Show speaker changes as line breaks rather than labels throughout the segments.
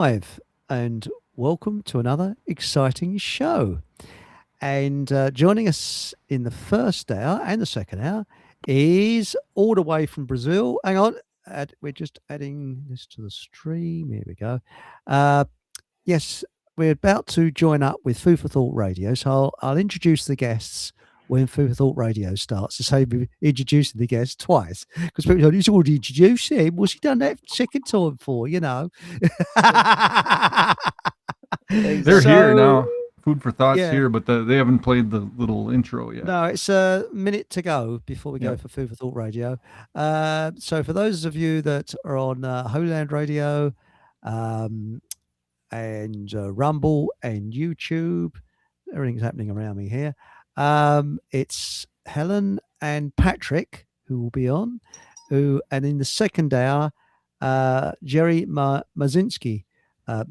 Live, and welcome to another exciting show. And joining us in the first hour and the second hour is all the way from Brazil. Hang on, we're just adding this to the stream. Here we go. Uh, yes, we're about to join up with Food for Thought Radio, so I'll introduce the guests when Food for Thought Radio starts. To say we're introducing the guests twice because people go, he's already introduced him. What's he done that second time for?
They're here now. Food for Thought's
yeah.
here, but they haven't played the little intro yet.
No, it's a minute to go before we go for Food for Thought Radio. So for those of you that are on Holylandradio and Rumble and YouTube, everything's happening around me here. It's Helen and Patrick who will be on, and in the second hour, Jerry Mazinski. I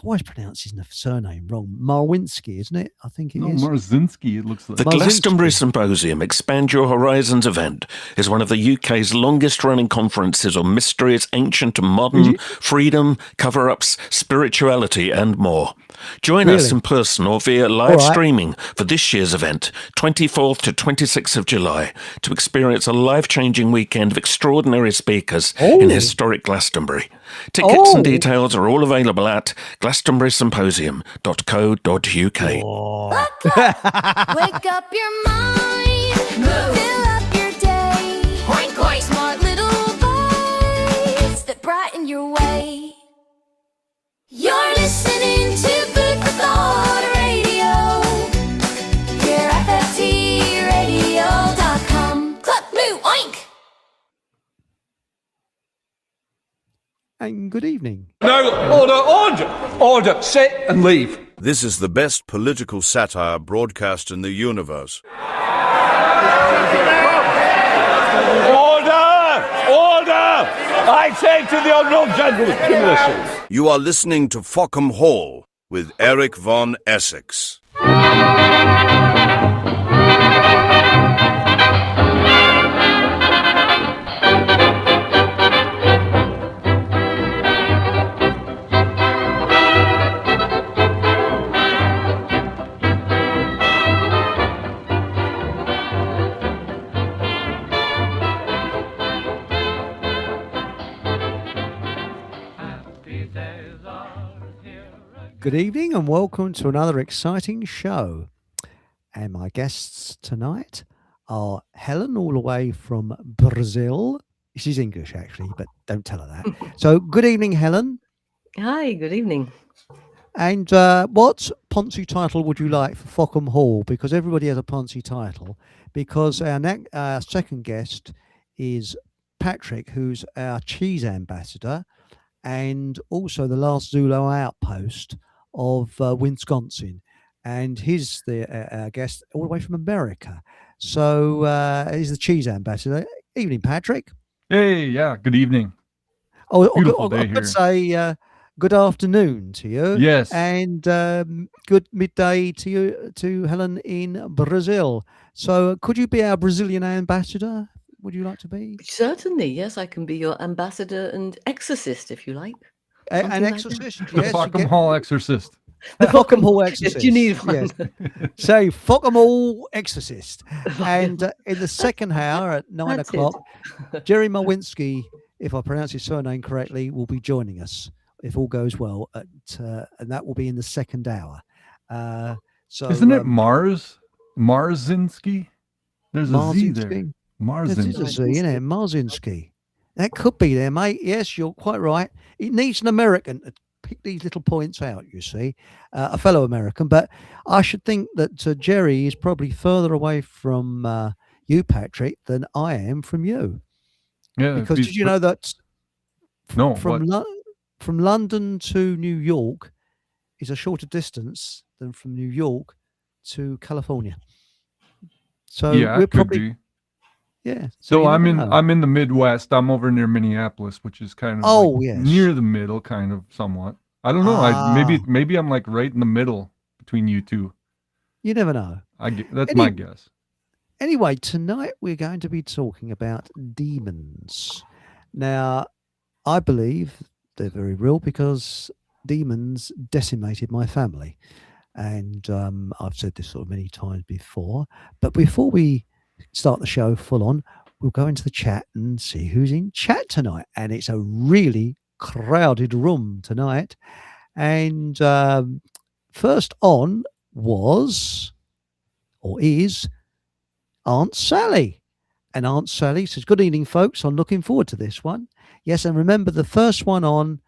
always pronouncing the surname wrong. Marwinski, isn't it? I think it is.
Marzinski, it looks like.
The Glastonbury Symposium Expand Your Horizons event is one of the UK's longest-running conferences on mysteries, ancient and modern, freedom, cover-ups, spirituality, and more. Join us in person or via live streaming for this year's event, 24th to 26th of July, to experience a life-changing weekend of extraordinary speakers in historic Glastonbury. Tickets and details are all available at glastonburysymposium.co.uk.
Wake up your mind, fill up your day. Oink, oink. Smart little bites that brighten your way. You're listening to Food for Thought Radio. Here at FFTradio.com. Cluck, moo, oink.
And good evening.
No, order, sit and leave.
This is the best political satire broadcast in the universe.
Order! I say to the honourable gentleman, give me this.
You are listening to Fockham Hall with Eric von Essex.
Good evening and welcome to another exciting show. And my guests tonight are Helen, all the way from Brazil. She's English, actually, but don't tell her that. So, good evening, Helen.
Hi, good evening.
And what Ponzi title would you like for Fockham Hall? Because everybody has a Ponzi title. Because our second guest is Patrick, who's our cheese ambassador, and also the last Zulu outpost of Wisconsin, and he's the guest all the way from America. So he's the cheese ambassador. Evening, Patrick.
Hey, yeah, good evening.
Beautiful day here. I'd say good afternoon to you.
Yes.
And good midday to you, to Helen in Brazil. So could you be our Brazilian ambassador? Would you like to be?
Certainly, yes. I can be your ambassador and exorcist, if you like.
An exorcist,
like the Fockham Hall exorcist.
The Fockham Hall exorcist.
Yes, you need one.
Yes. So Fockham Hall exorcist. And in the second hour at 9 o'clock, Jerry Marwinski, if I pronounce his surname correctly, will be joining us, if all goes well, and that will be in the second hour. So
isn't it Marzinski? There's a Z there.
There's a Z, isn't it? Marzinski. That could be there, mate. Yes, you're quite right. It needs an American to pick these little points out, you see, a fellow American. But I should think that Jerry is probably further away from you, Patrick, than I am from you.
Yeah.
Because did you know that from London to New York is a shorter distance than from New York to California? So
yeah,
we're
it
probably...
could be.
Yeah.
So I'm in the Midwest. I'm over near Minneapolis, which is kind of near the middle, kind of somewhat. I don't know. Maybe I'm like right in the middle between you two.
You never know.
That's my guess.
Anyway, tonight we're going to be talking about demons. Now, I believe they're very real because demons decimated my family. And I've said this sort of many times before. But before we start the show full on, we'll go into the chat and see who's in chat tonight. And it's a really crowded room tonight. And first on was, or is, Aunt Sally. And Aunt Sally says, good evening, folks. I'm looking forward to this one. Yes, and remember, the first one on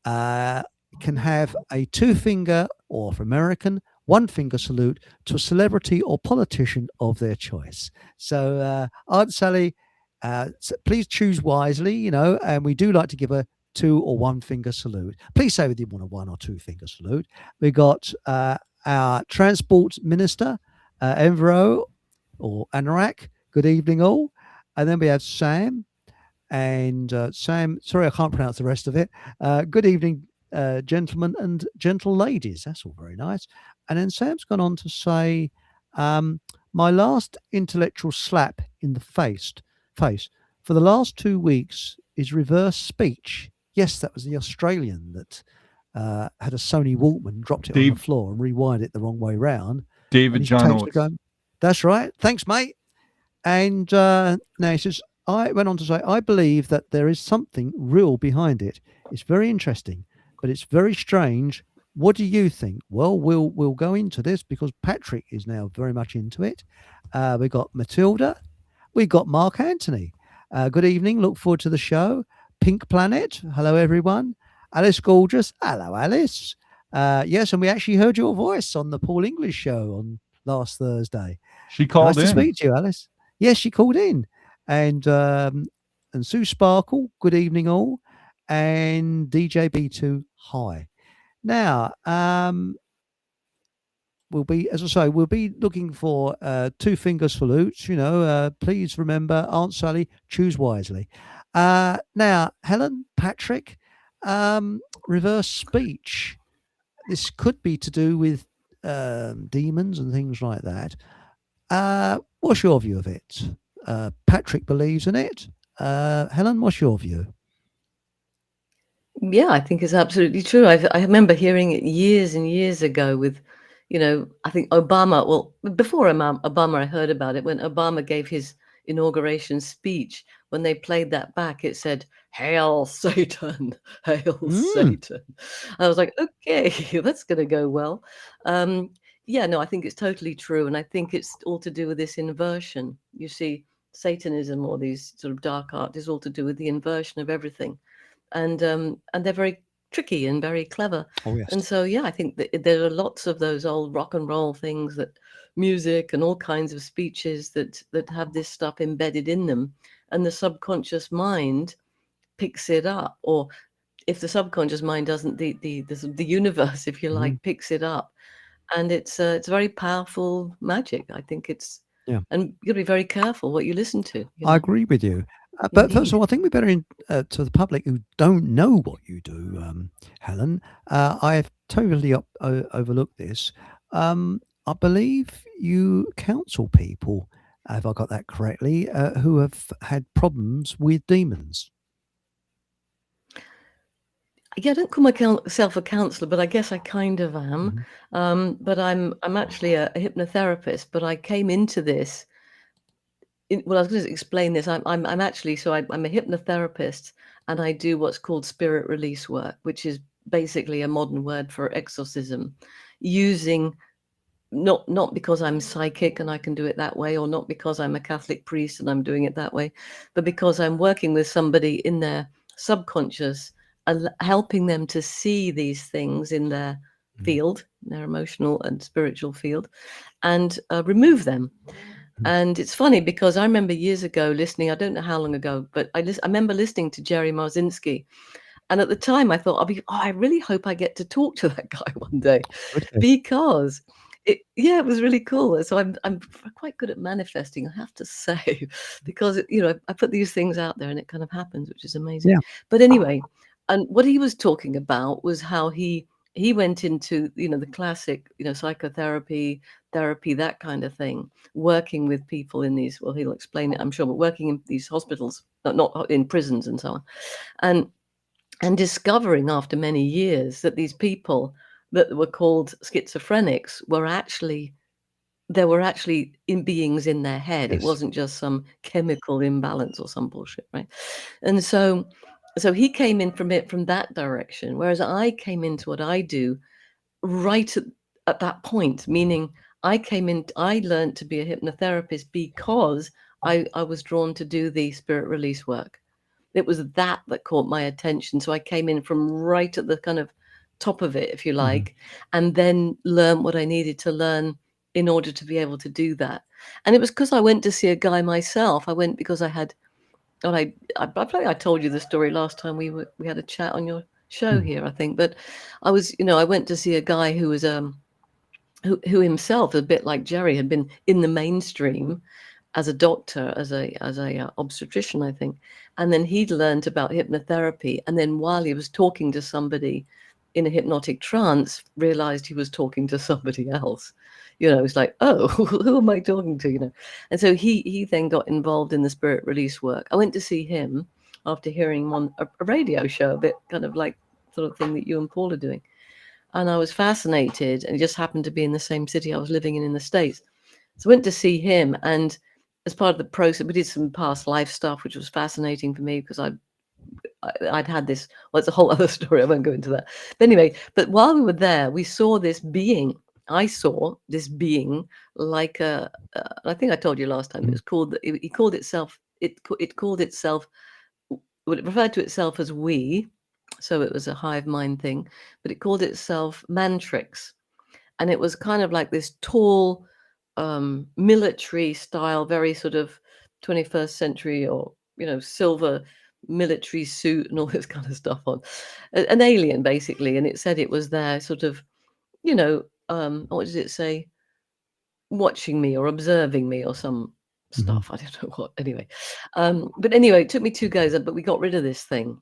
can have a 2-finger, or for American, 1-finger salute to a celebrity or politician of their choice. So, Aunt Sally, please choose wisely, and we do like to give a 2 or 1-finger salute. Please say whether you want a 1 or 2-finger salute. We got our Transport Minister, Enviro, or Anorak. Good evening, all. And then we have Sam. And Sam, sorry, I can't pronounce the rest of it. Good evening, gentlemen and gentle ladies. That's all very nice. And then Sam's gone on to say, my last intellectual slap in the face for the last 2 weeks is reverse speech. Yes, that was the Australian that had a Sony Walkman, dropped it on the floor and rewired it the wrong way round.
David John Oates.
That's right. Thanks, mate. And now he says, I went on to say, I believe that there is something real behind it. It's very interesting, but it's very strange. What do you think? Well, we'll go into this because Patrick is now very much into it. We got Matilda. We got Mark Anthony. Good evening. Look forward to the show. Pink Planet. Hello, everyone. Alice Gorgeous. Hello, Alice. Yes, and we actually heard your voice on the Paul English show on last Thursday.
She called in.
Nice to speak to you, Alice. Yes, she called in. And Sue Sparkle, good evening all. And DJ B2, hi. Now, we'll be, as I say, we'll be looking for 2-finger salutes. Please remember, Aunt Sally, choose wisely. Now, Helen, Patrick, reverse speech. This could be to do with demons and things like that. What's your view of it? Patrick believes in it. Helen, what's your view?
Yeah, I think it's absolutely true. I remember hearing it years and years ago with, I think Obama. Well, before Obama, I heard about it when Obama gave his inauguration speech. When they played that back, it said, "Hail Satan, hail Satan." I was like, okay, that's going to go well. Yeah, no, I think it's totally true. And I think it's all to do with this inversion. You see, Satanism or these sort of dark art is all to do with the inversion of everything. And they're very tricky and very clever.
Oh, yes.
And so, yeah, I think that there are lots of those old rock and roll things, that music and all kinds of speeches that have this stuff embedded in them. And the subconscious mind picks it up. Or if the subconscious mind doesn't, the universe, if you like, picks it up. And it's very powerful magic. I think it's, and you've got to be very careful what you listen to.
I agree with you. But first of all, I think we better to the public who don't know what you do, Helen. I have totally overlooked this. I believe you counsel people, have I got that correctly, who have had problems with demons.
Yeah, I don't call myself a counselor, but I guess I kind of am. But I'm actually a hypnotherapist. But I came into this. Well, I was going to explain this. I'm actually, so I'm a hypnotherapist, and I do what's called spirit release work, which is basically a modern word for exorcism, using not because I'm psychic and I can do it that way, or not because I'm a Catholic priest and I'm doing it that way, but because I'm working with somebody in their subconscious, helping them to see these things in their field, their emotional and spiritual field, and remove them. And it's funny because I remember years ago listening, I don't know how long ago, but I remember listening to Jerry Marzinski. And at the time I thought, I really hope I get to talk to that guy one day, because it was really cool. So I'm quite good at manifesting, I have to say, because, I put these things out there and it kind of happens, which is amazing.
Yeah.
But anyway, and what he was talking about was how he went into, the classic, psychotherapy, therapy, that kind of thing, working with people in these, well, he'll explain it, I'm sure, but working in these hospitals, not in prisons and so on. and discovering after many years that these people that were called schizophrenics were actually in beings in their head. It wasn't just some chemical imbalance or some bullshit, right? And so he came in from that direction, whereas I came into what I do right at that point, meaning I learned to be a hypnotherapist because I was drawn to do the spirit release work. It was that caught my attention. So I came in from right at the kind of top of it, if you like, and then learned what I needed to learn in order to be able to do that. And it was because I went to see a guy myself. I went because I had, and I told you the story last time we had a chat on your show here, I think. But I was, I went to see a guy who was who himself, a bit like Jerry, had been in the mainstream as a doctor, as a obstetrician, I think. And then he'd learned about hypnotherapy. And then while he was talking to somebody in a hypnotic trance, realized he was talking to somebody else. It's like, oh, who am I talking to? And so he then got involved in the spirit release work. I went to see him after hearing him on a radio show, a bit kind of like sort of thing that you and Paul are doing. And I was fascinated, and it just happened to be in the same city I was living in the States. So I went to see him, and as part of the process, we did some past life stuff, which was fascinating for me because I'd had this. Well, it's a whole other story. I won't go into that. But anyway, but while we were there, we saw this being. I saw this being like I think I told you last time. It was called. It called itself. It called itself. Well, it referred to itself as we. So it was a hive mind thing, but it called itself Mantrix. And it was kind of like this tall, military style, very sort of 21st century or, silver military suit and all this kind of stuff on. An alien, basically. And it said it was there sort of, what did it say? Watching me or observing me or some stuff. I don't know what. Anyway. But anyway, it took me 2 goes, but we got rid of this thing.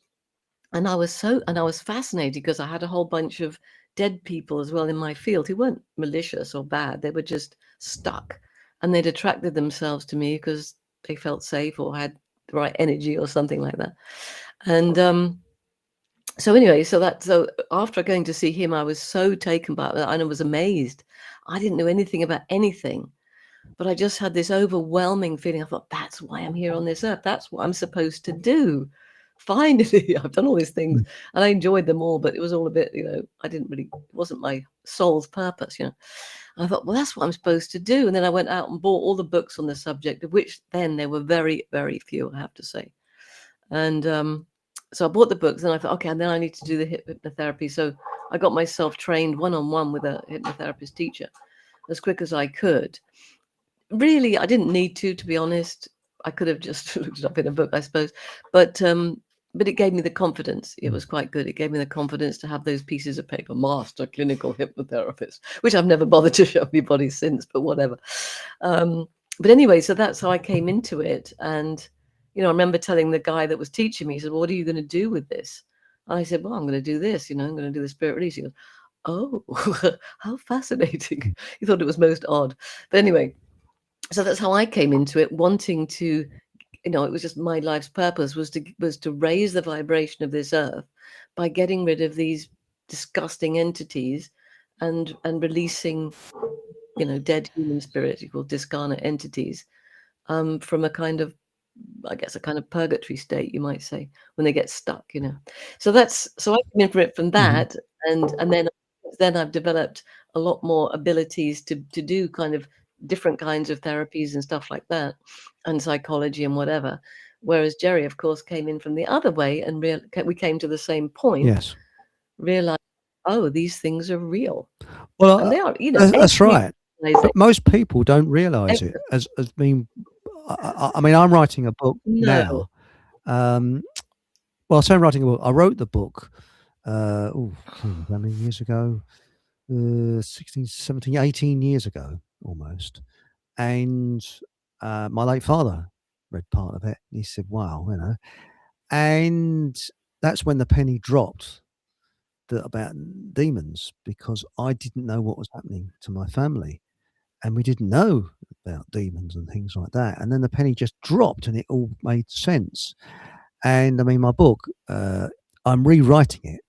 And I was fascinated because I had a whole bunch of dead people as well in my field who weren't malicious or bad. They were just stuck, and they'd attracted themselves to me because they felt safe or had the right energy or something like that. And so anyway, so after going to see him, I was so taken by that, and I was amazed. I didn't know anything about anything, but I just had this overwhelming feeling. I thought, that's why I'm here on this earth. That's what I'm supposed to do. Finally, I've done all these things and I enjoyed them all, but it was all a bit, it wasn't my soul's purpose, I thought, well, that's what I'm supposed to do. And then I went out and bought all the books on the subject, of which then there were very, very few, I have to say. And so I bought the books and I thought, okay, and then I need to do the hypnotherapy. So I got myself trained one-on-one with a hypnotherapist teacher as quick as I could. Really, I didn't need to be honest. I could have just looked it up in a book, I suppose. But it gave me the confidence. It was quite good. It gave me the confidence to have those pieces of paper, master clinical hypnotherapist, which I've never bothered to show anybody since, but whatever. But anyway, so that's how I came into it. And, I remember telling the guy that was teaching me, he said, well, what are you going to do with this? And I said, well, I'm going to do this, I'm going to do the spirit release. He goes, oh, how fascinating. He thought it was most odd. But anyway, so that's how I came into it, wanting to, it was just my life's purpose was to raise the vibration of this earth by getting rid of these disgusting entities and releasing, dead human spirits, called discarnate entities, from a kind of, I guess, a kind of purgatory state, you might say, when they get stuck, So I came in for it from that, and then I've developed a lot more abilities to do kind of different kinds of therapies and stuff like that, and psychology and whatever. Whereas Jerry, of course, came in from the other way, and we came to the same point.
Yes.
Realized, oh, these things are real.
Well,
and they are.
That's right. But most people don't realize it. As being, I mean, I'm writing a book now. Well, I say I'm writing a book. I wrote the book. How many years ago? 16, 17, 18 years ago, almost. And my late father read part of it. He said, wow, and that's when the penny dropped about demons, because I didn't know what was happening to my family, and we didn't know about demons and things like that. And then the penny just dropped and it all made sense. And I mean, my book, I'm rewriting it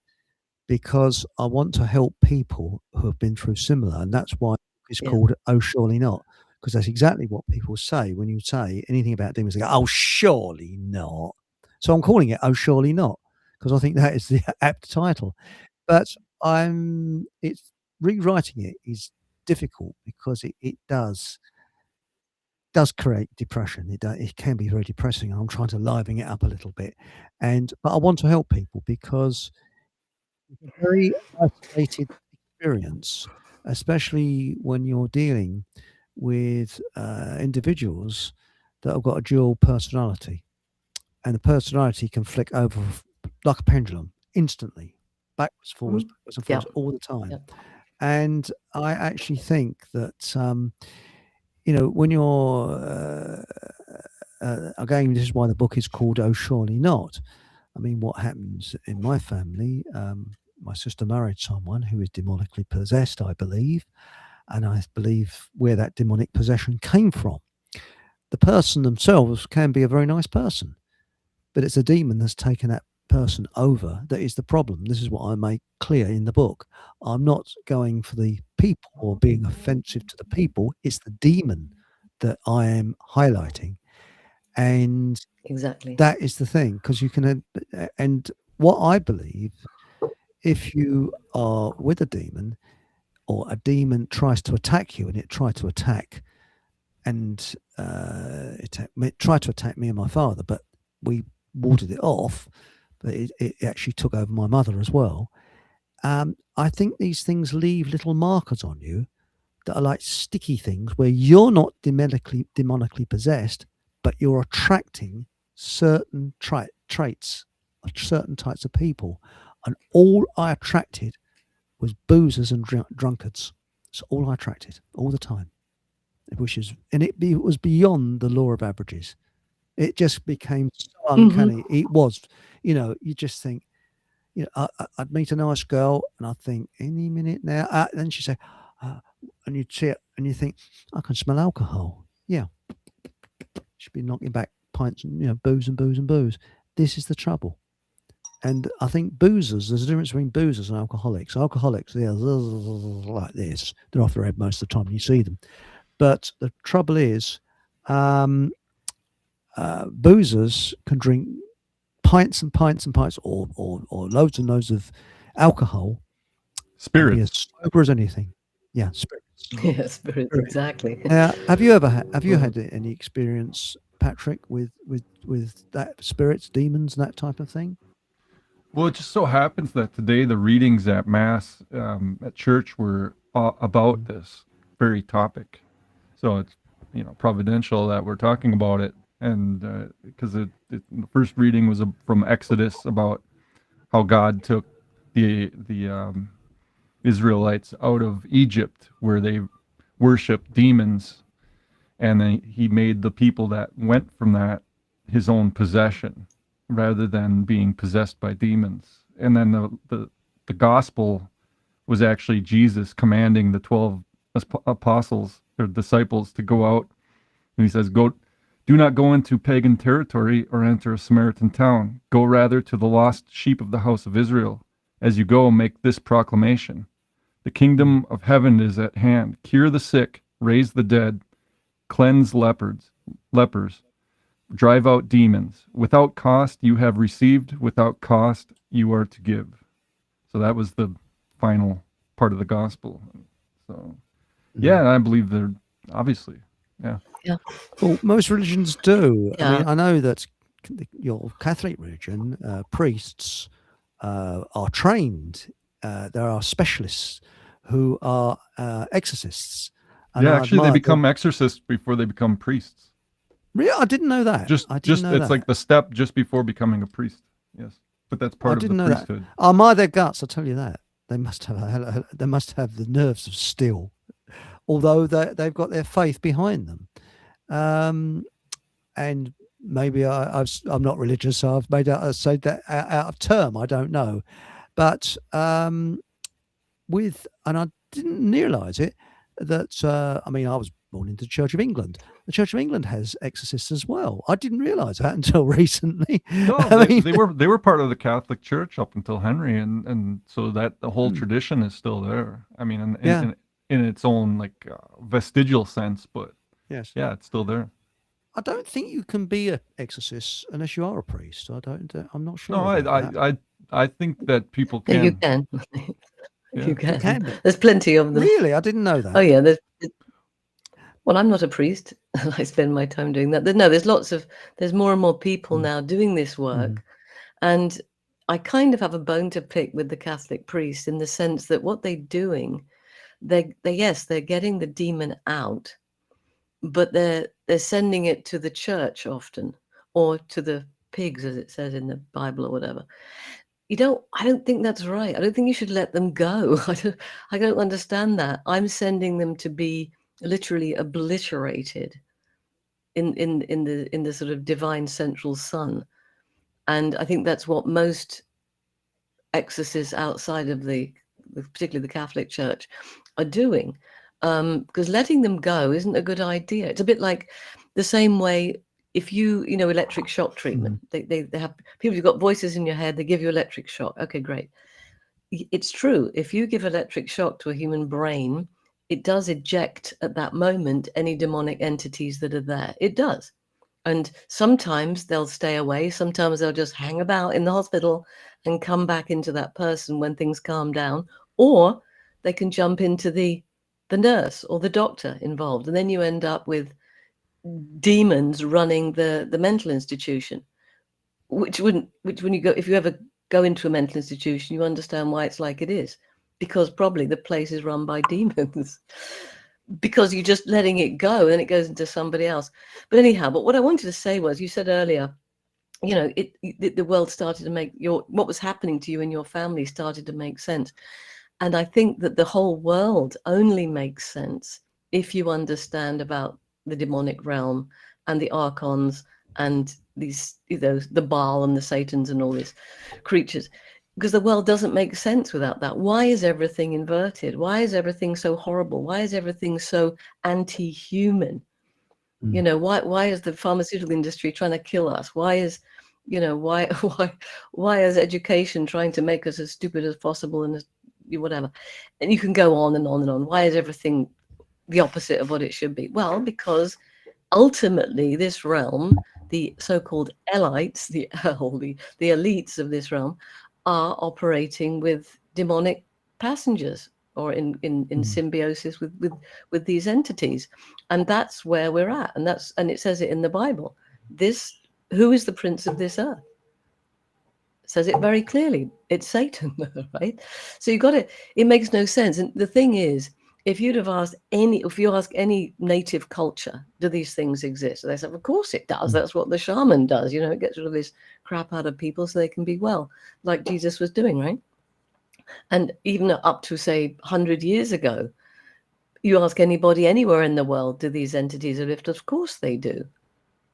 because I want to help people who have been through similar, and that's why it's called "Oh Surely Not," because that's exactly what people say when you say anything about demons. They go, "Oh, surely not." So I'm calling it "Oh Surely Not" because I think that is the apt title. But it's rewriting it is difficult because it does create depression. It can be very depressing. I'm trying to liven it up a little bit, but I want to help people because it's a very isolated experience, especially when you're dealing with individuals that have got a dual personality, and the personality can flick over like a pendulum instantly, backwards, forwards, backwards and forwards all the time. And I actually think that when you're again, this is why the book is called "Oh Surely Not." I mean, what happens in my family? My sister married someone who is demonically possessed, I believe, and I believe where that demonic possession came from. The person themselves can be a very nice person, but it's a demon that's taken that person over that is the problem. This is what I make clear in the book. I'm not going for the people or being offensive to the people. It's the demon that I am highlighting. And
exactly,
that is the thing, because you can, and what I believe, if you are with a demon or a demon tries to attack you, and it tried to attack, and it tried to attack me and my father, but we warded it off, but it actually took over my mother as well. I think these things leave little markers on you that are like sticky things where you're not demonically possessed, but you're attracting certain traits of certain types of people. And all I attracted was boozers and drunkards. It's all I attracted all the time. It was beyond the law of averages. It just became so uncanny. It was, you just think, I'd meet a nice girl and I'd think any minute now. Then she'd say, and you'd see it and you think, I can smell alcohol. Yeah. She'd be knocking back pints and, booze and booze and booze. This is the trouble. And I think boozers, there's a difference between boozers and alcoholics. Alcoholics, they're like this. They're off their head most of the time when you see them. But the trouble is, boozers can drink pints and pints and pints or loads and loads of alcohol.
Spirits.
Be as sober as anything. Yeah, spirits.
Yeah, spirits, exactly.
Now, have you had any experience, Patrick, with that spirits, demons, and that type of thing?
Well, it just so happens that today the readings at Mass at church were about this very topic. So it's providential that we're talking about it, and because the first reading was from Exodus about how God took the Israelites out of Egypt where they worshiped demons, and then he made the people that went from that his own possession rather than being possessed by demons. And then the gospel was actually Jesus commanding the 12 apostles or disciples to go out, and he says, do not go into pagan territory or enter a Samaritan town. Go rather to the lost sheep of the house of Israel. As you go, make this proclamation: the kingdom of heaven is at hand. Cure the sick, raise the dead, cleanse lepers, drive out demons. Without cost you have received, without cost you are to give. So that was the final part of the gospel. So yeah, I believe they're obviously. Yeah.
Well, most religions do. I mean, I know that your Catholic religion, priests are trained. There are specialists who are exorcists.
And actually, they become exorcists before they become priests.
Really, I didn't know that.
It's like the step just before becoming a priest. Yes, but that's part of the priesthood.
Oh, my, their guts! I tell you that they must have the nerves of steel. Although they've got their faith behind them, and maybe I'm not religious, so I've said that out of term. I don't know, but and I didn't realise it that I mean I was born into the Church of England, the Church of England has exorcists as well. I didn't realise that until recently.
No,
I mean,
they were part of the Catholic Church up until Henry, and so that the whole tradition is still there. I mean,
Yeah.
in its own like vestigial sense, but
yes.
yeah, it's still there.
I don't think you can be an exorcist unless you are a priest. I'm not sure.
No,
about that.
I think that people
Yeah, you
can.
can.
Yeah.
You can.
can be.
There's plenty of them.
Really, I didn't know that.
Oh yeah, well, I'm not a priest. I spend my time doing that. There's more and more people now doing this work. And I kind of have a bone to pick with the Catholic priests in the sense that what they're doing, they're getting the demon out, but they're sending it to the church often, or to the pigs, as it says in the Bible or whatever. I don't think that's right. I don't think you should let them go. I don't understand that. I'm sending them to be literally obliterated in the sort of divine central sun. And I think that's what most exorcists outside of particularly the Catholic Church are doing. Because letting them go isn't a good idea. It's a bit like the same way if electric shock treatment. They have people who've got voices in your head, they give you electric shock. Okay, great. It's true. If you give electric shock to a human brain, it does eject at that moment any demonic entities that are there. It does. And sometimes they'll stay away. Sometimes they'll just hang about in the hospital and come back into that person when things calm down. Or they can jump into the nurse or the doctor involved. And then you end up with demons running the mental institution, which when if you ever go into a mental institution, you understand why it's like it is, because probably the place is run by demons. Because you're just letting it go and it goes into somebody else. But anyhow, what I wanted to say was, you said earlier, the world started to make what was happening to you and your family started to make sense. And I think that the whole world only makes sense if you understand about the demonic realm and the archons and these, the Baal and the Satans and all these creatures. Because the world doesn't make sense without that. Why is everything inverted? Why is everything so horrible? Why is everything so anti-human? Why is the pharmaceutical industry trying to kill us? Why is education trying to make us as stupid as possible and whatever? And you can go on and on and on. Why is everything the opposite of what it should be? Well, because ultimately this realm, the so-called elites, the elites of this realm, are operating with demonic passengers or in symbiosis with these entities. And that's where we're at. And it says it in the Bible. Who is the prince of this earth? It says it very clearly. It's Satan, right? So it makes no sense. And the thing is, if you ask any native culture, do these things exist? They say, of course it does. That's what the shaman does. It gets rid of this crap out of people so they can be well, like Jesus was doing, right? And even up to, say, 100 years ago, you ask anybody anywhere in the world, do these entities exist? Of course they do.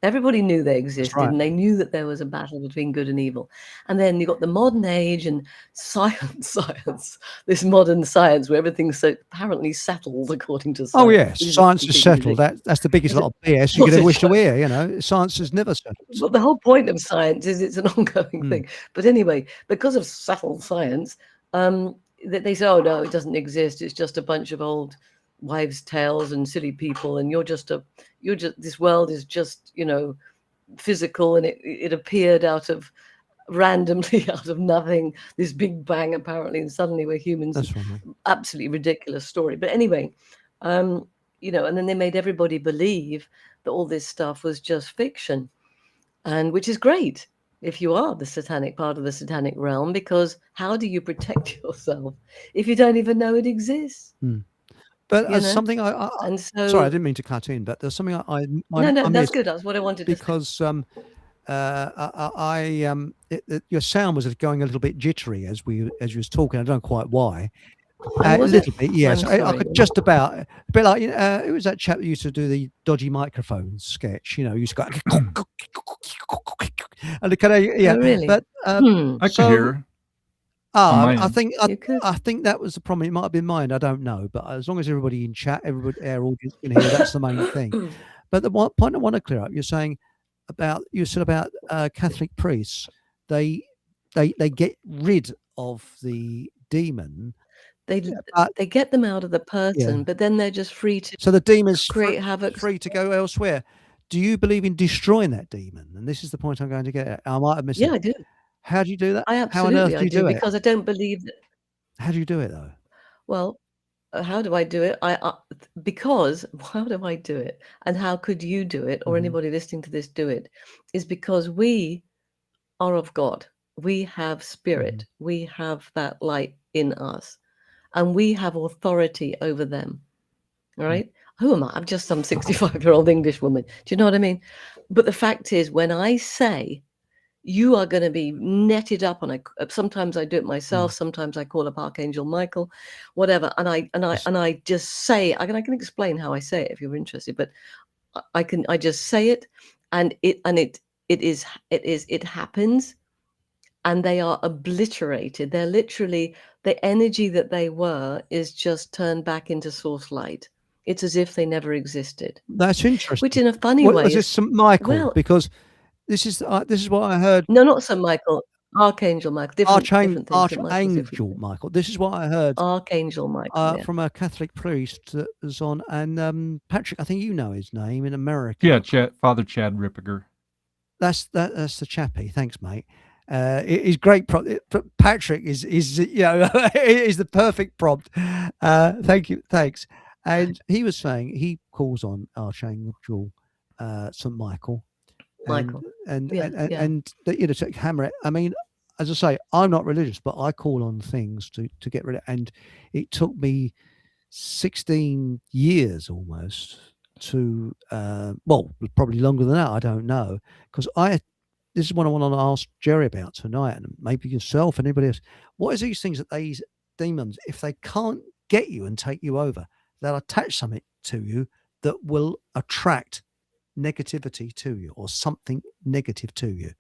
Everybody knew they existed,
right.
and they knew that there was a battle between good and evil. And then you got the modern age and science, this modern science where everything's so apparently settled according to science.
Oh yes, science is settled. That's the biggest lot of BS you could ever wish to hear. Science is never settled.
Well, the whole point of science is it's an ongoing thing. But anyway, because of settled science, they say, oh no, it doesn't exist. It's just a bunch of old wives' tales and silly people, and this world is just physical, and it appeared randomly out of nothing, this big bang apparently, and suddenly we're humans.
That's right.
Absolutely ridiculous story. But anyway, and then they made everybody believe that all this stuff was just fiction, and which is great if you are the satanic part of the satanic realm, because how do you protect yourself if you don't even know it exists?
But something
and so,
sorry, I didn't mean to cut in, but there's something I
that's
missed,
good. That's what I wanted to say.
because your sound was going a little bit jittery as you was talking. I don't know quite why. A little bit, yes. I could just about a bit like it was that chap that used to do the dodgy microphone sketch. Used to go and
Oh, really?
But
I could hear.
I think that was the problem. It might have been mine. I don't know. But as long as everybody in chat, our audience can hear, that's the main thing. But the one point I want to clear up, you said about Catholic priests, they they get rid of the demon,
They
but
they get them out of the
yeah.
person, but then they're just free to
So the demon's
create havoc.
free to go elsewhere. Do you believe in destroying that demon? And this is the point I'm going to get at. I might have missed
Yeah,
it.
I do.
How do you do that?
I
How on earth
absolutely
do
I
you
do,
do it?
because I don't believe that.
How do you do it though?
Well, how do I do it? Because how do I do it? And how could you do it, or
Mhm.
anybody listening to this do it? Is because we are of God. We have spirit. We have that light in us, and we have authority over them. All right. Who am I? I'm just some 65-year-old English woman. Do you know what I mean? But the fact is, when I say you are going to be netted up on sometimes I do it myself, sometimes I call up Archangel Michael, whatever, and I just say, I can explain how I say it if you're interested, but I just say it, and it happens, and they are obliterated. They're literally, the energy that they were is just turned back into source light. It's as if they never existed,
That's
which
interesting.
in a funny
What
way
was
is,
this, St. Michael?
well,
Because this is what I heard.
no, not St. Michael, Archangel Michael, different things. St. Michael's different
Archangel
thing.
Michael. This is what I heard
Archangel Michael, yeah.
from a Catholic priest that was on, and Patrick, I think you know his name in America.
Yeah, Father Chad Ripperger.
That's the chappie. Thanks, mate. He's great. Patrick is is the perfect prompt. Thank you, thanks. And he was saying he calls on Archangel St. Michael, and
Michael.
and
Yeah,
and and,
yeah.
and to hammer it. I mean, as I say, I'm not religious, but I call on things to get rid of. And it took me 16 years almost to well, probably longer than that. I don't know, because this is what I want to ask Jerry about tonight, and maybe yourself and anybody else. What is these things that these demons, if they can't get you and take you over, they'll attach something to you that will attract negativity to you or something negative to you.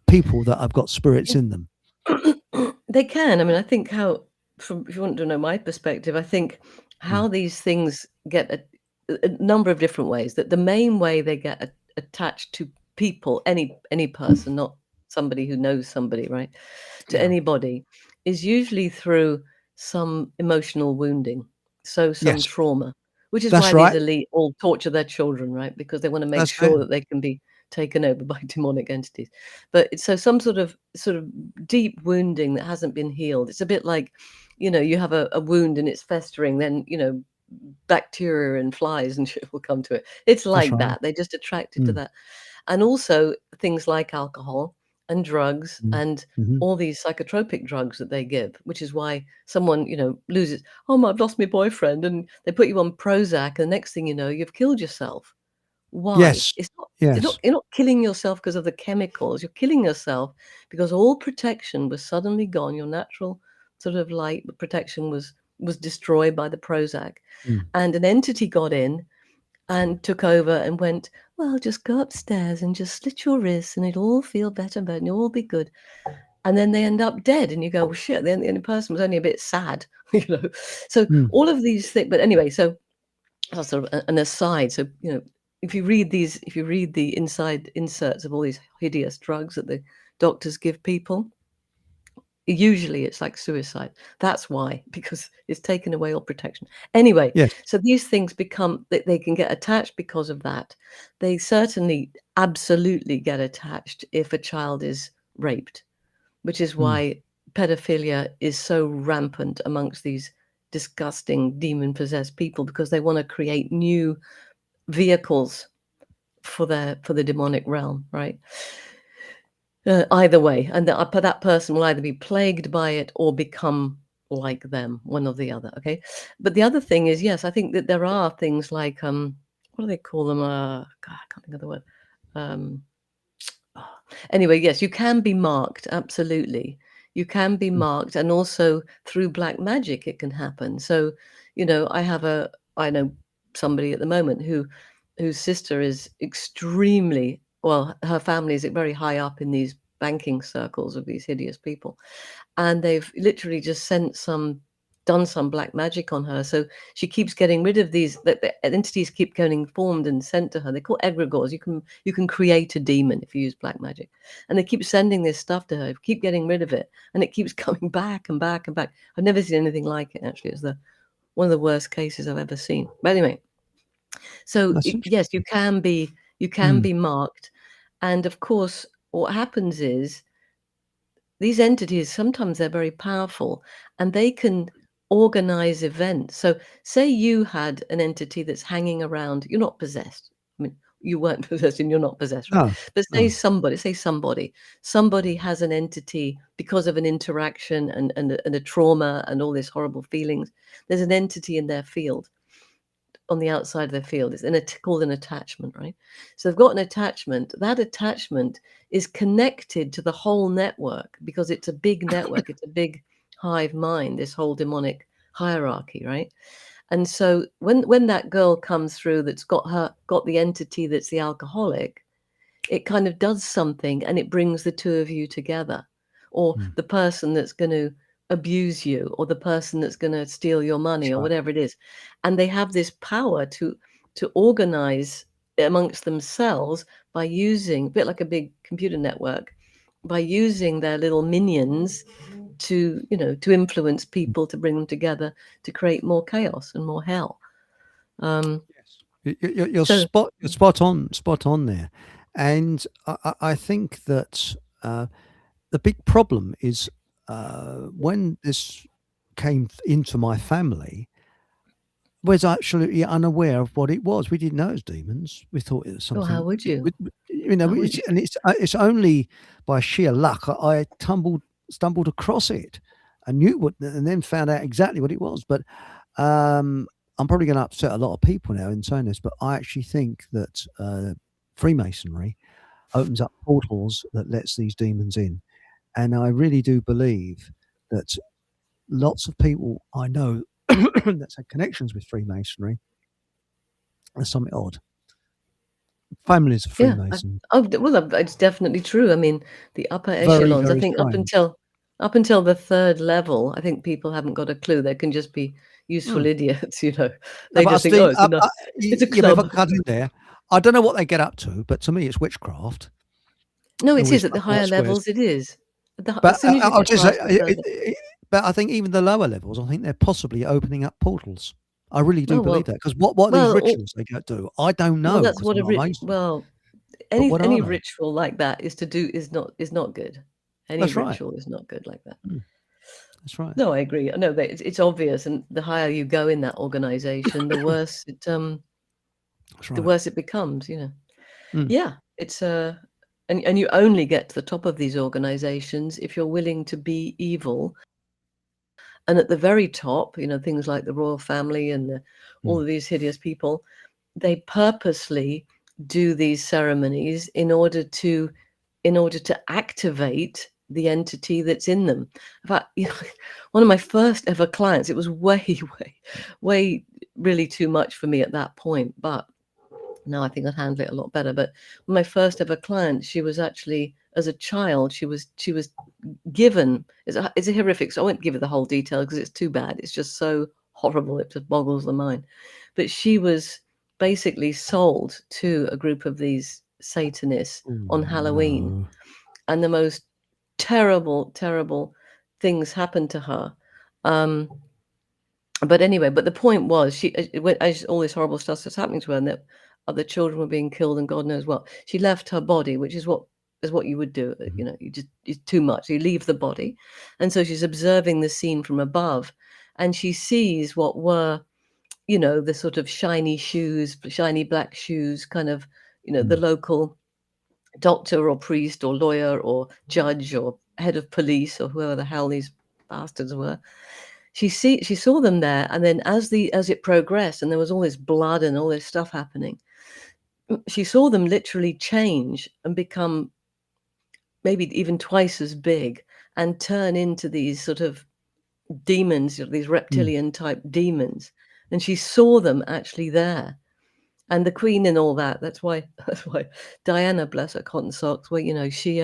People that have got spirits in them.
They can. I mean, I think if you want to know my perspective, I think how these things get a number of different ways. That the main way they get attached to people, any person, not somebody who knows somebody, right? To
Yeah.
anybody, is usually through some emotional wounding, some
Yes,
trauma, which is
that's
why these
right.
elite all torture their children, right? Because they want to make
That's
sure
it.
that they can be taken over by demonic entities. But so some sort of deep wounding that hasn't been healed. It's a bit like, you have a wound and it's festering, then bacteria and flies and shit will come to it. It's
That's
like
right.
that. They're just attracted to that. And also things like alcohol and drugs and
Mm-hmm.
all these psychotropic drugs that they give, which is why someone, loses, I've lost my boyfriend, and they put you on Prozac, and the next thing you know, you've killed yourself. Why?
Yes.
It's not,
Yes.
you're not killing yourself because of the chemicals. You're killing yourself because all protection was suddenly gone. Your natural sort of light protection was destroyed by the Prozac, and an entity got in and took over and went, well, just go upstairs and just slit your wrists and it'll all feel better, and it'll all be good. And then they end up dead, and you go, well, shit, the only person was only a bit sad, So all of these things, but anyway, so that's sort of an aside. So, if you read the inside inserts of all these hideous drugs that the doctors give people, usually it's like suicide. That's why, because it's taken away all protection. Anyway,
Yes.
so these things they can get attached because of that. They certainly absolutely get attached if a child is raped, which is why pedophilia is so rampant amongst these disgusting demon-possessed people, because they want to create new vehicles for the demonic realm, right? Either way, and that person will either be plagued by it or become like them, one or the other. Okay, but the other thing is, yes, I think that there are things like what do they call them? God, I can't think of the word. Anyway, yes, you can be marked. Absolutely, you can be marked, and also through black magic, it can happen. So, I know somebody at the moment whose sister is extremely well. Her family is very high up in these banking circles of these hideous people, and they've literally just sent some done some black magic on her. So she keeps getting rid of these. The entities keep getting formed and sent to her. They're called egregores. You can create a demon if you use black magic, and they keep sending this stuff to her. Keep getting rid of it, and it keeps coming back and back and back. I've never seen anything like it. Actually, it's one of the worst cases I've ever seen. But anyway, so
That's
yes, you can be marked, and of course, what happens is these entities, sometimes they're very powerful, and they can organize events. So say you had an entity that's hanging around, you're not possessed. I mean, you weren't possessed and you're not possessed, right?
No,
But say
no.
somebody has an entity because of an interaction and a trauma and all these horrible feelings. There's an entity in their field, on the outside of their field. It's called an attachment, right? So they've got an attachment. That attachment is connected to the whole network because it's a big network. It's a big hive mind, this whole demonic hierarchy, right? And so when that girl comes through that's got the entity that's the alcoholic, it kind of does something and it brings the two of you together, or the person that's going to abuse you, or the person that's going to steal your money, or whatever it is. And they have this power to organize amongst themselves by using, a bit like a big computer network, by using their little minions to influence people, to bring them together, to create more chaos and more hell.
You're
So-
spot on there, and I think that the big problem is when this came into my family, was absolutely unaware of what it was. We didn't know it was demons. We thought it was
Oh,
something.
how would you?
How would you? And it's only by sheer luck I stumbled across it, and knew what, and then found out exactly what it was. But I'm probably going to upset a lot of people now in saying this, but I actually think that Freemasonry opens up portals that lets these demons in, and I really do believe that lots of people I know that's had connections with Freemasonry. There's something odd. Families of
Yeah.
Freemasons.
Well, it's definitely true. I mean, the upper
Very,
echelons, I
very
think
strange.
up until the third level, I think people haven't got a clue. They can just be useful idiots, you know. They
No, but
just think,
Steve,
oh, it's a
yeah, but if I
club.
could cut in there, I don't know what they get up to, but to me, it's witchcraft.
No,
All
it
these
is at the
fucking white
higher
squares.
levels. It is. As
But
soon as you
I'll
get
just say,
past the third.
but I think even the lower levels, I think they're possibly opening up portals. I really do
Oh, well,
believe that, because what are these
well,
rituals they go do? I don't
well,
know
that's
because
what
I'm not a Mason.
well,
But what are
any
they?
ritual like that is not good. Any
That's right.
ritual is not good like that.
That's right.
No, I agree. No, it's obvious, and the higher you go in that organization, the worse it
That's
the
right.
worse it becomes, you know.
Mm.
Yeah, it's and you only get to the top of these organizations if you're willing to be evil. And at the very top, you know, things like the royal family and all of these hideous people, they purposely do these ceremonies in order to activate the entity that's in them. In fact, you know, one of my first ever clients, it was way really too much for me at that point, but now I think I'd handle it a lot better. But my first ever client, she was actually, as a child, she was given, it's a horrific, so I won't give you the whole detail because it's too bad. It's just so horrible, it just boggles the mind. But she was basically sold to a group of these Satanists on Halloween,
No.
and the most terrible things happened to her. But anyway, but the point was, as all this horrible stuff was happening to her, and that other children were being killed, and God knows what, she left her body, which is what you would do. You know, it's too much. You leave the body, and so she's observing the scene from above, and she sees what were, you know, the sort of shiny black shoes, kind of, you know, the local doctor or priest or lawyer or judge or head of police or whoever the hell these bastards were. She saw them there, and then as it progressed, and there was all this blood and all this stuff happening, she saw them literally change and become maybe even twice as big and turn into these sort of demons, you know, these reptilian type demons. And she saw them actually there. And the Queen and all that. That's why Diana, bless her cotton socks, well, you know, she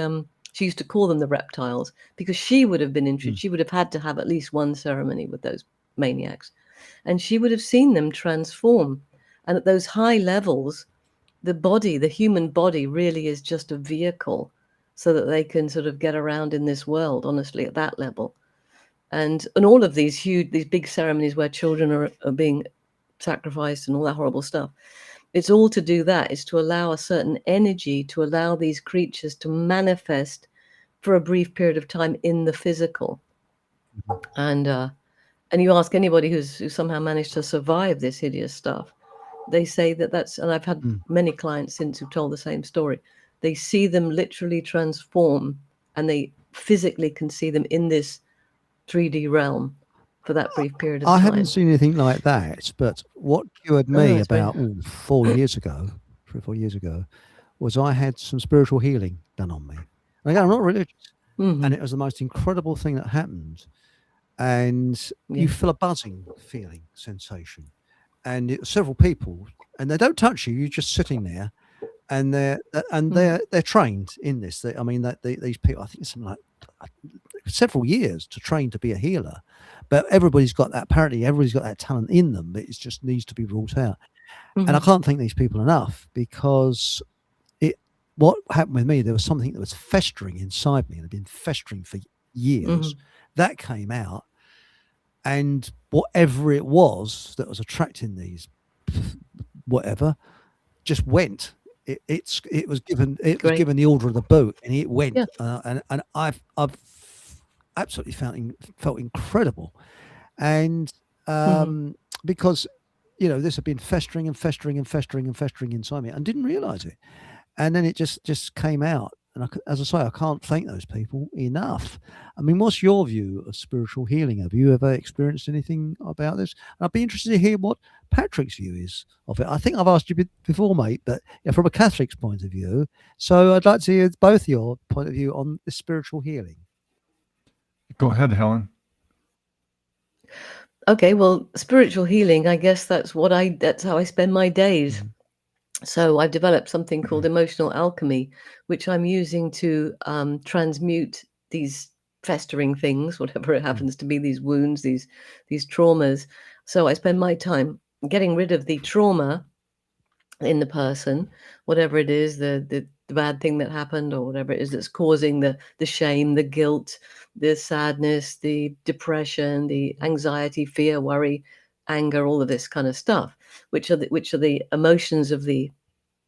used to call them the reptiles, because she would have been interested. She would have had to have at least one ceremony with those maniacs, and she would have seen them transform. And at those high levels, the human body really is just a vehicle so that they can sort of get around in this world, honestly, at that level. And all of these big ceremonies where children are being sacrificed and all that horrible stuff, it's all to do that. It's to allow a certain energy, to allow these creatures to manifest for a brief period of time in the physical. And you ask anybody who somehow managed to survive this hideous stuff, they say that's, and I've had many clients since who've told the same story. They see them literally transform, and they physically can see them in this 3D realm for that brief period of
I
time.
haven't seen anything like that, but what cured me
it's very-
about 4 years ago, 3 or 4 years ago, was I had some spiritual healing done on me. And again, I'm not religious, and it was the most incredible thing that happened. And you feel a buzzing feeling sensation, and it was several people, and they don't touch you. You're just sitting there, and they're trained in this. These people, I think it's something like several years to train to be a healer, but everybody's got that. Apparently, everybody's got that talent in them, but it just needs to be brought out. And I can't thank these people enough, because what happened with me, there was something that was festering inside me and had been festering for years. That came out, and whatever it was that was attracting these, whatever, just went. It was given given the order of the boot, and it went. And I've absolutely felt incredible, and because this had been festering and festering and festering and festering inside me, and didn't realize it, and then it just came out. And as I say, I can't thank those people enough. I mean, what's your view of spiritual healing? Have you ever experienced anything about this? And I'd be interested to hear what Patrick's view is of it. I think I've asked you before, mate, but from a Catholic's point of view. So I'd like to hear both your point of view on the spiritual healing.
Go ahead, Helen.
Okay, well, spiritual healing, I guess that's how I spend my days. So I've developed something called emotional alchemy, which I'm using to transmute these festering things, whatever it happens to be, these wounds, these traumas. So I spend my time getting rid of the trauma in the person, whatever it is, the bad thing that happened, or whatever it is that's causing the shame, the guilt, the sadness, the depression, the anxiety, fear, worry, anger, all of this kind of stuff, which are the emotions of the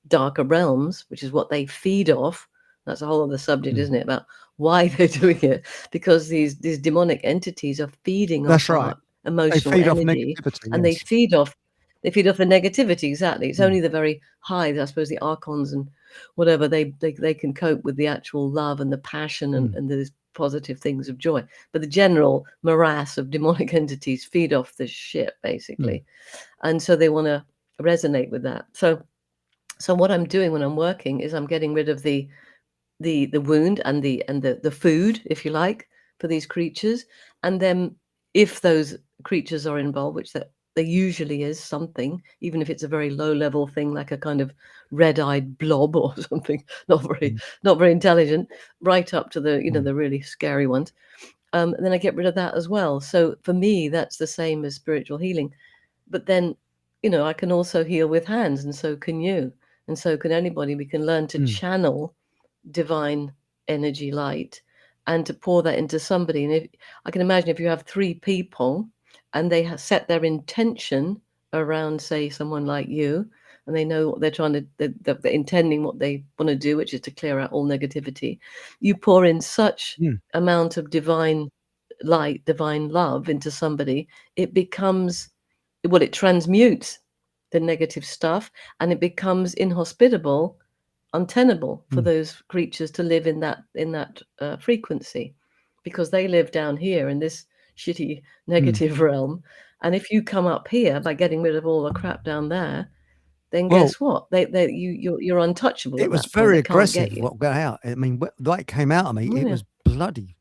darker realms, which is what they feed off. That's a whole other subject, isn't it, about why they're doing it? Because these demonic entities are feeding off our emotional energy, and they feed off the negativity. Exactly. It's only the very high, I suppose, the archons and whatever, they can cope with the actual love and the passion and the positive things of joy. But the general morass of demonic entities feed off this shit, basically. And so they want to resonate with that. So what I'm doing when I'm working is I'm getting rid of the wound and the food, if you like, for these creatures. And then if those creatures are involved, which there usually is something, even if it's a very low level thing, like a kind of red-eyed blob or something, not very intelligent, right up to the the really scary ones. And then I get rid of that as well. So for me, that's the same as spiritual healing. But then, I can also heal with hands, and so can you. And so can anybody. We can learn to channel divine energy, light, and to pour that into somebody. And I can imagine if you have 3 people and they have set their intention around, say, someone like you, and they know what they're they're intending what they want to do, which is to clear out all negativity. You pour in such amount of divine light, divine love into somebody, it becomes, it transmutes the negative stuff, and it becomes inhospitable, untenable for those creatures to live in that frequency, because they live down here in this shitty negative realm. And if you come up here by getting rid of all the crap down there, then guess what? You're untouchable.
It was very aggressive what got out. I mean, what came out of me, it was bloody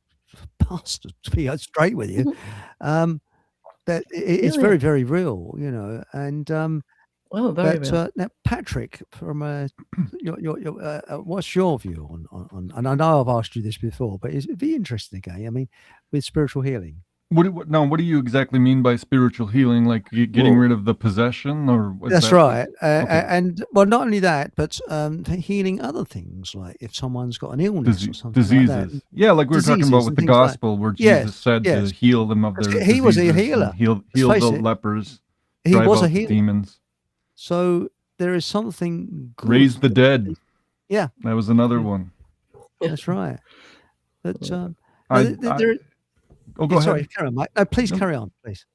bastard, to be straight with you. But it's very, very real, and
very real.
now, Patrick, from what's your view on? And I know I've asked you this before, but it'd be interesting again. I mean, with spiritual healing.
What do you exactly mean by spiritual healing? Like getting
Well,
rid of the possession, or was
that's
that
right.
okay?
And well, not only that, but healing other things, like if someone's got an illness or something like that,
Diseases. Yeah, like we were talking about
diseases
with
and
the
things like.
gospel, where
Yes,
Jesus said to
yes.
heal them of
'Cause
their
he was a
diseases and
healer. Let's
heal the
face it,
lepers,
he
drive
was a
out the
healer.
demons,
So there is something good.
raise the dead.
Yeah,
That was another
yeah,
one.
that's right. But no,
I, I
there.
oh, go
Sorry,
ahead.
carry on, Mike. No, please
No.
carry on, please.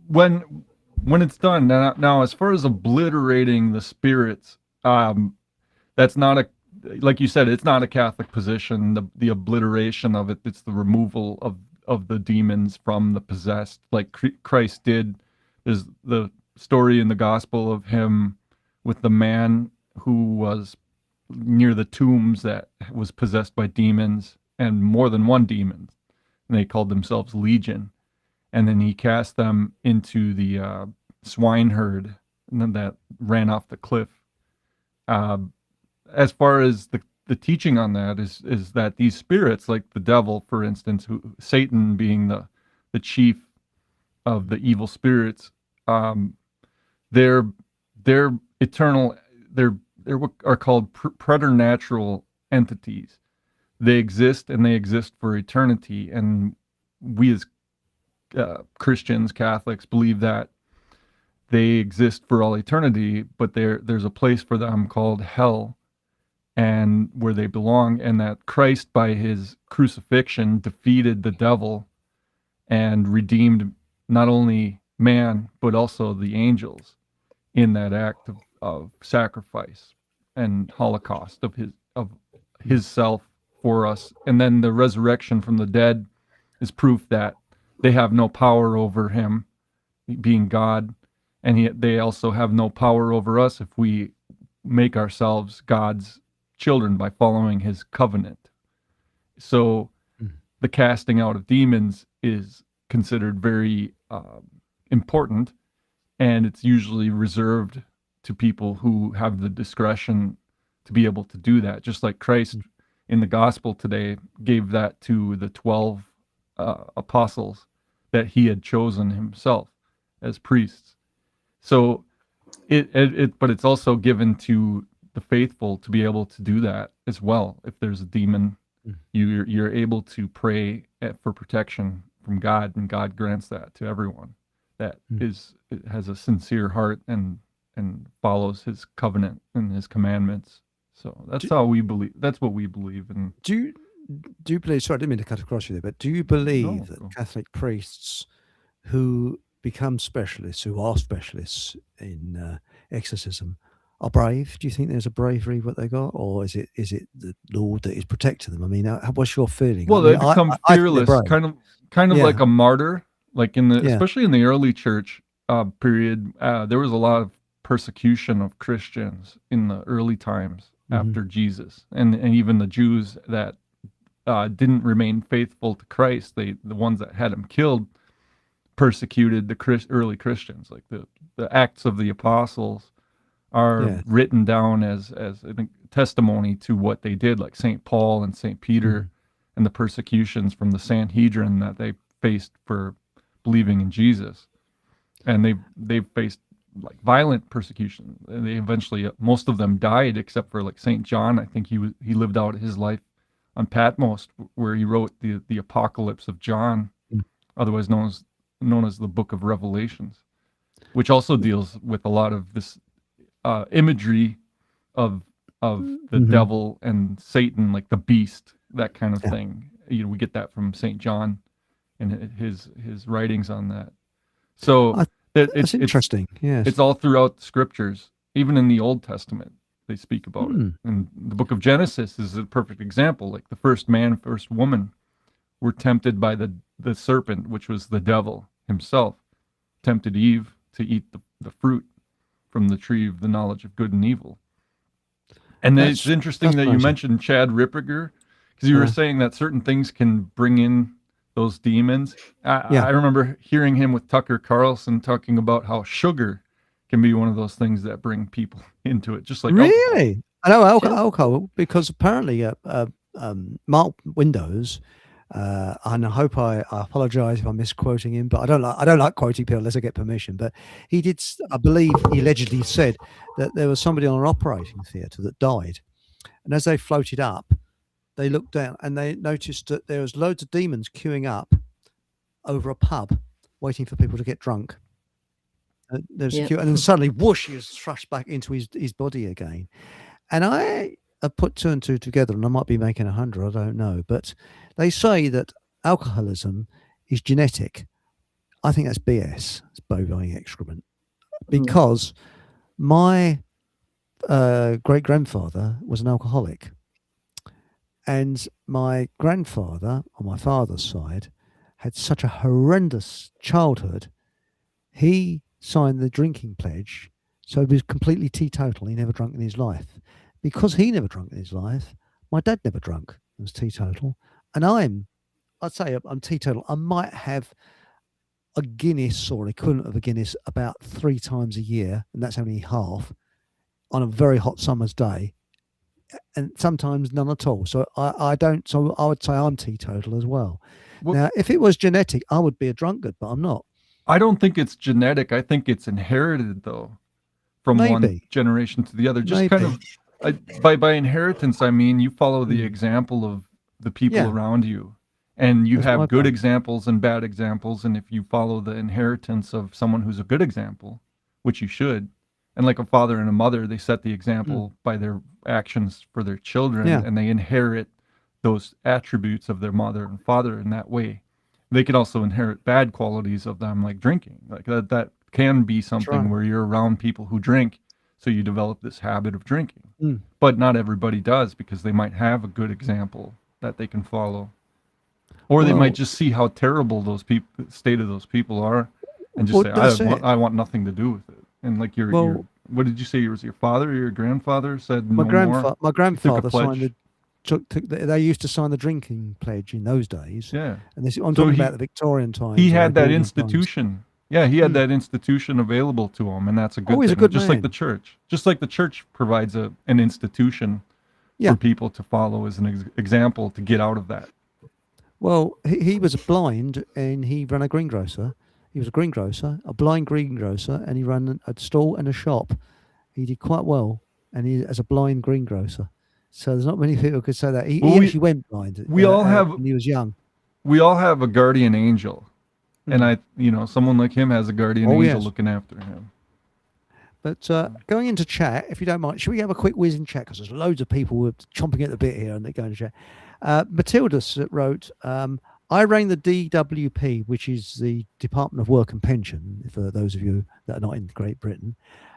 When it's done now, as far as obliterating the spirits, that's not a, like you said, it's not a Catholic position. The obliteration of it, it's the removal of the demons from the possessed, like Christ did. There's the story in the gospel of him with the man who was near the tombs that was possessed by demons, and more than one demon, and they called themselves Legion. And then he cast them into the swineherd, and then that ran off the cliff. Uh, as far as the teaching on that is that these spirits, like the devil, for instance, Satan being the chief of the evil spirits, they're eternal. They're what are called preternatural entities. They exist, and they exist for eternity. And we as Christians, Catholics, believe that they exist for all eternity, but there's a place for them called hell, and where they belong, and that Christ, by his crucifixion, defeated the devil and redeemed not only man but also the angels in that act of sacrifice and holocaust of his self for us. And then the resurrection from the dead is proof that they have no power over him, being God, and they also have no power over us if we make ourselves God's children by following his covenant. So the casting out of demons is considered very important, and it's usually reserved to people who have the discretion to be able to do that, just like Christ in the gospel today gave that to the 12 apostles that he had chosen himself as priests. So but it's also given to the faithful to be able to do that as well. If there's a demon, you're able to pray for protection from God, and God grants that to everyone that has a sincere heart and follows his covenant and his commandments. So that's how we believe. That's what we believe. And
Do you believe? Sorry, I didn't mean to cut across you there, but do you believe
No, go.
that Catholic priests who become specialists, who are specialists in exorcism, are brave? Do you think there's a bravery what they got, or is it the Lord that is protecting them? I mean, what's your feeling?
Well,
I mean,
they become
I think they're
fearless,
brave.
kind of
Yeah.
like a martyr. Like
Yeah.
especially in the early church period, there was a lot of persecution of Christians in the early times after Jesus, and even the Jews that didn't remain faithful to Christ, the ones that had him killed, persecuted the early Christians. Like the Acts of the Apostles are
Yeah.
written down as I think testimony to what they did, like St. Paul and St. Peter, and the persecutions from the Sanhedrin that they faced for believing in Jesus. And they've faced like violent persecution. And they eventually, most of them died, except for like St. John. I think he lived out his life on Patmos, where he wrote the Apocalypse of John, otherwise known as the Book of Revelations, which also deals with a lot of this imagery of the devil and Satan, like the beast, that kind of thing. We get that from St. John and his writings on that. So
That's interesting. Yes.
it's all throughout the scriptures, even in the Old Testament. They speak about it. And the book of Genesis is a perfect example. Like the first man, first woman were tempted by the serpent, which was the devil himself, tempted Eve to eat the fruit from the tree of the knowledge of good and evil. And then it's interesting that you mentioned Chad Ripperger, because you were saying that certain things can bring in those demons. I remember hearing him with Tucker Carlson talking about how sugar can be one of those things that bring people into it, just like
really, I know alcohol, because apparently Mark Windows And I hope I apologise if I'm misquoting him, but I don't like quoting people unless I get permission. But he did, I believe, he allegedly said that there was somebody on an operating theatre that died, and as they floated up, they looked down and they noticed that there was loads of demons queuing up over a pub, waiting for people to get drunk. There's a
Yep.
queue, and then suddenly, whoosh, he was thrust back into his body again. And I have put two and two together, and I might be making 100, I don't know. But they say that alcoholism is genetic. I think that's BS. It's bovine excrement. Because my great grandfather was an alcoholic, and my grandfather on my father's side had such a horrendous childhood. He signed the drinking pledge, so he was completely teetotal. He never drunk in his life. Because he never drunk in his life, my dad never drunk. He was teetotal. And I'd say I'm teetotal. I might have a Guinness or equivalent of a Guinness about 3 times a year, and that's only half, on a very hot summer's day, and sometimes none at all. So I don't. So I would say I'm teetotal as well.
Well-
Now, if it was genetic, I would be a drunkard, but I'm not.
I don't think it's genetic. I think it's inherited, though, from one
Maybe.
generation to the other. Just kind of by inheritance, I mean you follow the example of the people
Yeah.
around you, and you
That's what
have
I've
good
done.
examples and bad examples. And if you follow the inheritance of someone who's a good example, which you should, and like a father and a mother, they set the example by their actions for their children,
Yeah.
and they inherit those attributes of their mother and father in that way. They could also inherit bad qualities of them, like drinking. Like that can be something
right.
where you're around people who drink, so you develop this habit of drinking.
Mm.
But not everybody does, because they might have a good example that they can follow, or they
Well-
might just see how terrible those people, state of those people are, and just
Well, that's
say,
it.
I want nothing to do with it. And like your
Well-
what did you say? Your father or your grandfather said
My
no more?
my grandfather
pledge.
signed the. They used to sign the drinking pledge in those days.
Yeah.
And this, I'm
So
talking
he-
about the Victorian times.
He
or
had that
Edwardian times.
institution. Yeah, he had that institution available to him, and that's a good
Oh, he's a
thing.
good
Just like
man.
the church. Just like the church provides an institution
Yeah.
for people to follow as an example to get out of that.
Well, he was blind, and he ran a greengrocer. He was a greengrocer, a blind greengrocer, and he ran a stall and a shop. He did quite well, and he as a blind greengrocer. So there's not many people who could say that. He
Well, we-
actually went blind.
we all have-
when he was young.
We all have a guardian angel. And someone like him has a guardian
Oh,
angel
yes.
looking after him.
But going into chat, if you don't mind, should we have a quick whiz in chat? Because there's loads of people who are chomping at the bit here and they're going to chat. Matilda wrote, I rang the DWP, which is the Department of Work and Pension, for those of you that are not in Great Britain,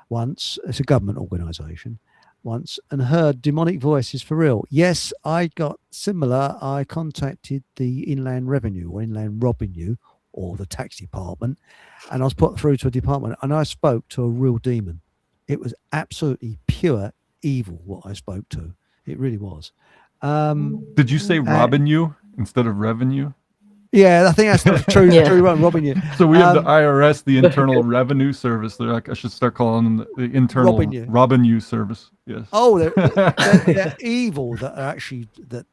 once. It's a government organisation. Once, and heard demonic voices for real. Yes, I got similar. I contacted the Inland Revenue or Inland Revenue or the tax department, and I was put through to a department, and I spoke to a real demon. It was absolutely pure evil what I spoke to. It really was.
Did you say robbing you instead of revenue?
Yeah, I think that's the true,
Yeah.
true one, robbing you.
So we have the IRS, the Internal Revenue Service. They're like, I should start calling them the Internal
Robbing you.
Robbing You Service. Yes.
Oh, they're evil. That are actually that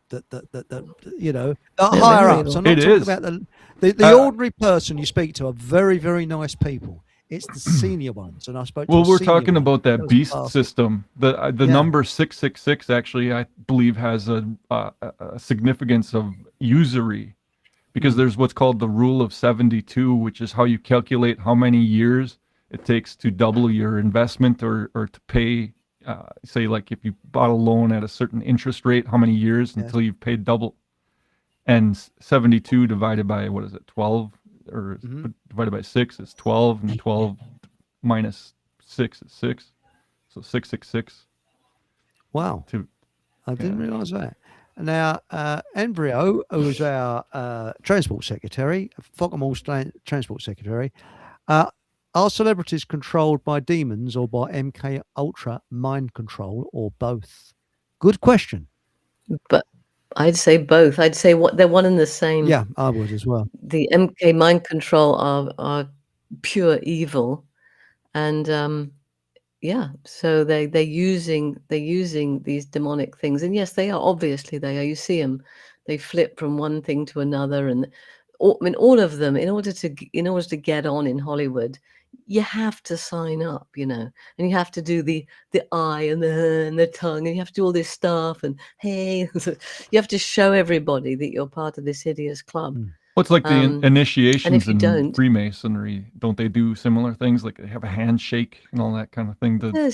you know, the
They're
higher
very
ups.
evil.
I'm not
It
talking
is.
about the ordinary person you speak to are very, very nice people. It's the senior ones, and I spoke. To
Well,
a
we're
senior
talking
one.
about that
was
beast
bastard.
system. The
Yeah.
number 666 actually, I believe, has a significance of usury, because there's what's called the rule of 72, which is how you calculate how many years it takes to double your investment or to pay. Say, like if you bought a loan at a certain interest rate, how many years
Yeah.
until you've paid double? And 72 divided by, what is it, 12? Or divided by 6 is 12, and 12 minus 6 is 6. So 666.
Wow,
To,
I didn't realise that. Now, Embryo, who is our transport secretary, Fockham transport secretary, are celebrities controlled by demons or by MK Ultra mind control, or both? Good question.
But I'd say both. I'd say they're one and the same.
Yeah, I would as well.
The MK mind control are pure evil, and so they're using these demonic things, and yes, they are, obviously they are. You see them they flip from one thing to another, and all of them, in order to get on in Hollywood, you have to sign up, and you have to do the eye and the tongue, and you have to do all this stuff, and hey, you have to show everybody that you're part of this hideous club.
Well, it's like the
And
initiations
if you
in
don't,
Freemasonry. Don't they do similar things? Like they have a handshake and all that kind of thing.
yes,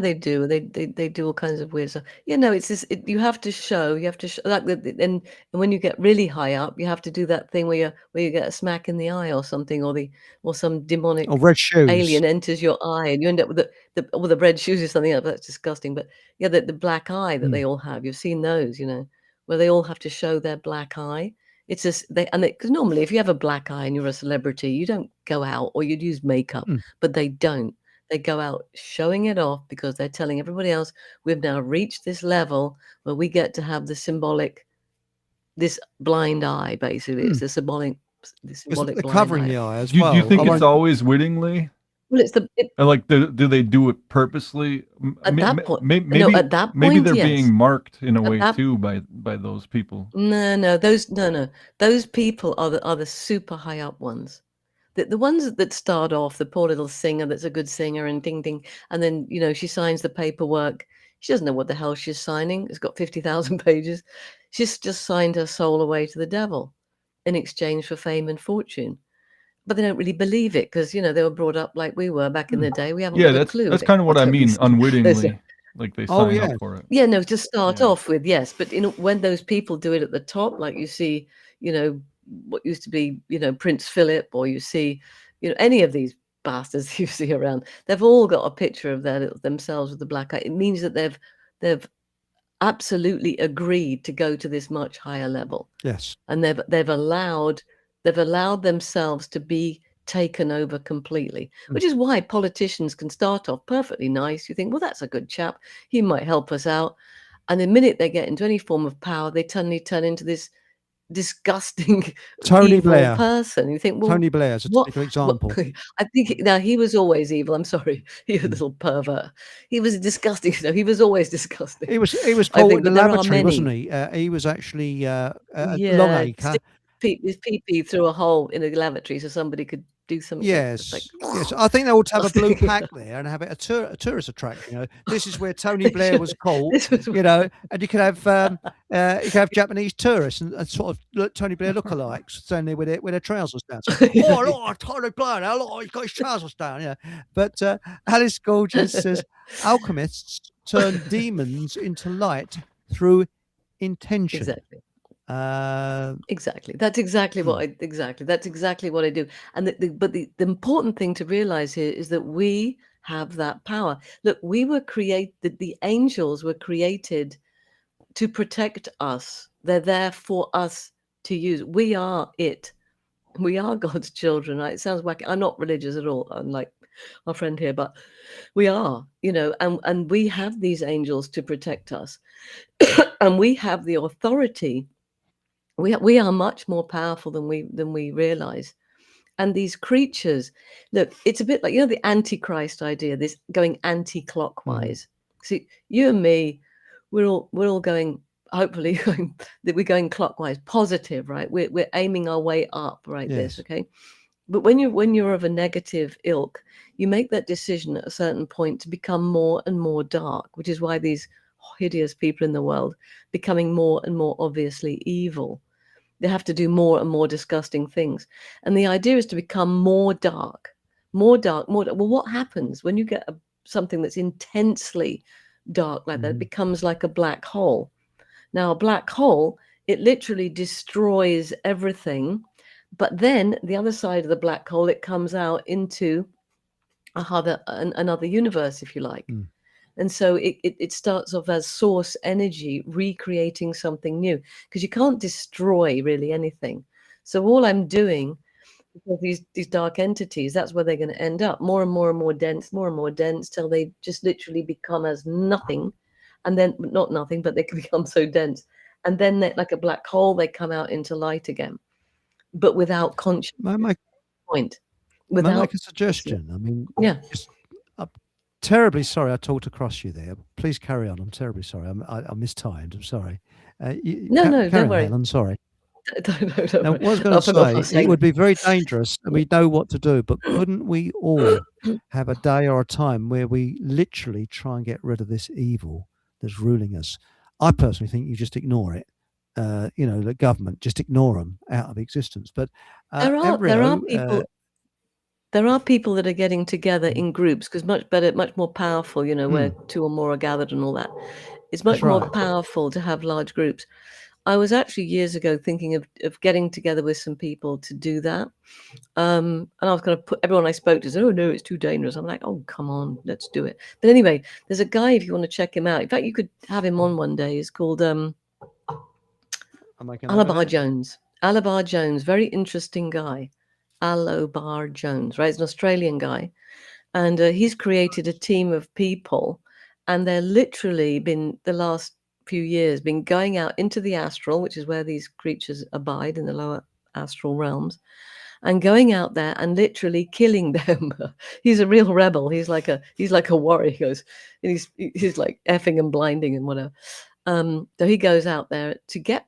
they do. They do all kinds of weird stuff. It's this. You have to show. You have to show, like and when you get really high up, you have to do that thing where you get a smack in the eye or something, or some demonic
Or red shoes.
alien enters your eye, and you end up with the red shoes or something else. That's disgusting. But yeah, the black eye that they all have. You've seen those, where they all have to show their black eye. It's just because normally if you have a black eye and you're a celebrity, you don't go out, or you'd use makeup, but they don't. They go out showing it off because they're telling everybody else, we've now reached this level where we get to have this blind eye, basically. It's the symbolic
They're
blind
covering
eye.
the eye as
Do
well.
you think
I
it's
won't-
always wittingly?
Well, it's
Or like, do they do it purposely?
At that point-
maybe,
no, at that
maybe
point,
they're
yes.
being marked in a
At
way
that-
too by those people.
No, those people are the super high up ones. The ones that start off, the poor little singer that's a good singer and ding ding, and then she signs the paperwork. She doesn't know what the hell she's signing. It's got 50,000 pages. She's just signed her soul away to the devil in exchange for fame and fortune. But they don't really believe it because they were brought up like we were back in the day. We haven't
Yeah,
got a clue.
that's kind of what I mean. Unwittingly, like they
Oh,
sign
yeah.
up for it.
Yeah, no, to start
Yeah.
off with, yes. But when those people do it at the top, like you see, what used to be, Prince Philip, or you see, any of these bastards you see around, they've all got a picture of themselves with the black eye. It means that they've absolutely agreed to go to this much higher level,
Yes.
and they've allowed themselves to be taken over completely, which is why politicians can start off perfectly nice. You think, well, that's a good chap, he might help us out, and the minute they get into any form of power, they suddenly turn into this disgusting
Tony
evil
Blair.
person. You think, well,
Tony Blair's a typical example.
I think now he was always evil. I'm sorry, he was a little pervert. He was disgusting. He was always disgusting.
He was
I
caught
think
in the
that there are
lavatory, wasn't
many.
he? He was actually
Yeah,
Longacre.
his pee through a hole in a lavatory so somebody could do something.
Yes,
Like,
yes. I think they ought to have a blue pack there and have it a tourist attraction. This is where Tony Blair was caught.
This was-
And you could have Japanese tourists and sort of Tony Blair lookalikes standing there with their trousers down. So, look, Tony Blair now, look, he's got his trousers down. Yeah, but Alice Gorgeous says alchemists turn demons into light through intention.
exactly.
Exactly.
That's exactly what I do. And the important thing to realize here is that we have that power. Look, the angels were created to protect us. They're there for us to use. We are it. We are God's children, right? It sounds wacky. I'm not religious at all, unlike our friend here, but we are, and we have these angels to protect us. And we have the authority. We are much more powerful than we realize. And these creatures, look, it's a bit like, the Antichrist idea, this going anti-clockwise. See, you and me, we're all going, hopefully we're going clockwise, positive, right? We're aiming our way up, right?
Yes.
This, okay. But when you're of a negative ilk, you make that decision at a certain point to become more and more dark, which is why these hideous people in the world becoming more and more obviously evil. They have to do more and more disgusting things. And the idea is to become more dark. Well, what happens when you get something that's intensely dark like that? It becomes like a black hole. Now, a black hole, it literally destroys everything. But then the other side of the black hole, it comes out into another universe, if you like. And so it starts off as source energy, recreating something new, because you can't destroy really anything. So all I'm doing, because these dark entities, that's where they're going to end up, more and more dense, till they just literally become as nothing. And then not nothing, but they can become so dense. And then like a black hole, they come out into light again, but without conscious point.
May I make a suggestion? I mean,
yeah.
I'm terribly sorry I talked across you there. Please carry on. I'm terribly sorry. I mistimed. I'm sorry.
No, no,
Carry
don't
on,
worry.
Helen. Sorry.
Don't
Now,
worry.
what I was going
I
to
forgot what I
say,
was
it
saying.
would be very dangerous, and we know what to do. But couldn't we all have a day or a time where we literally try and get rid of this evil that's ruling us? I personally think you just ignore it. The government just ignore them out of existence. But
There are
embryo,
people that are getting together in groups because much better, much more powerful. Where two or more are gathered and all that. It's much
That's
more
right.
powerful to have large groups. I was actually years ago thinking of getting together with some people to do that. And I was going to put everyone I spoke to said, "Oh no, it's too dangerous." I'm like, "Oh come on, let's do it." But anyway, there's a guy if you want to check him out. In fact, you could have him on one day. He's called
I'm making a note of
Alabar
that.
Jones. Alabar Jones, very interesting guy. Alabar Jones, right? He's an Australian guy, and he's created a team of people, and they're literally been the last few years been going out into the astral, which is where these creatures abide in the lower astral realms, and going out there and literally killing them. He's a real rebel. He's like a warrior. He goes, and he's like effing and blinding and whatever. So he goes out there to get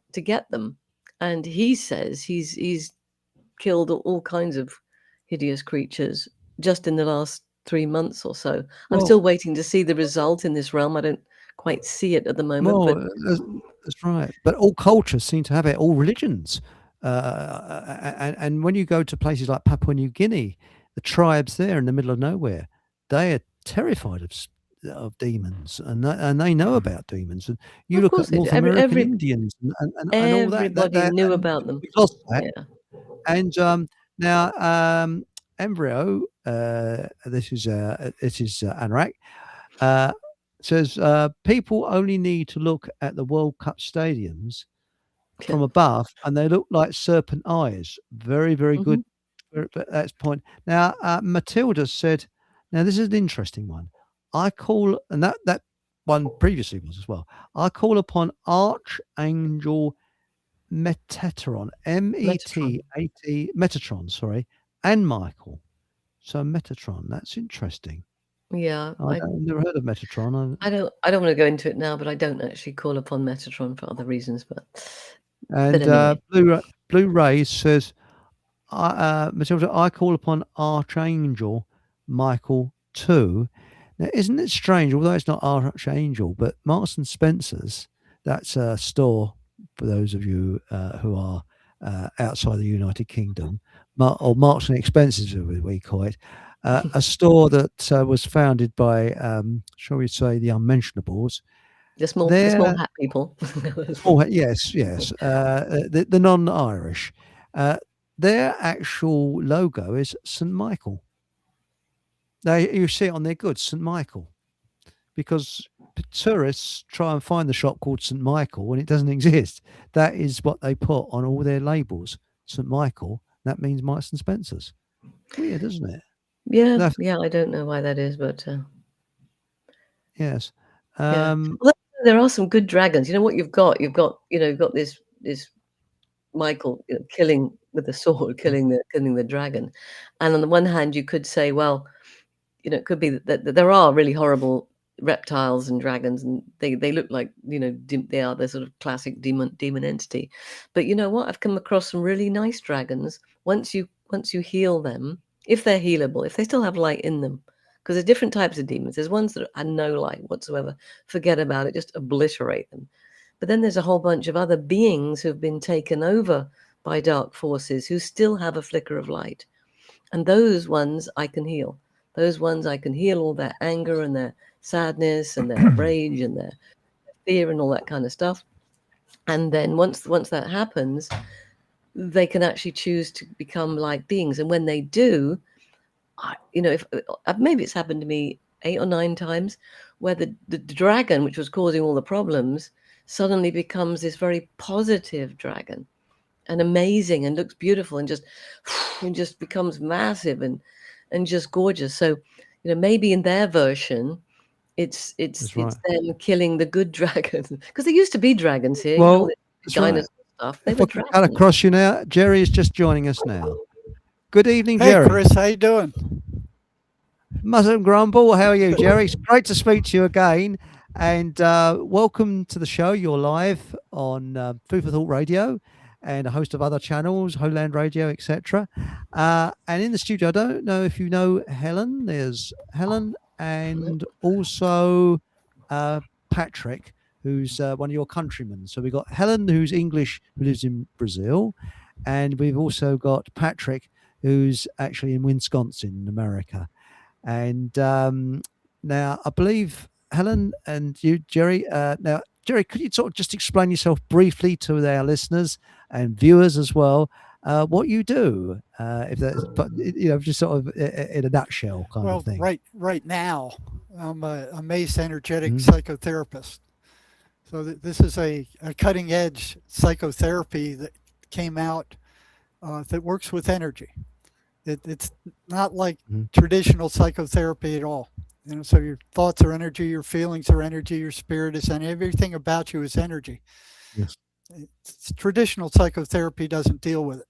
them, and he says he's killed all kinds of hideous creatures just in the last 3 months or so. I'm
Well,
still waiting to see the result in this realm. I don't quite see it at the moment,
well,
but
that's right. But all cultures seem to have it. All religions, and when you go to places like Papua New Guinea, the tribes there in the middle of nowhere, they are terrified of demons, and they know about demons. And you
of
look
course
at
they do.
North American Indians and all that. That,
Everybody
that
knew
and
about them.
we've lost that.
Yeah.
And now, embryo. This is Anrak. Says people only need to look at the World Cup stadiums from above, and they look like serpent eyes. Very, very good.
Mhm.
But that's point. Now, Matilda said, "Now this is an interesting one. I call, and that one previously was as well. I call upon Archangel Metatron,
Metatron.
Metat, Metatron, sorry, and Michael. So Metatron, that's interesting.
Yeah,
I've never heard of Metatron.
I don't want to go into it now, but I don't actually call upon Metatron for other reasons. But
And
anyway,
Blue Ray says, Matilda, I call upon Archangel Michael too. Now, isn't it strange, although it's not Archangel, but Marks and Spencer's, that's a store for those of you who are outside the United Kingdom, or Marks and Expenses, as we call it, a store that was founded by, shall we say, the unmentionables.
the small
Their
hat people.
yes, the non-Irish. Their actual logo is St. Michael. Now you see it on their goods, St. Michael, because tourists try and find the shop called St. Michael and it doesn't exist. That is what they put on all their labels, St. Michael. That means Marks and Spencer's. Weird, isn't it?
Yeah, I don't know why that is, but
yes.
yeah. Well, there are some good dragons. You know what you've got? You've got this Michael killing with the sword, killing the dragon. And on the one hand, you could say, well, it could be that there are really horrible reptiles and dragons, and they look like they are the sort of classic demon entity. But you know what? I've come across some really nice dragons. Once you heal them, if they're healable, if they still have light in them, because there's different types of demons. There's ones that have no light whatsoever. Forget about it. Just obliterate them. But then there's a whole bunch of other beings who've been taken over by dark forces who still have a flicker of light. And those ones I can heal. Those ones I can heal all their anger and their sadness and their rage and their fear and all that kind of stuff. And then once that happens, they can actually choose to become light beings. And when they do, if maybe it's happened to me 8 or 9 times, where the dragon, which was causing all the problems, suddenly becomes this very positive dragon, and amazing, and looks beautiful, and just becomes massive and just gorgeous. So, maybe in their version, it's
right.
them killing the good dragon, because there used to be dragons here.
Well,
that's dinosaur stuff. They
if
were
I can cut
dragons.
across you now, Jerry is just joining us now. Good evening,
Hey,
Jerry.
Chris, how you doing?
Mustn't grumble. How are you, Jerry? It's great to speak to you again. And welcome to the show. You're live on Food for Thought Radio and a host of other channels, Holylandradio, etc. And in the studio, I don't know if you know Helen. There's Helen and also Patrick, who's one of your countrymen. So we've got Helen, who's English, who lives in Brazil. And we've also got Patrick, who's actually in Wisconsin, in America. And now I believe Helen and you, Jerry. Now, Jerry, could you sort of just explain yourself briefly to our listeners and viewers as well, what you do, if that's, but just sort of in a nutshell kind
Well,
of thing.
right now, I'm a MACE energetic
Mhm.
psychotherapist. So this is a cutting edge psychotherapy that came out that works with energy. It's not like
Mhm.
traditional psychotherapy at all. So your thoughts are energy, your feelings are energy, your spirit is energy, everything about you is energy.
Yes.
Traditional psychotherapy doesn't deal with it.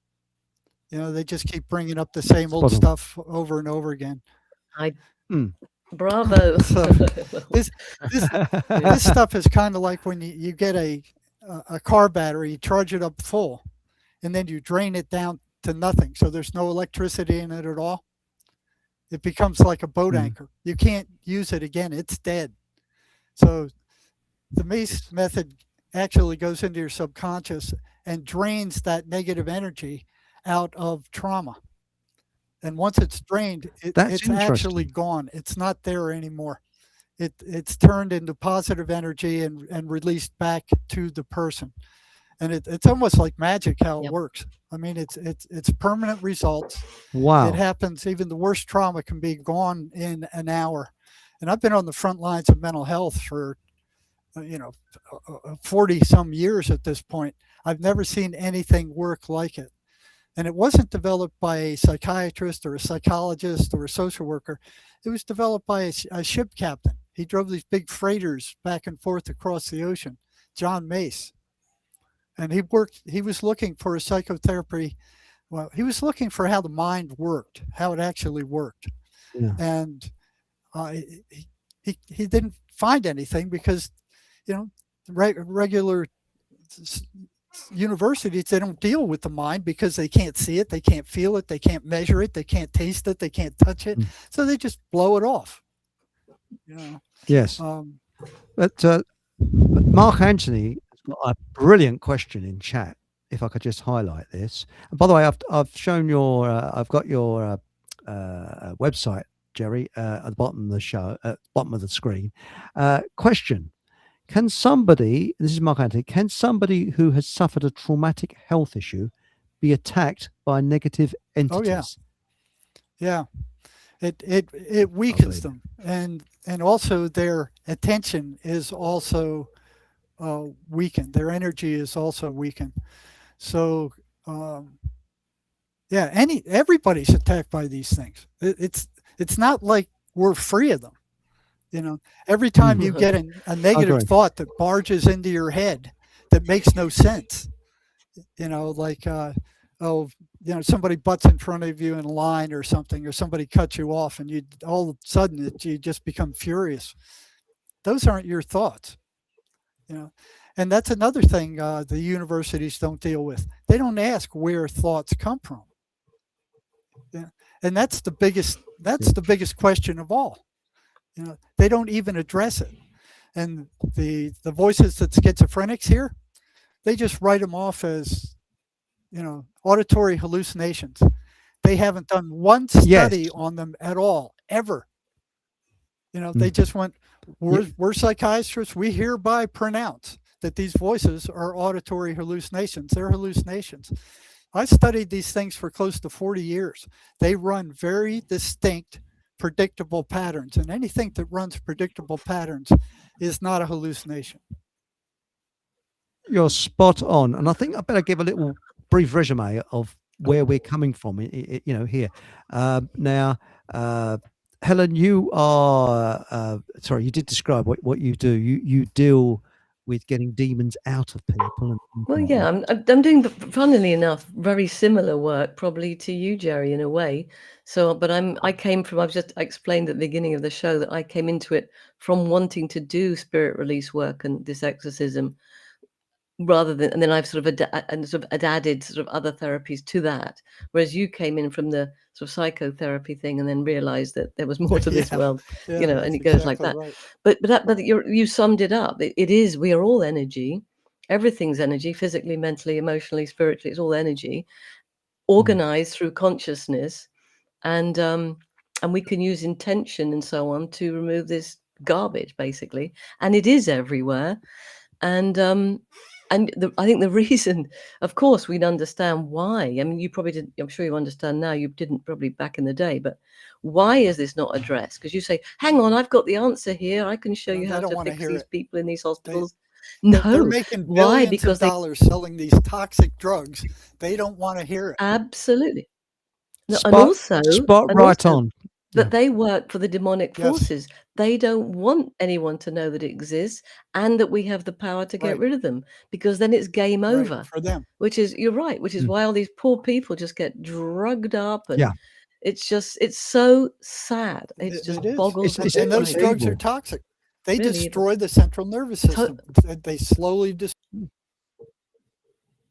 They just keep bringing up the same old
Spot on.
stuff over and over again.
Bravo.
So this stuff is kind of like when you get a car battery, you charge it up full, and then you drain it down to nothing. So there's no electricity in it at all. It becomes like a boat anchor. You can't use it again. It's dead. So the MACE method actually goes into your subconscious and drains that negative energy out of trauma. And once it's drained,
That's
it's actually
interesting.
gone. It's not there anymore. It's turned into positive energy and released back to the person. And it's almost like magic how it
Yep.
works. I mean, it's permanent results. It
Wow.
happens. Even the worst trauma can be gone in an hour. And I've been on the front lines of mental health for 40 some years at this point. I've never seen anything work like it. And it wasn't developed by a psychiatrist or a psychologist or a social worker. It was developed by a ship captain. He drove these big freighters back and forth across the ocean, John Mace. And he was looking for a psychotherapy. Well, he was looking for how the mind worked, how it actually worked.
Yeah.
And he didn't find anything because, regular universities, they don't deal with the mind because they can't see it, they can't feel it, they can't measure it, they can't taste it, they can't touch it. So they just blow it off.
Yes.
Um,
But Mark Anthony has got a brilliant question in chat. If I could just highlight this. And by the way, I've shown your I've got your website, Jerry, at the bottom of the show, at the bottom of the screen. Question: Can somebody? This is Mark Anthony. Can somebody who has suffered a traumatic health issue be attacked by negative entities?
yeah, it weakens them, and also their attention is also weakened. Their energy is also weakened. So everybody's attacked by these things. It's not like we're free of them. Every time you get a negative
agree.
thought that barges into your head that makes no sense, like somebody butts in front of you in line or something, or somebody cuts you off, and you all of a sudden you just become furious. Those aren't your thoughts. And that's another thing the universities don't deal with. They don't ask where thoughts come from. Yeah. And that's the biggest question of all. They don't even address it. And the voices that schizophrenics hear, they just write them off as auditory hallucinations. They haven't done one study on them at all, ever. They just went, we're psychiatrists, we hereby pronounce that these voices are auditory hallucinations. They're hallucinations. I studied these things for close to 40 years. They run very distinct, predictable patterns, and anything that runs predictable patterns is not a hallucination.
You're spot on, and I think I better give a little brief resume of where we're coming from. Here now. Helen, you are sorry. You did describe what you do. You deal with getting demons out of people. And
Well, yeah, I'm doing, funnily enough, very similar work, probably to you, Jerry, in a way. So, but I explained at the beginning of the show that I came into it from wanting to do spirit release work and this exorcism, rather than, and then I've sort of added sort of other therapies to that. Whereas you came in from the sort of psychotherapy thing, and then realized that there was more to this
Yeah,
world,
yeah,
and
that's
it goes like
exactly
that.
right.
But you summed it up. It is, we are all energy. Everything's energy, physically, mentally, emotionally, spiritually. It's all energy, organized through consciousness, and we can use intention and so on to remove this garbage, basically. And it is everywhere. And I think the reason, of course, we'd understand why. I mean, you probably didn't. I'm sure you understand now. You didn't probably back in the day, but why is this not addressed? Because you say, "Hang on, I've got the answer here. I can show
No,
you
they
how
don't
to
want to
fix
hear
these
it.
people in these
They,
hospitals."
they're
No,
making
why?
billions
Because
of
they
dollars selling these toxic drugs. They don't want to hear it.
absolutely. No,
spot right on.
that they work for the demonic
Yes.
forces. They don't want anyone to know that it exists and that we have the power to get
Right.
rid of them, because then it's game
Right,
over.
for them.
Which is, you're right, which is why all these poor people just get drugged up, and
Yeah.
it's so sad. It just
It is.
boggles
It's-
my
And those
brain.
drugs are
evil.
toxic. They
Really
destroy the central nervous system. They slowly destroy.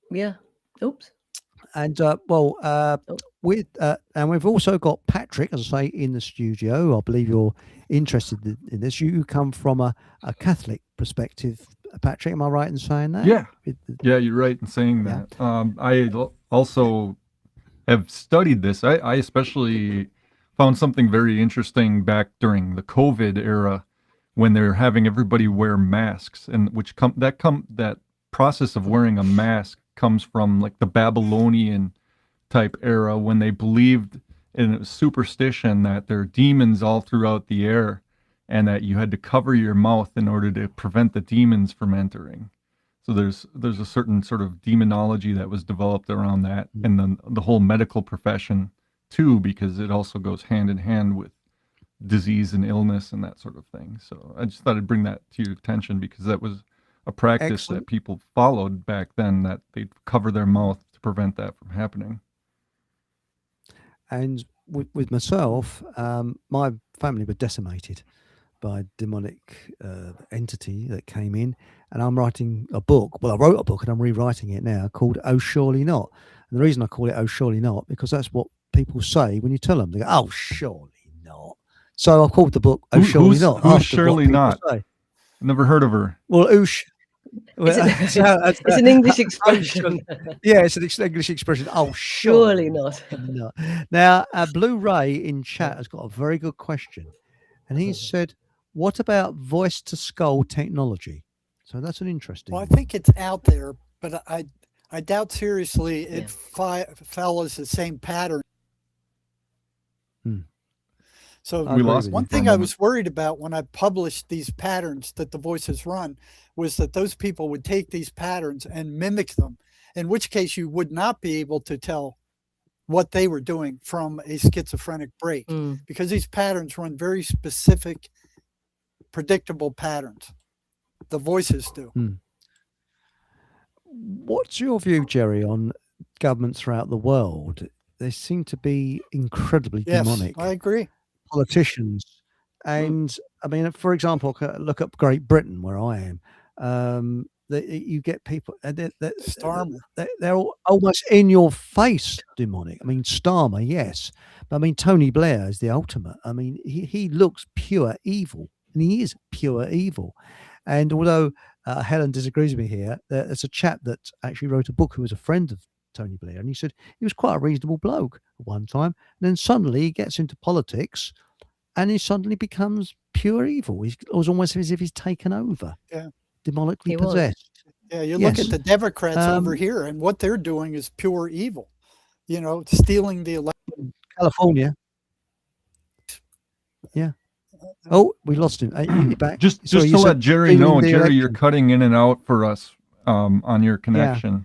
Yeah. Oops.
And
Oh.
and we've also got Patrick, as I say, in the studio. I believe you're interested in this. You come from a Catholic perspective, Patrick. Am I right in saying that?
Yeah. Yeah, you're right in saying
Yeah.
that. I also have studied this. I especially found something very interesting back during the COVID era, when they're having everybody wear masks, and that process of wearing a mask comes from like the Babylonian type era, when they believed in a superstition that there are demons all throughout the air, and that you had to cover your mouth in order to prevent the demons from entering. So there's a certain sort of demonology that was developed around that, and then the whole medical profession too, because it also goes hand in hand with disease and illness and that sort of thing. So I just thought I'd bring that to your attention, because that was a practice
Excellent.
that people followed back then, that they'd cover their mouth to prevent that from happening.
And with myself, my family were decimated by a demonic entity that came in, and I'm writing a book. Well, I wrote a book and I'm rewriting it now, called "Oh Surely Not." And the reason I call it "Oh Surely Not," because that's what people say when you tell them. They go, "Oh, surely not." So I've called the book "Oh Surely Not."
Who's
after what
Surely
people
Not?
say.
Never heard of her.
Well,
It's an English expression.
Yeah, it's an English expression. Oh,
Surely not.
not. Now, Blue Ray in chat has got a very good question, and he said, "What about voice to skull technology?" So that's an interesting.
Well, I think it's out there, but I doubt seriously it follows the same pattern. So
We lost
one
you for a
thing I
moment.
was worried about when I published these patterns that the voices run was that those people would take these patterns and mimic them, in which case you would not be able to tell what they were doing from a schizophrenic break, because these patterns run very specific, predictable patterns. The voices do.
What's your view, Jerry, on governments throughout the world? They seem to be incredibly
Yes,
demonic.
I agree.
Politicians, and I mean, for example, look up Great Britain, where I am. You get people,
Starmer.
they're almost in your face demonic. I mean, Starmer, yes, but I mean, Tony Blair is the ultimate. I mean, he looks pure evil, and he is pure evil. And although Helen disagrees with me here, there's a chap that actually wrote a book who was a friend of Tony Blair, and he said he was quite a reasonable bloke at one time, and then suddenly he gets into politics, and he suddenly becomes pure evil. It was almost as if he's taken over, demonically
He was.
possessed.
Yeah, you look at the Democrats over here, and what they're doing is pure evil. You know, stealing the election.
California. Yeah. Oh, we lost him. You're back.
Just
Sorry,
to
you
let
said
Jerry
stealing
know,
the
Jerry, you're
election.
cutting in and out for us on your connection.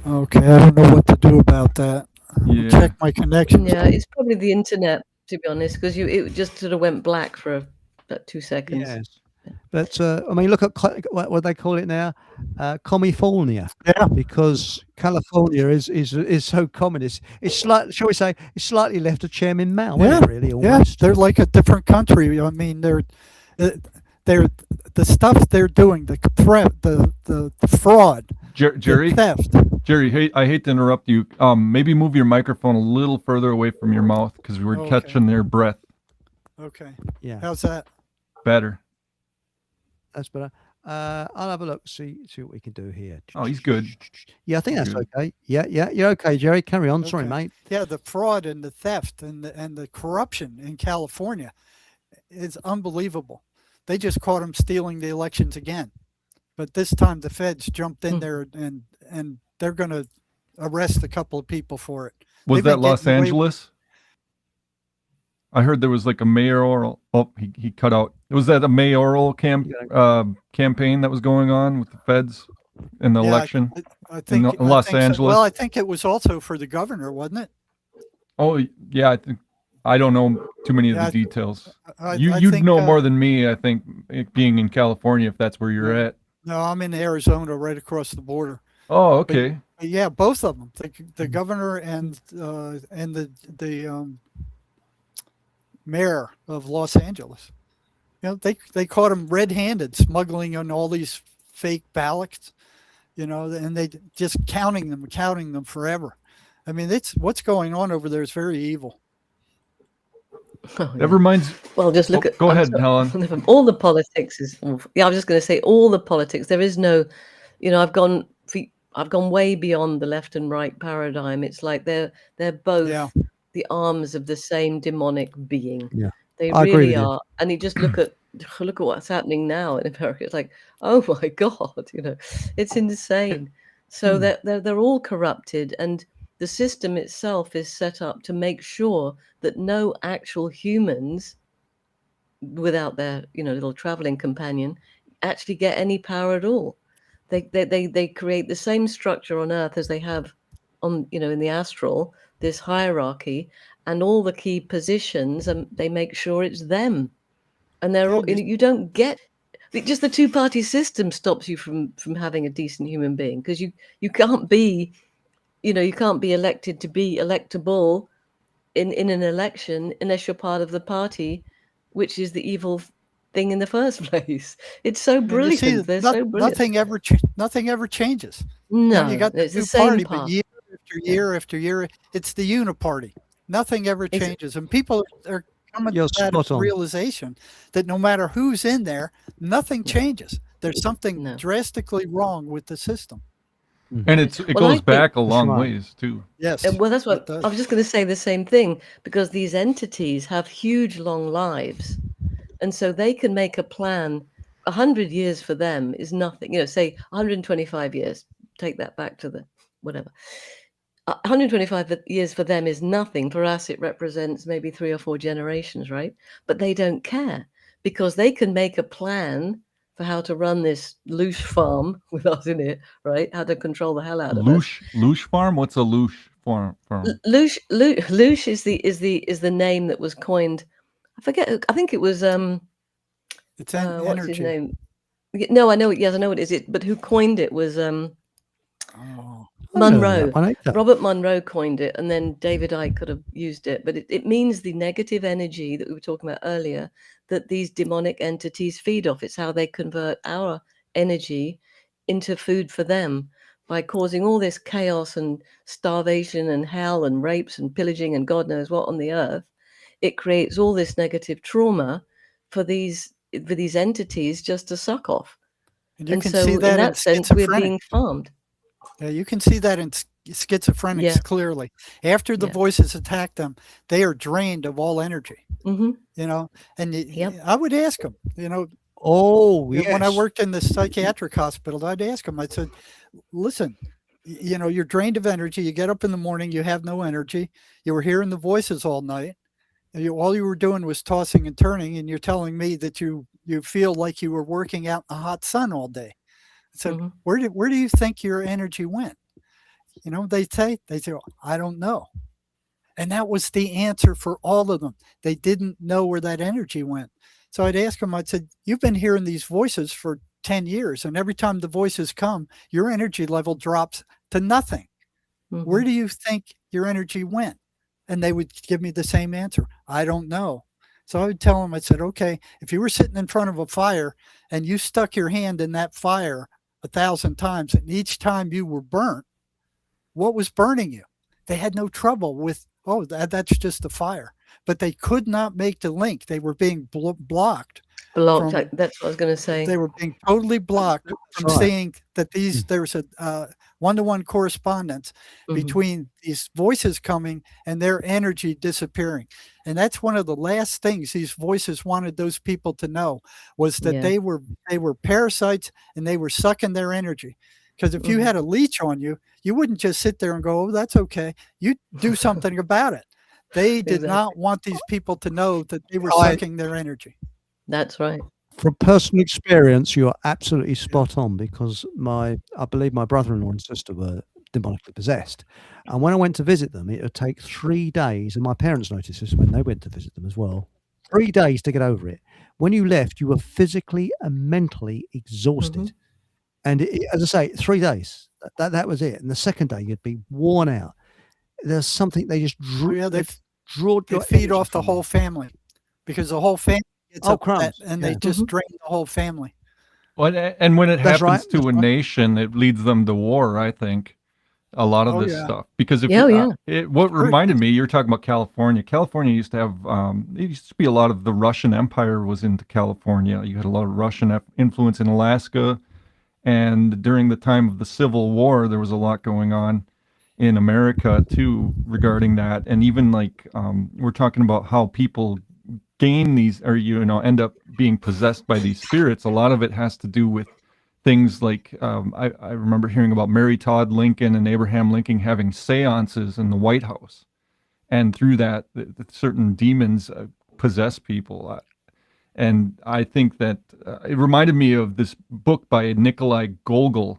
Okay, I don't know what to do about that.
Yeah.
Check my connection.
Yeah, it's probably the internet, to be honest, because it just sort of went black for about 2 seconds.
Yes. But I mean, look at what they call it now, California,
Yeah.
because California is so communist. It's slightly, shall we say, it's slightly left of Chairman Mao, isn't
Yeah.
it, really,
Yeah.
almost?
They're like a different country. I mean, they're the stuff they're doing, the threat, the fraud,
Jerry,
the theft.
Jerry, I hate to interrupt you. Maybe move your microphone a little further away from your mouth because we were
Okay.
catching their breath.
Okay.
Yeah,
How's that?
Better.
that's better. I'll have a look, see what we can do here.
Oh, he's good.
Yeah, I think that's
Good.
okay. Yeah, you're okay, Jerry. Carry on. Sorry,
Okay.
mate.
Yeah, the fraud and the theft and the corruption in California is unbelievable. They just caught him stealing the elections again, but this time the feds jumped in there and they're going to arrest a couple of people for it.
Was
They've been
that Los
getting away-
Angeles? I heard there was like a mayoral. Oh, he cut out. Was that a mayoral campaign that was going on with the feds in the
Yeah,
election?
I think
in Los
I think so.
Angeles?
Well, I think it was also for the governor, wasn't it?
Oh, yeah. I don't know too many of
Yeah,
the details.
I
You'd
think,
know more than me, I think, being in California, if that's where you're at.
No, I'm in Arizona, right across the border.
Oh, okay.
But yeah, both of them, the governor and the mayor of Los Angeles. You know, they caught him red-handed smuggling on all these fake ballots, you know, and they just counting them forever. I mean, it's what's going on over there is very evil.
Oh,
That reminds.
Well, just look
Oh,
at.
go
I'm
ahead,
sorry,
Helen.
All the politics is. Yeah, I was just going to say all the politics. There is no, I've gone way beyond the left and right paradigm. It's like they're both
Yeah.
the arms of the same demonic being.
Yeah.
They
I agree
really
with you.
are. And you just look at what's happening now in America. It's like, oh my God, it's insane. So they're all corrupted, and the system itself is set up to make sure that no actual humans, without their little traveling companion, actually get any power at all. They create the same structure on Earth as they have on in the astral, this hierarchy, and all the key positions, and they make sure it's them. And they're all, you don't get just the two-party system stops you from having a decent human being, because you can't be you can't be elected to be electable in an election unless you're part of the party, which is the evil thing in the first place. It's so brilliant.
See,
They're so brilliant.
Nothing ever changes.
No,
You got the
it's the
new
same
party,
path.
but year after year after year, it's the uniparty. Nothing ever changes, and people are coming
You're
to that
spot on.
realization that no matter who's in there, nothing changes. There's something
No.
drastically wrong with the system.
And it
Well, I
goes
think-
back a long
right.
ways, too.
Yes.
Well, that's
it
what
does.
I was just going to say, the same thing, because these entities have huge long lives, and so they can make a plan. 100 years for them is nothing. Say 125 years. Take that back to the whatever. 125 years for them is nothing. For us, it represents maybe 3 or 4 generations, right? But they don't care, because they can make a plan for how to run this loosh farm with us in it, right? How to control the hell out of us.
Loosh farm? What's a loosh farm?
Loosh is the name that was coined. I forget. I think it was
It's
what's his
energy.
name? No, I know it. Yes, I know it is. But who coined it was
Oh.
I know
Monroe.
that one either.
Robert Monroe coined it, and then David Icke could have used it. But it means the negative energy that we were talking about earlier, that these demonic entities feed off. It's how they convert our energy into food for them by causing all this chaos and starvation and hell and rapes and pillaging and God knows what on the earth. It creates all this negative trauma for these entities just to suck off.
And you
And
can
so
see
in
that
that
in
sense, we're
schizophrenic.
being farmed.
Yeah, you can see that in schizophrenics
Yeah.
clearly. After the
Yeah.
voices attack them, they are drained of all energy.
Hmm.
And
Yep.
I would ask them,
Oh,
when I
yes.
worked in the psychiatric hospital, I'd ask them, I said, listen, you're drained of energy. You get up in the morning, you have no energy. You were hearing the voices all night. And all you were doing was tossing and turning, and you're telling me that you feel like you were working out in the hot sun all day. I said,
Mhm.
where do you think your energy went? They say, I don't know. And that was the answer for all of them. They didn't know where that energy went. So I'd ask him, I said, you've been hearing these voices for 10 years, and every time the voices come, your energy level drops to nothing. Where do you think your energy went? And they would give me the same answer. I don't know. So I would tell them, I said, okay, if you were sitting in front of a fire and you stuck your hand in that fire 1,000 times, and each time you were burnt, what was burning you? They had no trouble with, oh, that's just the fire. But they could not make the link. They were being blocked.
Blocked. That's what I was going to say.
They were being totally blocked from
right.
seeing that there's a one-to-one correspondence between these voices coming and their energy disappearing. And that's one of the last things these voices wanted those people to know, was that they were parasites and they were sucking their energy. Because if you had a leech on you, you wouldn't just sit there and go, oh, that's okay. You'd do something about it. They did not want these people to know that they were sucking their energy.
That's right.
From personal experience, you are absolutely spot on, because I believe my brother-in-law and sister were demonically possessed. And when I went to visit them, it would take 3 days, and my parents noticed this when they went to visit them as well. 3 days to get over it. When you left, you were physically and mentally exhausted. And as I say, 3 days, that was it. And the second day, you'd be worn out. There's something they just drew.
They feed off the whole family, because the whole family gets upset and they just drain the whole family.
Well, and when it happens to a nation, it leads them to war, I think. A lot of this stuff, because if what reminded me, you're talking about California. California used to have it used to be a lot of the Russian Empire was into California. You had a lot of Russian influence in Alaska, and during the time of the Civil War, there was a lot going on in America too regarding that. And even like we're talking about how people gain these, or end up being possessed by these spirits. A lot of it has to do with things like I remember hearing about Mary Todd Lincoln and Abraham Lincoln having seances in the White House, and through that, certain demons possess people. And I think that it reminded me of this book by Nikolai Gogol,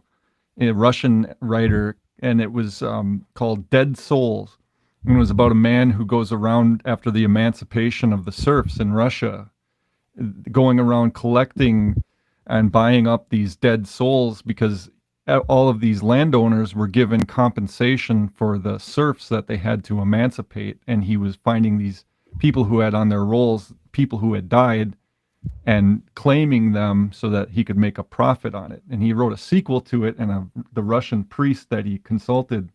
a Russian writer, and it was called Dead Souls. And it was about a man who goes around after the emancipation of the serfs in Russia, going around collecting and buying up these dead souls, because all of these landowners were given compensation for the serfs that they had to emancipate. And he was finding these people who had on their rolls people who had died and claiming them so that he could make a profit on it. And he wrote a sequel to it, and the Russian priest that he consulted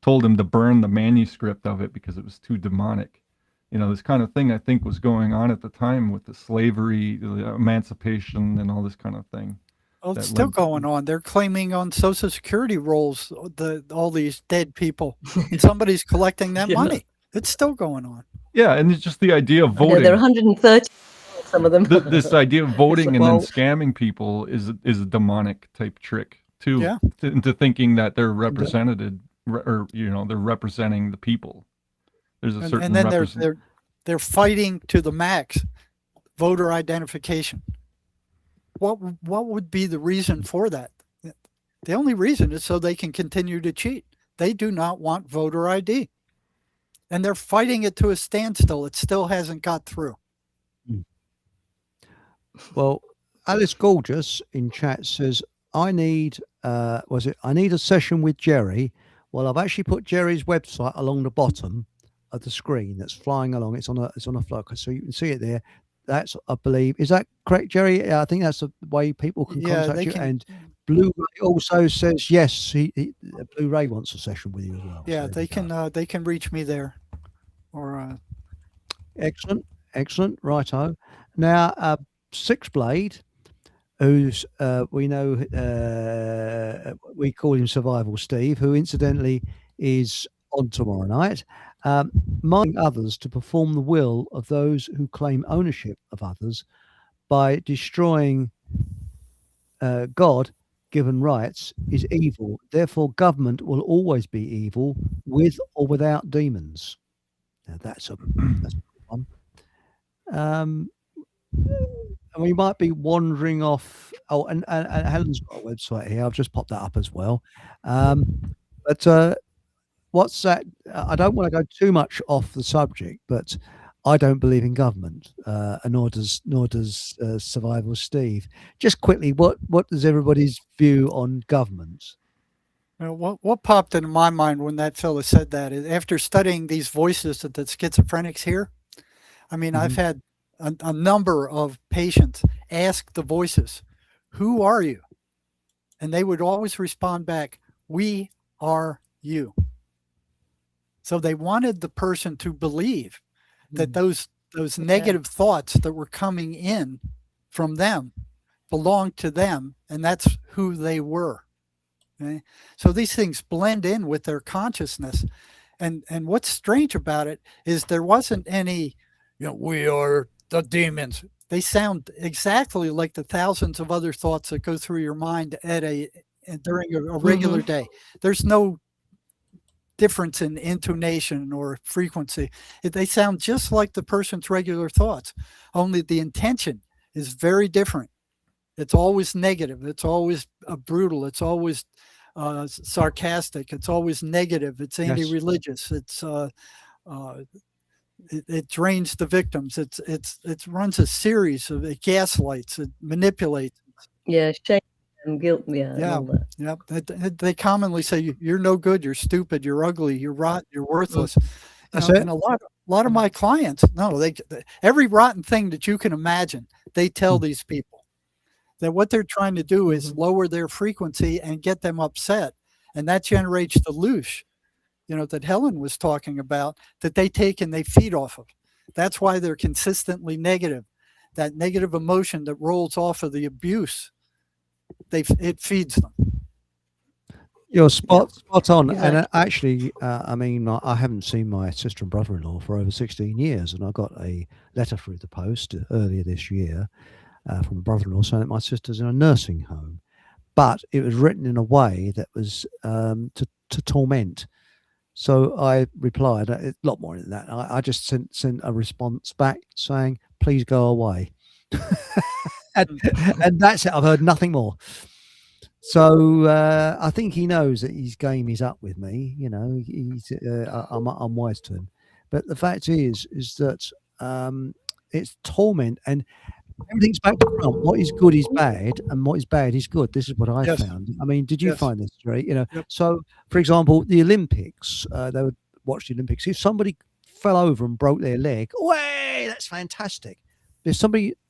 told him to burn the manuscript of it because it was too demonic. This kind of thing I think was going on at the time with the slavery, the emancipation, and all this kind of thing.
Well, it's still going on. They're claiming on Social Security rolls all these dead people, and somebody's collecting that money. It's still going on.
Yeah, and it's just the idea of voting.
There are 130. Some of them.
This idea of voting and then scamming people is a demonic type trick too.
Yeah.
Into thinking that they're represented, or they're representing the people. There's a certain,
and then they're fighting to the max voter identification. What would be the reason for that? The only reason is so they can continue to cheat. They do not want voter ID, and they're fighting it to a standstill. It still hasn't got through.
Well, Alice Gorgeous in chat says, I need a session with Jerry. Well, I've actually put Jerry's website along the bottom of the screen that's flying along. It's on a flocker, so you can see it there. That's, I believe, is that correct, Jerry? I think that's the way people can contact you. And Blue Ray also says yes. Blue Ray wants a session with you as well.
Yeah, so they can reach me there. Or
excellent, righto. Now, Sixblade, who's we know we call him Survival Steve, who incidentally is on tomorrow night, minding others to perform the will of those who claim ownership of others by destroying God-given rights is evil. Therefore, government will always be evil, with or without demons. Now that's a good one. And we might be wandering off. Oh, and Helen's got a website here. I've just popped that up as well. But what's that? I don't want to go too much off the subject, but I don't believe in government, and nor does Survival Steve. Just quickly, what is everybody's view on governments?
What popped into my mind when that fellow said that is after studying these voices that the schizophrenics hear. I mean, I've had a number of patients ask the voices, "Who are you?" And they would always respond back, "We are you." So they wanted the person to believe that those negative thoughts that were coming in from them belonged to them, and that's who they were. Okay? So these things blend in with their consciousness. And what's strange about it is there wasn't any, we are the demons. They sound exactly like the thousands of other thoughts that go through your mind during a regular day. There's no difference in intonation or frequency. They sound just like the person's regular thoughts, only the intention is very different. It's always negative. It's always brutal. It's always sarcastic. It's always negative. It's anti-religious. It drains the victims. It runs a series of it gaslights. It manipulates.
Yeah, shame and guilt. Yeah, and all that.
Yeah. They commonly say you're no good. You're stupid. You're ugly. You're rotten. You're worthless. And a lot of my clients, every rotten thing that you can imagine, they tell these people that what they're trying to do is lower their frequency and get them upset, and that generates the loosh, that Helen was talking about, that they take and they feed off of. That's why they're consistently negative. That negative emotion that rolls off of the abuse, it feeds them.
You're spot on. Exactly. And actually, I mean, I haven't seen my sister and brother-in-law for over 16 years, and I got a letter through the post earlier this year from a brother-in-law saying that my sister's in a nursing home, but it was written in a way that was to torment. So I replied a lot more than that. I just sent a response back saying, "Please go away," and that's it. I've heard nothing more. So I think he knows that his game is up with me. I'm wise to him. But the fact is that it's torment, and everything's back to front. What is good is bad, and what is bad is good. This is what I found. I mean, did you find this, Jerry? So for example, the Olympics, they would watch the Olympics. If somebody fell over and broke their leg, way, that's fantastic. If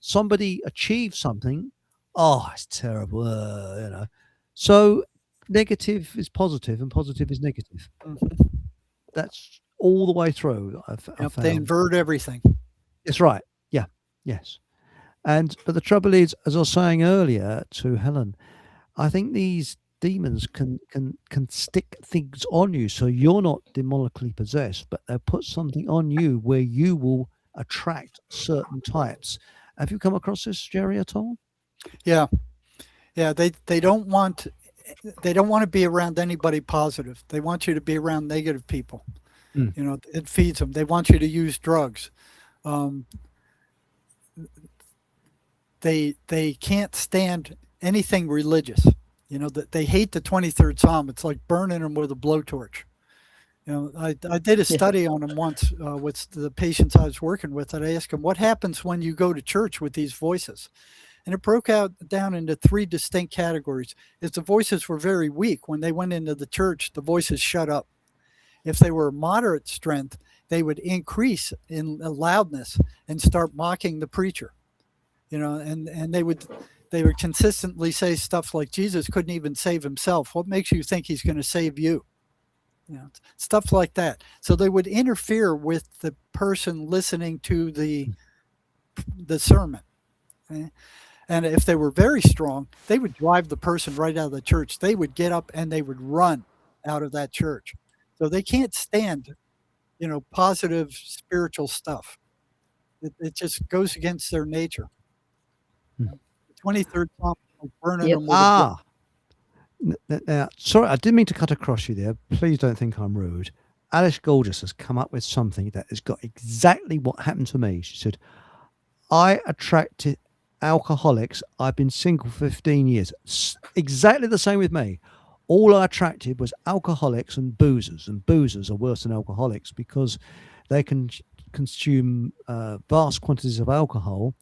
somebody achieved something, it's terrible, So negative is positive and positive is negative. That's all the way through. I've found.
They invert everything.
That's right. Yeah. Yes. But the trouble is, as I was saying earlier to Helen, I think these demons can stick things on you, so you're not demonically possessed, but they'll put something on you where you will attract certain types. Have you come across this, Jerry, at all?
Yeah. They don't want to be around anybody positive. They want you to be around negative people. It feeds them. They want you to use drugs. They can't stand anything religious. They hate the 23rd Psalm. It's like burning them with a blowtorch. I did a study on them once with the patients I was working with. And I asked them, what happens when you go to church with these voices? And it broke down into 3 distinct categories. If the voices were very weak, when they went into the church, the voices shut up. If they were moderate strength, they would increase in loudness and start mocking the preacher. And they would consistently say stuff like, Jesus couldn't even save himself. What makes you think he's going to save you? Stuff like that. So they would interfere with the person listening to the sermon. Okay? And if they were very strong, they would drive the person right out of the church. They would get up and they would run out of that church. So they can't stand, positive spiritual stuff. It just goes against their nature. The 23rd Psalm is burning them with
Now, sorry, I didn't mean to cut across you there. Please don't think I'm rude. Alice Gorgeous has come up with something that has got exactly what happened to me. She said, I attracted alcoholics. I've been single for 15 years. Exactly the same with me. All I attracted was alcoholics and boozers are worse than alcoholics because they can consume vast quantities of alcohol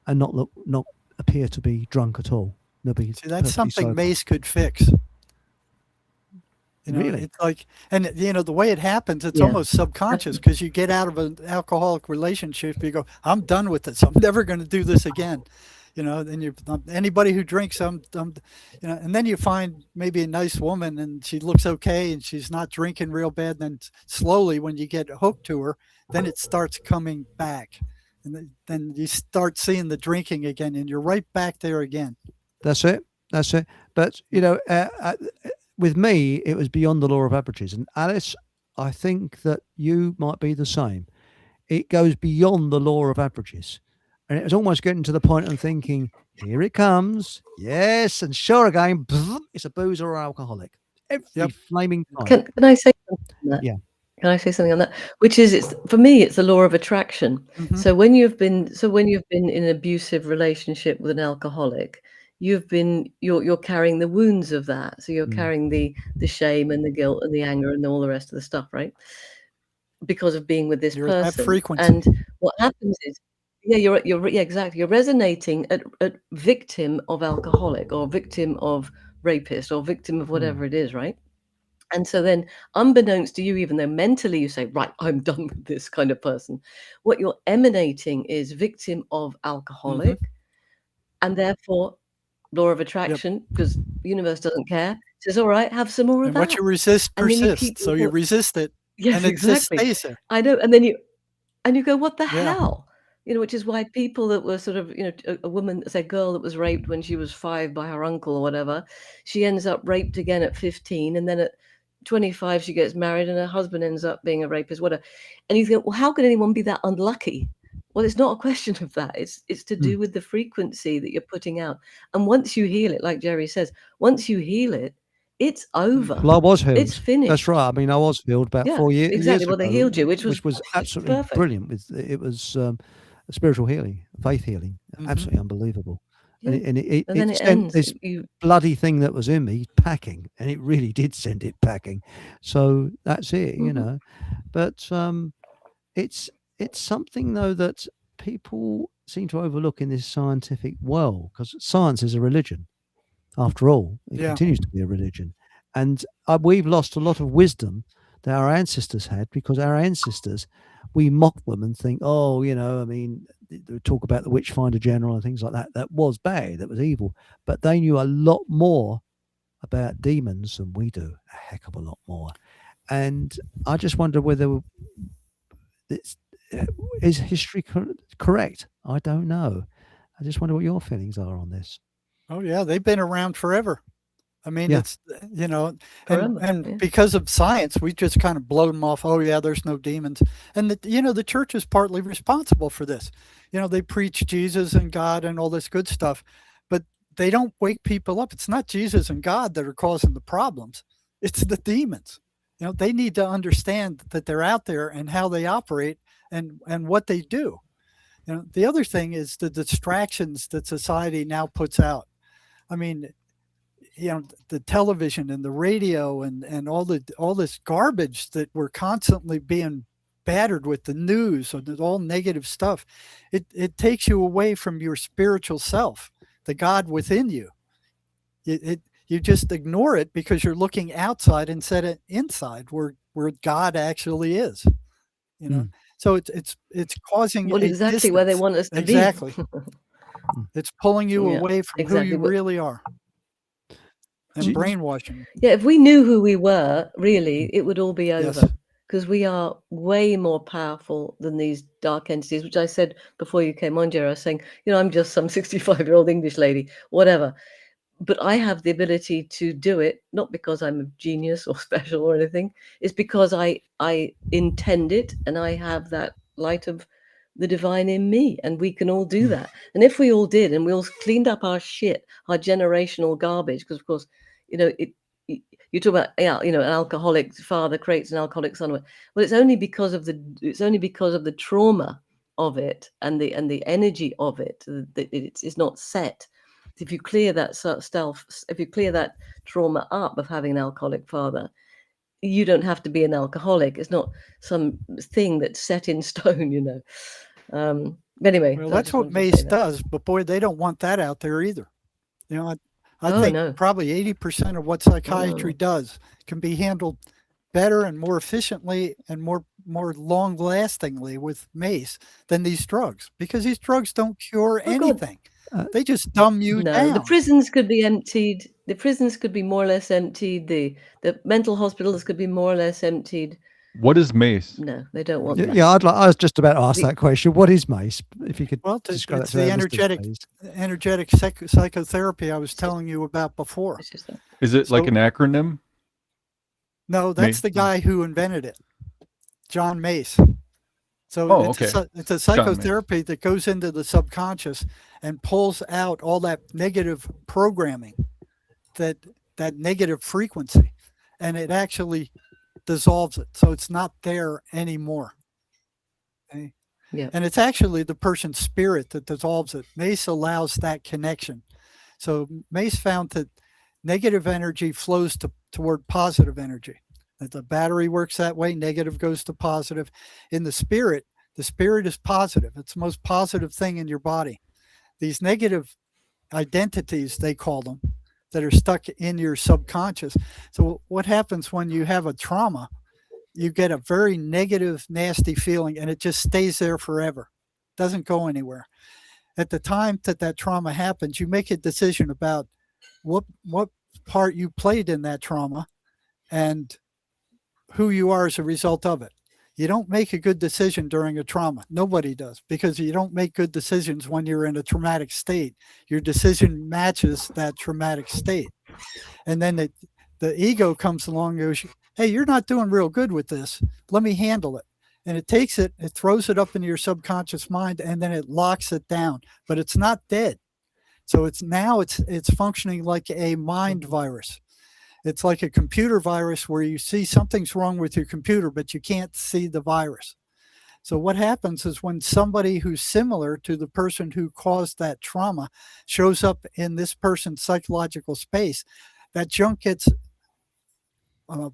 and not appear to be drunk at all. They'll be
See, that's
perfectly
something
sober.
Mace could fix.
Really?
It's like, and the way it happens, it's
Yeah.
almost subconscious, because you get out of an alcoholic relationship, you go, I'm done with this. I'm never going to do this again. Then anybody who drinks, and then you find maybe a nice woman and she looks okay and she's not drinking real bad. Then slowly, when you get hooked to her, then it starts coming back. And then you start seeing the drinking again, and you're right back there again.
That's it. But with me, it was beyond the law of averages. And Alice, I think that you might be the same. It goes beyond the law of averages. And it was almost getting to the point of thinking, here it comes. Yes. And sure again, it's a boozer or alcoholic. Every flaming time.
Can I say something on that?
Yeah.
Can I say something on that? Which is, for me, it's the law of attraction.
Mhm.
So when you've been in an abusive relationship with an alcoholic, you're carrying the wounds of that. So you're carrying the shame and the guilt and the anger and all the rest of the stuff, right? Because of being with this
You're at that
person.
frequency.
And what happens is, exactly. You're resonating at victim of alcoholic, or victim of rapist, or victim of whatever it is, right? And so then, unbeknownst to you, even though mentally you say, right, I'm done with this kind of person, what you're emanating is victim of alcoholic, and therefore law of attraction, because the universe doesn't care, says, all right, have some more of
And
that.
what you resist
And then you
persists.
keep
So you resist it,
Yes,
and it just
exactly.
stays there.
I know. And then you go, what the
Yeah.
hell? Which is why people that were sort of, a woman, say, a girl that was raped when she was 5 by her uncle or whatever, she ends up raped again at 15, and then at 25 she gets married, and her husband ends up being a rapist, whatever. And you think, well, how could anyone be that unlucky? Well, it's not a question of that. It's to do with the frequency that you're putting out. And once you heal it, like Jerry says, once you heal it, it's over.
Well, I was healed.
It's finished.
That's right. I mean, I was healed about 4 years
exactly.
ago.
Well, they healed you, which was
absolutely
perfect.
brilliant. It was a spiritual healing, faith healing, absolutely unbelievable.
Yeah.
And it
then it
sent
ends.
this bloody thing that was in me packing, and it really did send it packing. So that's it, But it's something though that people seem to overlook in this scientific world, because science is a religion. After all, it continues to be a religion. And we've lost a lot of wisdom that our ancestors had, because our ancestors, we mock them and think, oh, I mean, they talk about the Witchfinder General and things like that. That was bad, that was evil. But they knew a lot more about demons than we do, a heck of a lot more. And I just wonder whether is history correct? I don't know. I just wonder what your feelings are on this.
Oh yeah, they've been around forever. I mean, it's
Forever,
and because of science, we just kind of blow them off. Oh yeah, there's no demons, and the church is partly responsible for this. They preach Jesus and God and all this good stuff, but they don't wake people up. It's not Jesus and God that are causing the problems. It's the demons. They need to understand that they're out there and how they operate and what they do. The other thing is the distractions that society now puts out. I mean, the television and the radio and all this garbage that we're constantly being battered with, the news and all negative stuff. It takes you away from your spiritual self, the God within you. You just ignore it because you're looking outside instead of inside, where God actually is. So it's causing
exactly where they want us to
be. It's pulling you away from who you really are, and brainwashing.
Yeah, if we knew who we were, really, it would all be over, because we are way more powerful than these dark entities, which I said before you came on, Jerry. I was saying, I'm just some 65-year-old English lady, whatever. But I have the ability to do it, not because I'm a genius or special or anything. It's because I intend it, and I have that light of the divine in me, and we can all do that. And if we all did, and we all cleaned up our shit, our generational garbage, because of course, you talk about an alcoholic father creates an alcoholic son. Well, it's only because of the trauma of it and the energy of it that it's not set. If you clear that stuff, if you clear that trauma up of having an alcoholic father, you don't have to be an alcoholic. It's not some thing that's set in stone, you know. Anyway,
Well,
so I
that's
just
what
wanted to say
Mace
that.
does, but boy, they don't want that out there either. You know, I
Oh
think
no.
probably 80% of what psychiatry does can be handled better and more efficiently and more long lastingly with Mace than these drugs, because these drugs don't cure
Oh God,
anything.
Uh,
They just dumb you
no. The
down.
prisons could be emptied. The prisons could be more or less emptied. The mental hospitals could be more or less emptied.
What is mace?
No, they don't want
yeah,
that.
yeah, I was just about to ask
The-
that question. What is mace? If you could
Well,
describe that
it's
to
the
our listeners, please.
energetic psychotherapy I was telling you about before.
It's just that.
Is it like
So-
an acronym?
No, that's
Mace?
the guy who invented it, John Mace. So
Oh,
it's
okay.
it's a
Mace.
psychotherapy that goes into the subconscious and pulls out all that negative programming, that negative frequency, and it actually dissolves it, so it's not there anymore. Okay?
Yeah.
And it's actually the person's spirit that dissolves it. Mace allows that connection. So Mace found that negative energy flows toward positive energy. That the battery works that way, negative goes to positive. In the spirit is positive. It's the most positive thing in your body. These negative identities, they call them, that are stuck in your subconscious. So what happens when you have a trauma? You get a very negative, nasty feeling, and it just stays there forever. Doesn't go anywhere. At the time that trauma happens, you make a decision about what part you played in that trauma and who you are as a result of it. You don't make a good decision during a trauma. Nobody does, because you don't make good decisions when you're in a traumatic state. Your decision matches that traumatic state. And then the ego comes along and goes, hey, you're not doing real good with this. Let me handle it. And it takes it throws it up into your subconscious mind, and then it locks it down. But it's not dead. So it's functioning like a mind virus. It's like a computer virus where you see something's wrong with your computer, but you can't see the virus. So what happens is when somebody who's similar to the person who caused that trauma shows up in this person's psychological space, that junk gets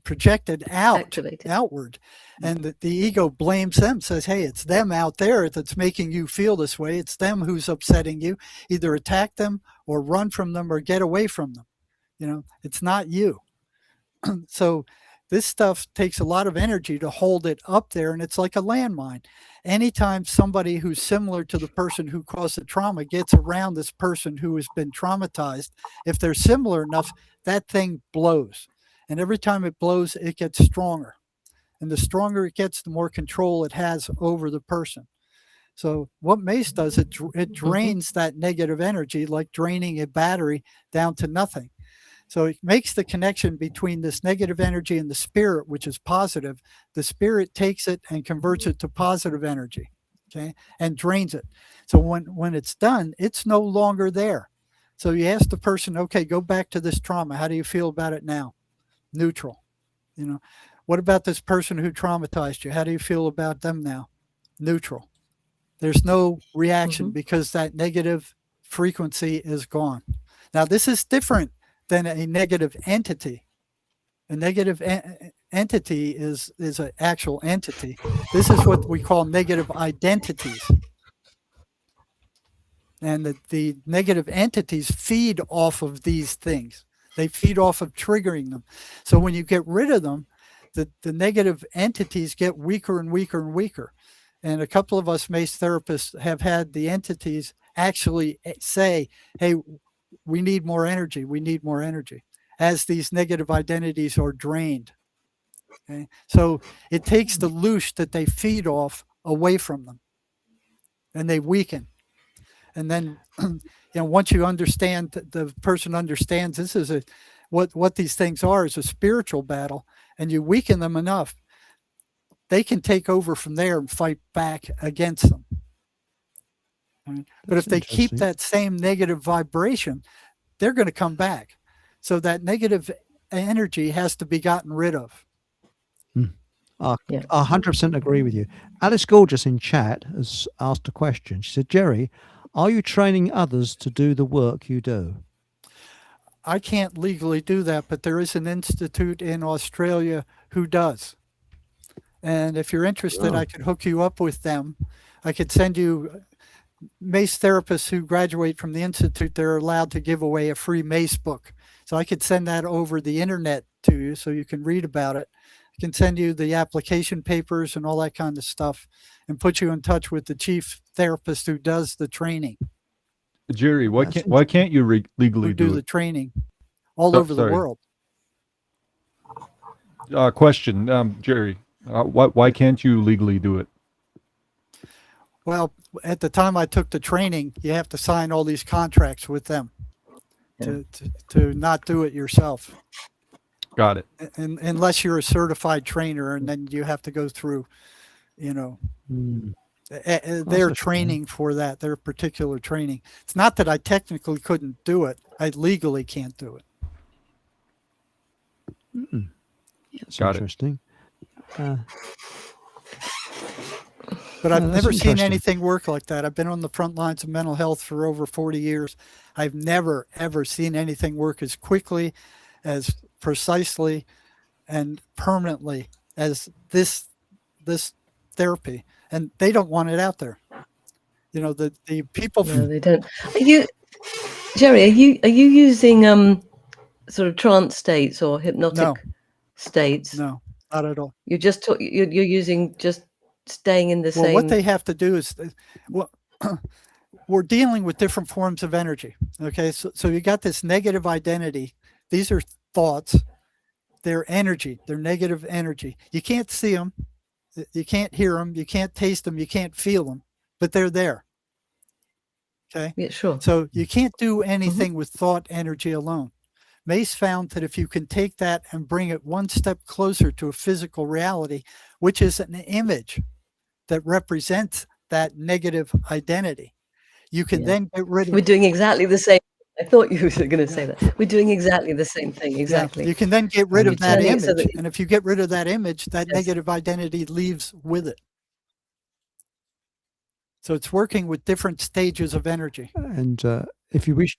projected outward, and the ego blames them, says, hey, it's them out there that's making you feel this way. It's them who's upsetting you. Either attack them or run from them or get away from them. You know, it's not you. So this stuff takes a lot of energy to hold it up there, and it's like a landmine. Anytime somebody who's similar to the person who caused the trauma gets around this person who has been traumatized, if they're similar enough, that thing blows. And every time it blows, it gets stronger. And the stronger it gets, the more control it has over the person. So what Mace does, it drains that negative energy, like draining a battery down to nothing. So it makes the connection between this negative energy and the spirit, which is positive. The spirit takes it and converts it to positive energy, okay, and drains it. So when it's done, it's no longer there. So you ask the person, okay, go back to this trauma. How do you feel about it now? Neutral. You know, what about this person who traumatized you? How do you feel about them now? Neutral. There's no reaction because that negative frequency is gone. Now, this is different than a negative entity. A negative entity is an actual entity. This is what we call negative identities. And the negative entities feed off of these things. They feed off of triggering them. So when you get rid of them, the negative entities get weaker and weaker and weaker. And a couple of us Mace therapists have had the entities actually say, hey, we need more energy. We need more energy as these negative identities are drained. Okay? So it takes the loosh that they feed off away from them, and they weaken. And then, once you understand, the person understands this is what these things are is a spiritual battle, and you weaken them enough, they can take over from there and fight back against them. Right? But if they keep that same negative vibration, they're going to come back. So that negative energy has to be gotten rid of.
I 100% agree with you. Alice Gorgeous in chat has asked a question. She said, Jerry, are you training others to do the work you do?
I can't legally do that, but there is an institute in Australia who does. And if you're interested, I could hook you up with them. I could send you mace therapists who graduate from the institute. They're allowed to give away a free mace book. So I could send that over the internet to you so you can read about it. I can send you the application papers and all that kind of stuff and put you in touch with the chief therapist who does the training,
Jerry, why
That's
can't you legally
who do
do
the
it?
training all
So-
over the
sorry.
world.
Question, Jerry, why can't you legally do it?
Well, at the time I took the training, you have to sign all these contracts with them to not do it yourself.
Got it.
And unless you're a certified trainer, and then you have to go through, their
a shame.
training for that, their particular training. It's not that I technically couldn't do it. I legally can't do it.
That's
Got it.
interesting.
But I've
Yeah, that's
never seen
interesting.
anything work like that. I've been on the front lines of mental health for over 40 years. I've never, ever seen anything work as quickly, as precisely, and permanently as this therapy. And they don't want it out there. The people.
No, they don't. Jerry? Are you using sort of trance states or hypnotic states?
No, not at all.
You're just you're using just staying in the
Well,
same.
what they have to do is, we're dealing with different forms of energy. Okay, so you got this negative identity. These are thoughts. They're energy. They're negative energy. You can't see them. You can't hear them. You can't taste them. You can't feel them, but they're there. Okay.
Yeah, sure.
So you can't do anything with thought energy alone. Mace found that if you can take that and bring it one step closer to a physical reality, which is an image that represents that negative identity, you can then get rid of
We're doing exactly the same. I thought you were going to say that. We're doing exactly the same thing. Exactly.
Yeah, you can then get rid of that
turning it
image.
so that-
And if you get rid of that image, that
Yes.
negative identity leaves with it. So it's working with different stages of energy.
And if you wish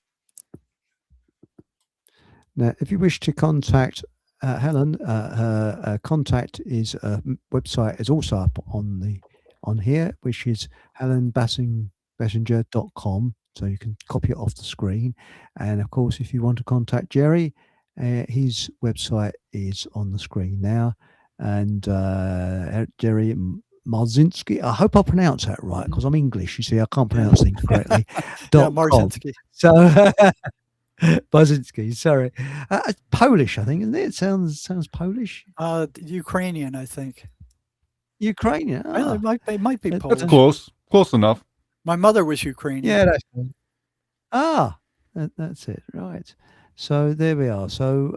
to contact Helen, her contact is website is also up on here, which is helenbassenger.com. So you can copy it off the screen. And of course, if you want to contact Jerry, his website is on the screen now. And Jerry Marzinski, I hope I pronounce that right, because I'm English, you see, I can't pronounce things correctly.
Yeah,
.com.
Marzinski.
So Marzinski, sorry. It's Polish, I think, isn't it? It sounds Polish.
Ukrainian, I think.
Ukrainian.
Well, it might be
That's
Polish.
That's close. Close enough.
My mother was Ukrainian.
Yeah, that's cool. That's it, right. So there we are. So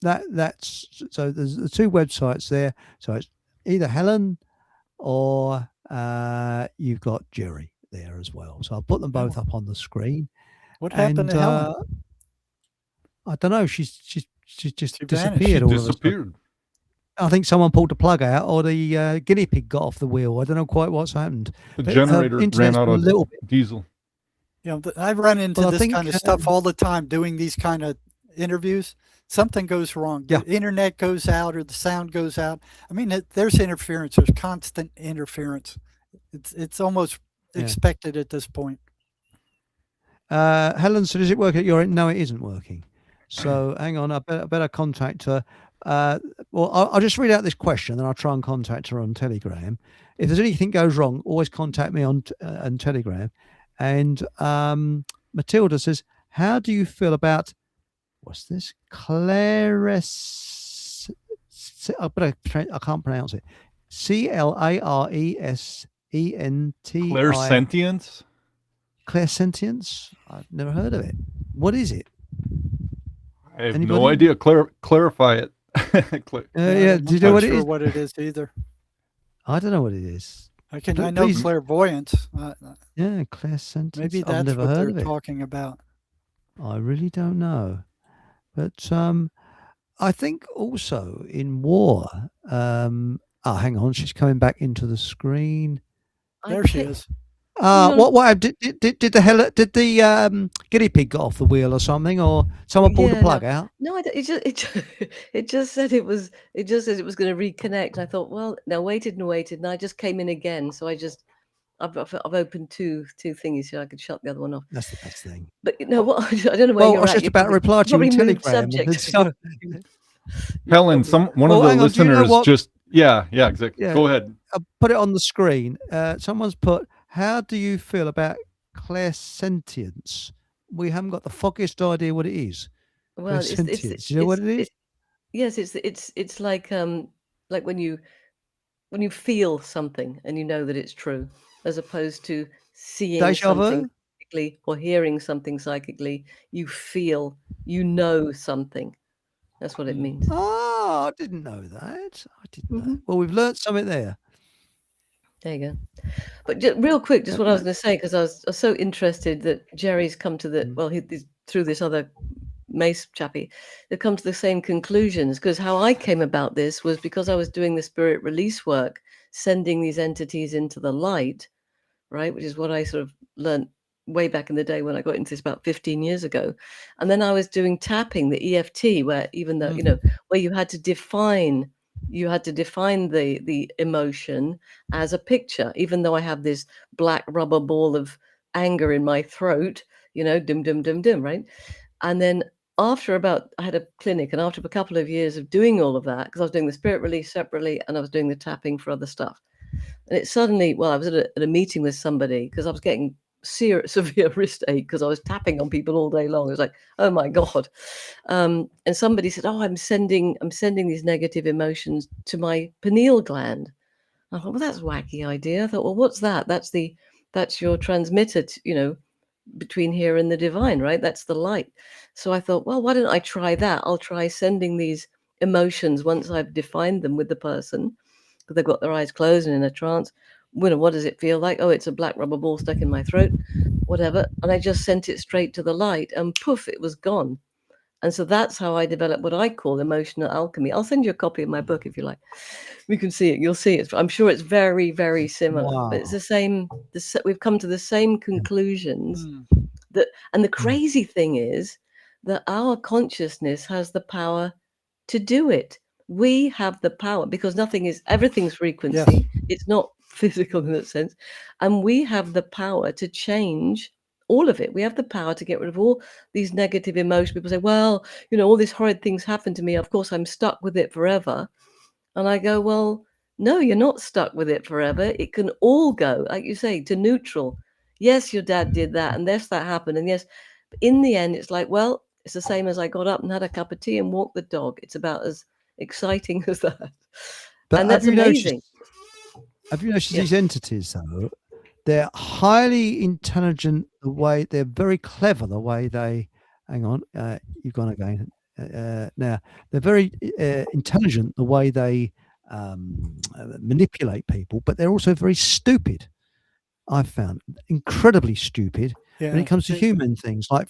that's so there's the two websites there. So it's either Helen or you've got Jerry there as well. So I'll put them both up on the screen.
What happened to Helen?
I don't know. She's just
She
disappeared.
vanished.
She
all of a sudden.
disappeared.
I think someone pulled the plug out, or the guinea pig got off the wheel. I don't know quite what's happened.
The
But,
generator ran
internet's
out
been a
of
little bit.
diesel.
I've run into
Well, I
this
think,
kind of stuff all the time doing these kind of interviews. Something goes wrong.
Yeah.
The internet goes out or the sound goes out. I mean, there's interference. There's constant interference. It's almost
Yeah.
expected at this point.
Helen, so does it work at your end? No, it isn't working. So hang on, I better contact her. Well, I'll just read out this question, then I'll try and contact her on Telegram. If there's anything goes wrong, always contact me on Telegram. And Matilda says, how do you feel about, what's this? Clarescentience. I can't pronounce it. Clarescentience.
Clairsentience?
Clairsentience? I've never heard of it. What is it?
I have
Anybody?
no idea. Clarify it.
Yeah, do you know
I'm
what
not
it
sure
is?
what it is either.
I don't know what it is.
I
Please-
know clairvoyance.
Yeah, clairsentience.
Maybe
I've
that's
never
what
heard
they're
of it.
talking about.
I really don't know. But I think also in war, hang on, she's coming back into the screen.
There she is.
What did the guinea pig get off the wheel or something, or someone pulled the
Yeah, no,
plug out?
no, it just said it was going to reconnect. And I thought, well, now waited, and I just came in again. So I've opened two thingies so I could shut the other one off.
That's the best thing.
But what I don't know where
Well, I
you're
was
at.
just
You
about to reply to you in
probably moved
Telegram. And
subject.
so,
Helen, one of the
hang on, do you know
listeners
what?
just exactly.
Yeah,
Go ahead.
I'll put it on the screen. Someone's put, "How do you feel about clairsentience?" We haven't got the foggiest idea what it is.
Well,
Clairsentience. Do you know what it is?
Yes, it's like when you feel something and you know that it's true, as opposed to seeing
Deja
something
vu?
psychically or hearing something psychically. You feel, you know something. That's what it means.
Oh, I didn't know that. I didn't know.
Mhm.
Well, we've learnt something there.
There you go. But just real quick, just what I was going to say, because I was so interested that Jerry's come to the, well, he's through this other Mace chappie, they've come to the same conclusions. Because how I came about this was because I was doing the spirit release work, sending these entities into the light, right? Which is what I sort of learned way back in the day when I got into this about 15 years ago. And then I was doing tapping, the EFT, where even though, where you had to define the emotion as a picture, even though I have this black rubber ball of anger in my throat, dum, dum, dum, dum, right? And then I had a clinic, and after a couple of years of doing all of that, because I was doing the spirit release separately and I was doing the tapping for other stuff. And it suddenly, I was at a meeting with somebody because I was getting severe wrist ache because I was tapping on people all day long. It was like, oh my God. And somebody said, oh, I'm sending these negative emotions to my pineal gland. I thought, well, that's a wacky idea. I thought, well, what's that? That's your transmitter, between here and the divine, right? That's the light. So I thought, well, why don't I try that? I'll try sending these emotions once I've defined them with the person, because they've got their eyes closed and in a trance. What does it feel like? Oh, it's a black rubber ball stuck in my throat, whatever. And I just sent it straight to the light, and poof, it was gone. And so that's how I developed what I call emotional alchemy. I'll send you a copy of my book if you like. We can see it. You'll see it. I'm sure it's very, very similar.
Wow.
But it's the same. We've come to the same conclusions. And the crazy thing is that our consciousness has the power to do it. We have the power, because everything's frequency.
Yes.
It's not physical in that sense. And we have the power to change all of it. We have the power to get rid of all these negative emotions. People say, well, all these horrid things happen to me. Of course, I'm stuck with it forever. And I go, well, no, you're not stuck with it forever. It can all go, like you say, to neutral. Yes, your dad did that, and yes, that happened. And yes, but in the end, it's like, well, it's the same as I got up and had a cup of tea and walked the dog. It's about as exciting as that.
But
And that's amazing.
Have you noticed
Yeah.
these entities, though? They're highly intelligent. They're very clever. The way they, hang on, you've gone again. Now they're very intelligent. The way they manipulate people, but they're also very stupid. I've found incredibly stupid
Yeah.
when it comes to human things. Like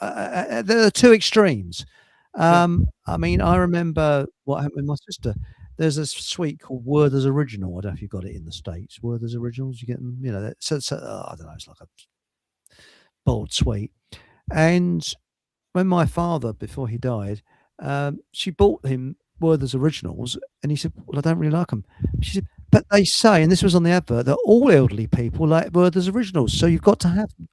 there are two extremes. I mean, I remember what happened with my sister. There's a sweet called Werther's Original. I don't know if you've got it in the States. Werther's Originals, you get them, so I don't know, it's like a boiled sweet. And when my father, before he died, she bought him Werther's Originals, and he said, well, I don't really like them. She said, but they say, and this was on the advert, that all elderly people like Werther's Originals, so you've got to have them.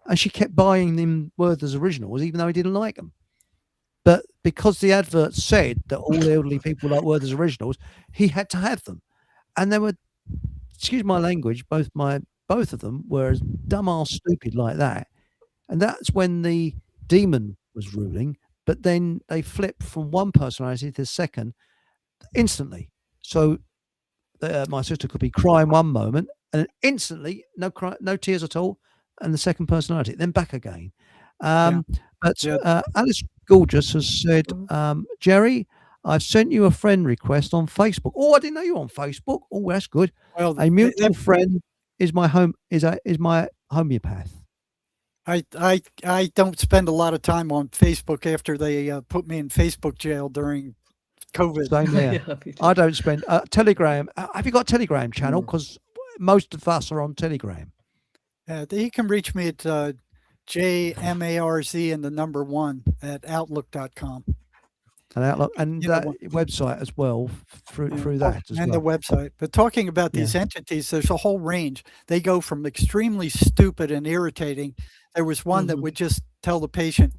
And she kept buying him Werther's Originals, even though he didn't like them. But because the advert said that all elderly people like Werther's Originals, he had to have them. And they were, excuse my language, both of them were as dumb-ass stupid like that. And that's when the demon was ruling. But then they flipped from one personality to the second instantly. So my sister could be crying one moment, and then instantly no tears at all, and the second personality, then back again. But Alice Gorgeous has said, Jerry, I've sent you a friend request on Facebook. Oh, I didn't know you were on Facebook. Oh, that's good.
Well,
a mutual friend is my homeopath.
I don't spend a lot of time on Facebook after they put me in Facebook jail during COVID.
Same there. I don't spend Telegram. Have you got a Telegram channel? Because most of us are on Telegram.
You can reach me at JMARZ and the number 1 at outlook.com.
And Outlook and
You know,
website as well through
Oh,
that as
and
well.
the website. But talking about these entities, there's a whole range. They go from extremely stupid and irritating. There was one that would just tell the patient,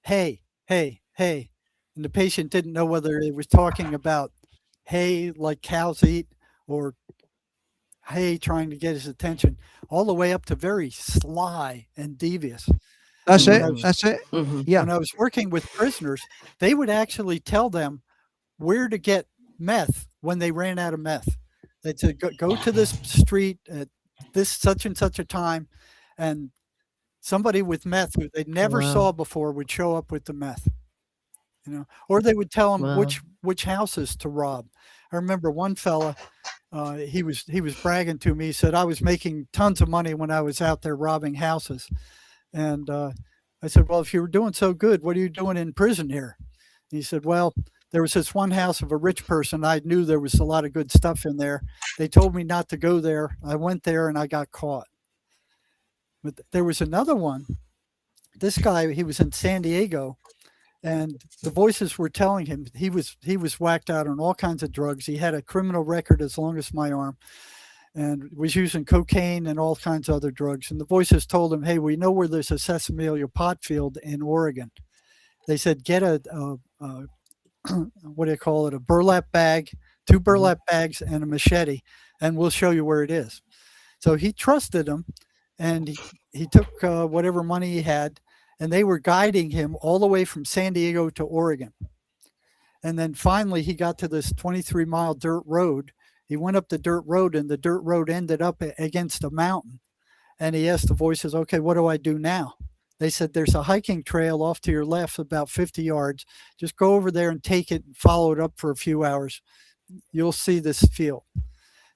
hey, hey, hey. And the patient didn't know whether it was talking about hay like cows eat or hay trying to get his attention, all the way up to very sly and devious.
That's
And
it. That's it. Yeah.
when I was working with prisoners, they would actually tell them where to get meth when they ran out of meth. They'd say, go to this street at this such and such a time, and somebody with meth who they never
Wow.
saw before would show up with the meth. Or they would tell them
Wow.
which houses to rob. I remember one fella, he was bragging to me. He said, I was making tons of money when I was out there robbing houses. And I said, well, if you were doing so good, what are you doing in prison here? And he said, well, there was this one house of a rich person. I knew there was a lot of good stuff in there. They told me not to go there. I went there and I got caught. But there was another one. This guy, he was in San Diego, and the voices were telling him he was whacked out on all kinds of drugs. He had a criminal record as long as my arm, and was using cocaine and all kinds of other drugs. And the voices told him, hey, we know where there's a sesame oil pot field in Oregon. They said, get a what do you call it? A burlap bag, 2 burlap bags and a machete, and we'll show you where it is. So he trusted them, and he took whatever money he had, and they were guiding him all the way from San Diego to Oregon. And then finally he got to this 23-mile dirt road. He went up the dirt road, and the dirt road ended up against a mountain. And he asked the voices, okay, what do I do now? They said, there's a hiking trail off to your left, about 50 yards. Just go over there and take it and follow it up for a few hours. You'll see this field.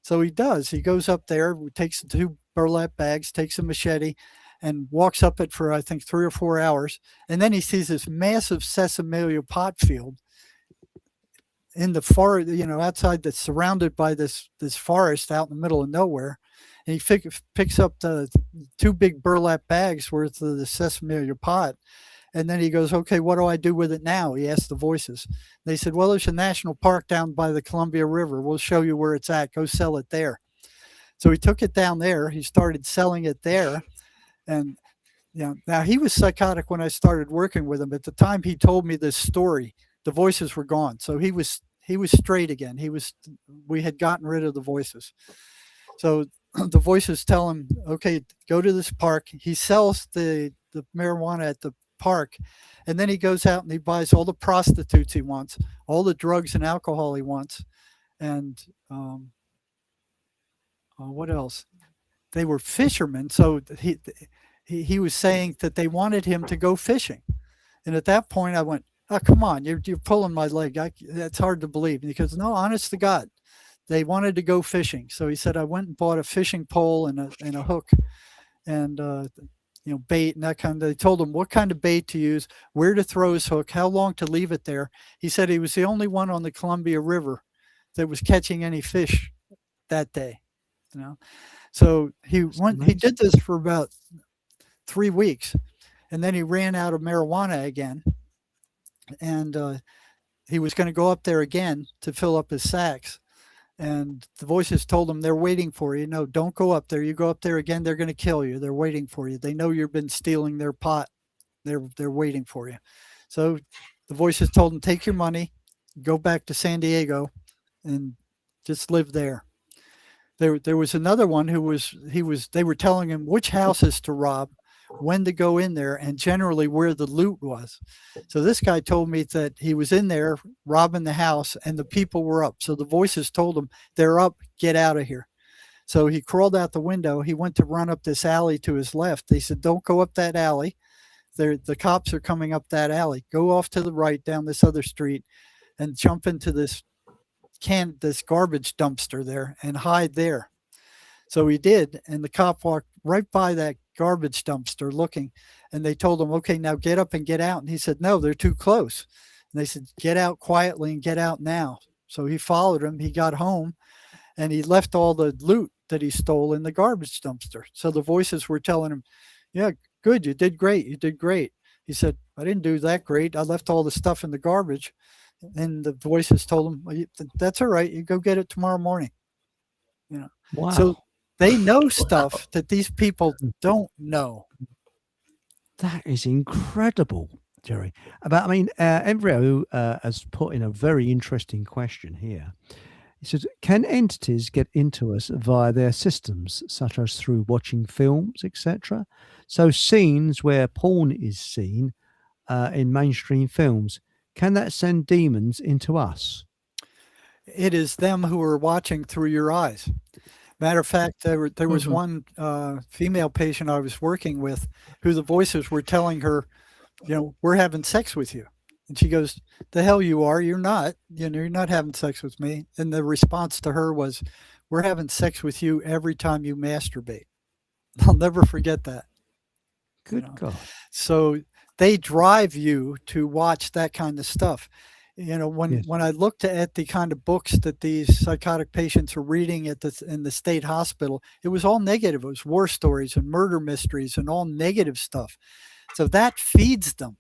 So he does. He goes up there, takes the 2 burlap bags, takes a machete, and walks up it for, I think, 3 or 4 hours. And then he sees this massive sesame oil pot field in the forest, outside, that's surrounded by this forest out in the middle of nowhere. And he picks up the 2 big burlap bags worth of the sesame oil pot. And then he goes, okay, what do I do with it now? He asked the voices. They said, well, there's a national park down by the Columbia River. We'll show you where it's at. Go sell it there. So he took it down there. He started selling it there. And now he was psychotic when I started working with him. At the time he told me this story, the voices were gone. So he was straight again. We had gotten rid of the voices. So the voices tell him, okay, go to this park. He sells the marijuana at the park, and then he goes out and he buys all the prostitutes he wants, all the drugs and alcohol he wants, and what else? They were fishermen, so he was saying that they wanted him to go fishing. And at that point I went, oh, come on, you're pulling my leg. That's hard to believe. And he goes, no, honest to God, they wanted to go fishing. So he said, I went and bought a fishing pole and a hook and bait and that kind of. They told him what kind of bait to use, where to throw his hook, how long to leave it there. He said he was the only one on the Columbia River that was catching any fish that day. So he did this for about 3 weeks, and then he ran out of marijuana again, and he was going to go up there again to fill up his sacks. And the voices told him, they're waiting for you. No, don't go up there. You go up there again, they're going to kill you. They're waiting for you. They know you've been stealing their pot. They're waiting for you. So the voices told him, take your money, go back to San Diego, and just live there. There was another one they were telling him which houses to rob, when to go in there, and generally where the loot was. So this guy told me that he was in there robbing the house and the people were up. So the voices told him, they're up, get out of here. So he crawled out the window. He went to run up this alley to his left. They said, don't go up that alley. The cops are coming up that alley. Go off to the right down this other street and jump into this garbage dumpster there and hide there. So he did, and the cop walked right by that garbage dumpster looking, and they told him, okay, now get up and get out. And he said, no, they're too close. And they said, get out quietly and get out now. So he followed him. He got home, and he left all the loot that he stole in the garbage dumpster. So the voices were telling him, yeah, good, you did great, you did great. He said, I didn't do that great. I left all the stuff in the garbage. And the voices told him, well, that's all right. You go get it tomorrow morning. You know, so
Wow.
they know stuff that these people don't know.
That is incredible, Jerry. I mean, Embryo has put in a very interesting question here. He says, can entities get into us via their systems, such as through watching films, etc.? So scenes where porn is seen in mainstream films, can that send demons into us?
It is them who are watching through your eyes. Matter of fact, there was
Mhm.
one female patient I was working with who the voices were telling her, we're having sex with you. And she goes, the hell you are. You're not. You're not having sex with me. And the response to her was, we're having sex with you every time you masturbate. I'll never forget that.
Good God.
So they drive you to watch that kind of stuff. When I looked at the kind of books that these psychotic patients are reading in the state hospital, it was all negative. It was war stories and murder mysteries and all negative stuff. So that feeds them,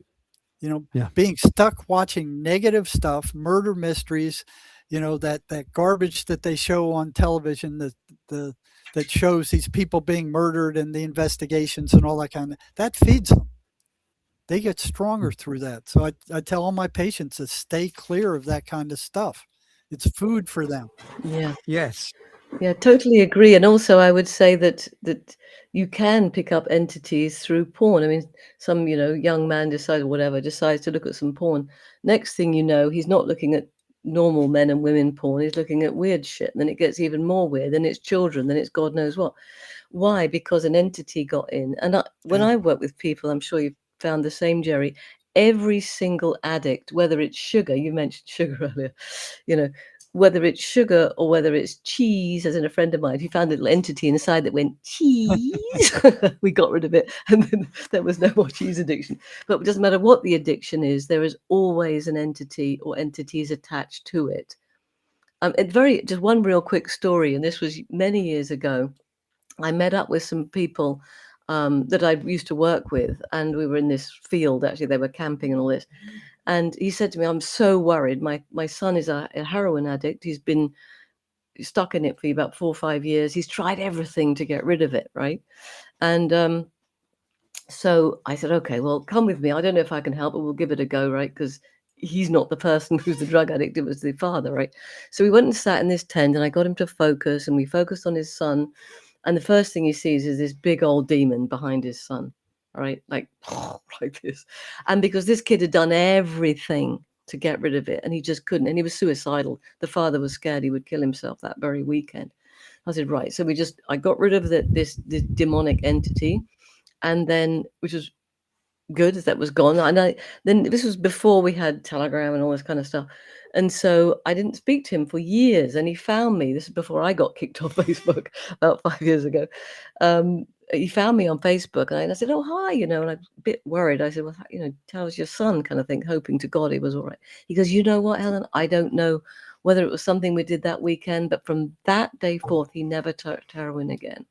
being stuck watching negative stuff, murder mysteries, that garbage that they show on television, that shows these people being murdered and the investigations and all that feeds them. They get stronger through that. So I tell all my patients to stay clear of that kind of stuff. It's food for them.
Yeah.
Yes.
Yeah, totally agree. And also, I would say that you can pick up entities through porn. I mean, some young man decides to look at some porn. Next thing you know, he's not looking at normal men and women porn. He's looking at weird shit. And then it gets even more weird. Then it's children. Then it's God knows what. Why? Because an entity got in. And when I work with people, I'm sure you've found the same, Jerry. Every single addict, whether it's sugar, you mentioned sugar earlier, whether it's sugar or whether it's cheese, as in a friend of mine, he found a little entity inside that went, cheese. We got rid of it. And then there was no more cheese addiction. But it doesn't matter what the addiction is, there is always an entity or entities attached to it. Just one real quick story, and this was many years ago. I met up with some people that I used to work with, and we were in this field. Actually, they were camping and all this. And he said to me, I'm so worried. My son is a heroin addict. He's been stuck in it for about 4 or 5 years. He's tried everything to get rid of it, right? And so I said, okay, well, come with me. I don't know if I can help, but we'll give it a go, right? Because he's not the person who's the drug addict. It was the father, right? So we went and sat in this tent, and I got him to focus, and we focused on his son. And the first thing he sees is this big old demon behind his son, right? Like this. And because this kid had done everything to get rid of it, and he just couldn't, and he was suicidal. The father was scared he would kill himself that very weekend. I said, right. So I got rid of this demonic entity, and then, which was good, as that was gone. And then this was before we had Telegram and all this kind of stuff. And so I didn't speak to him for years, and he found me. This is before I got kicked off Facebook about 5 years ago. He found me on Facebook, and I said, oh, hi, and I'm a bit worried. I said, well, how's your son, kind of thing, hoping to God he was all right. He goes, you know what, Helen, I don't know whether it was something we did that weekend, but from that day forth, he never took heroin again.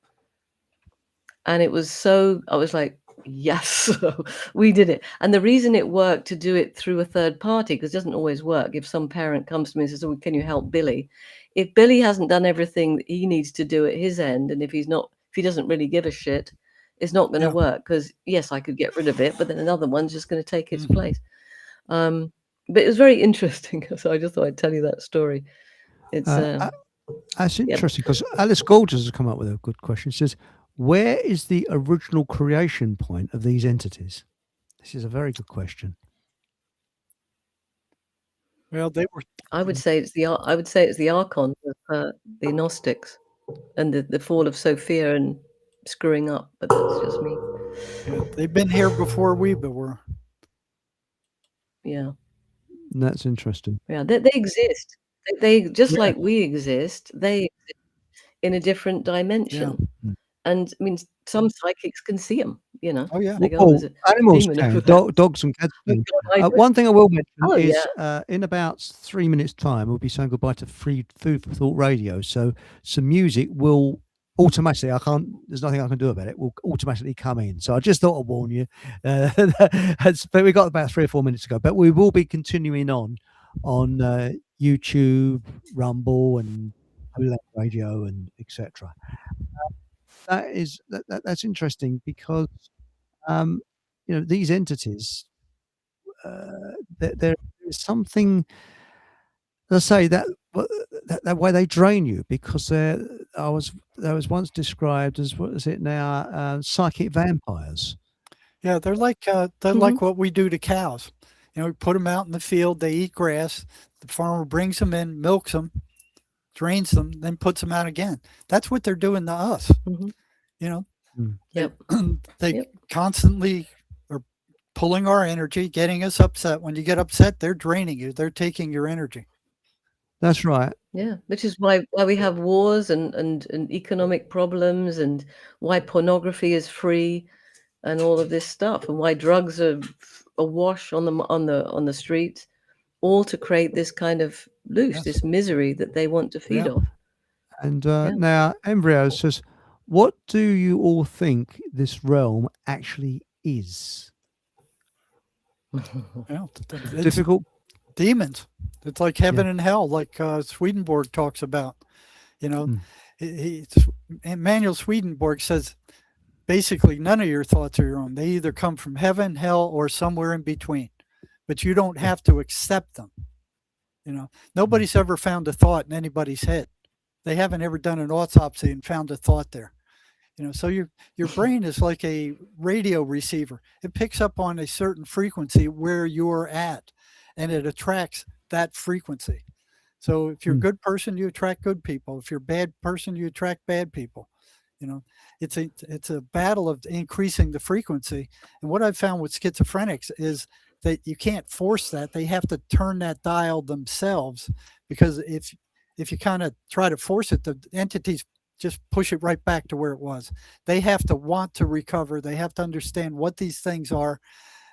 And I was like, yes, we did it. And the reason it worked to do it through a third party, because it doesn't always work. If some parent comes to me and says, oh, can you help Billy? If Billy hasn't done everything that he needs to do at his end, and if he doesn't really give a shit, it's not going to work. Because yes, I could get rid of it, but then another one's just going to take its place. But it was very interesting. So I just thought I'd tell you that story. It's
that's interesting, because Alice Gorges has come up with a good question. She says, where is the original creation point of these entities? This is a very good question.
Well, they were.
I would say it's the Archon of the Gnostics, and the fall of Sophia and screwing up. But that's just me.
Yeah, they've been here before we were.
Yeah,
that's interesting.
Yeah, they exist. They just like we exist. They exist in a different dimension.
Yeah.
And I mean, some psychics can see them,
Oh, yeah.
They go,
animals can. Dogs and cats can. One thing I will mention is in about 3 minutes' time, we'll be saying goodbye to Free Food for Thought Radio. So some music will automatically, I can't. There's nothing I can do about it. Will automatically come in. So I just thought I'd warn you. But we got about 3 or 4 minutes to go. But we will be continuing on YouTube, Rumble, and Holylandradio, and etc. That's interesting because these entities. There is something. Let's say that way they drain you because there was once described as, what is it now, psychic vampires.
Yeah, they're like what we do to cows. We put them out in the field, they eat grass, the farmer brings them in, milks them, drains them, then puts them out again. That's what they're doing to us.
Yep.
They constantly are pulling our energy, getting us upset. When you get upset, they're draining you. They're taking your energy.
That's right.
Yeah, which is why we have wars and economic problems, and why pornography is free, and all of this stuff, and why drugs are awash on the streets, all to create this kind of loose, this misery that they want to feed off.
And now Embryo says, what do you all think this realm actually is?
It's
Difficult.
demons. It's like heaven and hell, like Swedenborg talks about. Emanuel Swedenborg says basically none of your thoughts are your own. They either come from heaven, hell, or somewhere in between, but you don't have to accept them. Nobody's ever found a thought in anybody's head. They haven't ever done an autopsy and found a thought there. So your brain is like a radio receiver. It picks up on a certain frequency where you're at, and it attracts that frequency. So if you're a good person, you attract good people. If you're a bad person, you attract bad people. It's a battle of increasing the frequency. And what I've found with schizophrenics is that you can't force that. They have to turn that dial themselves, because if you kind of try to force it, the entities just push it right back to where it was. They have to want to recover. They have to understand what these things are,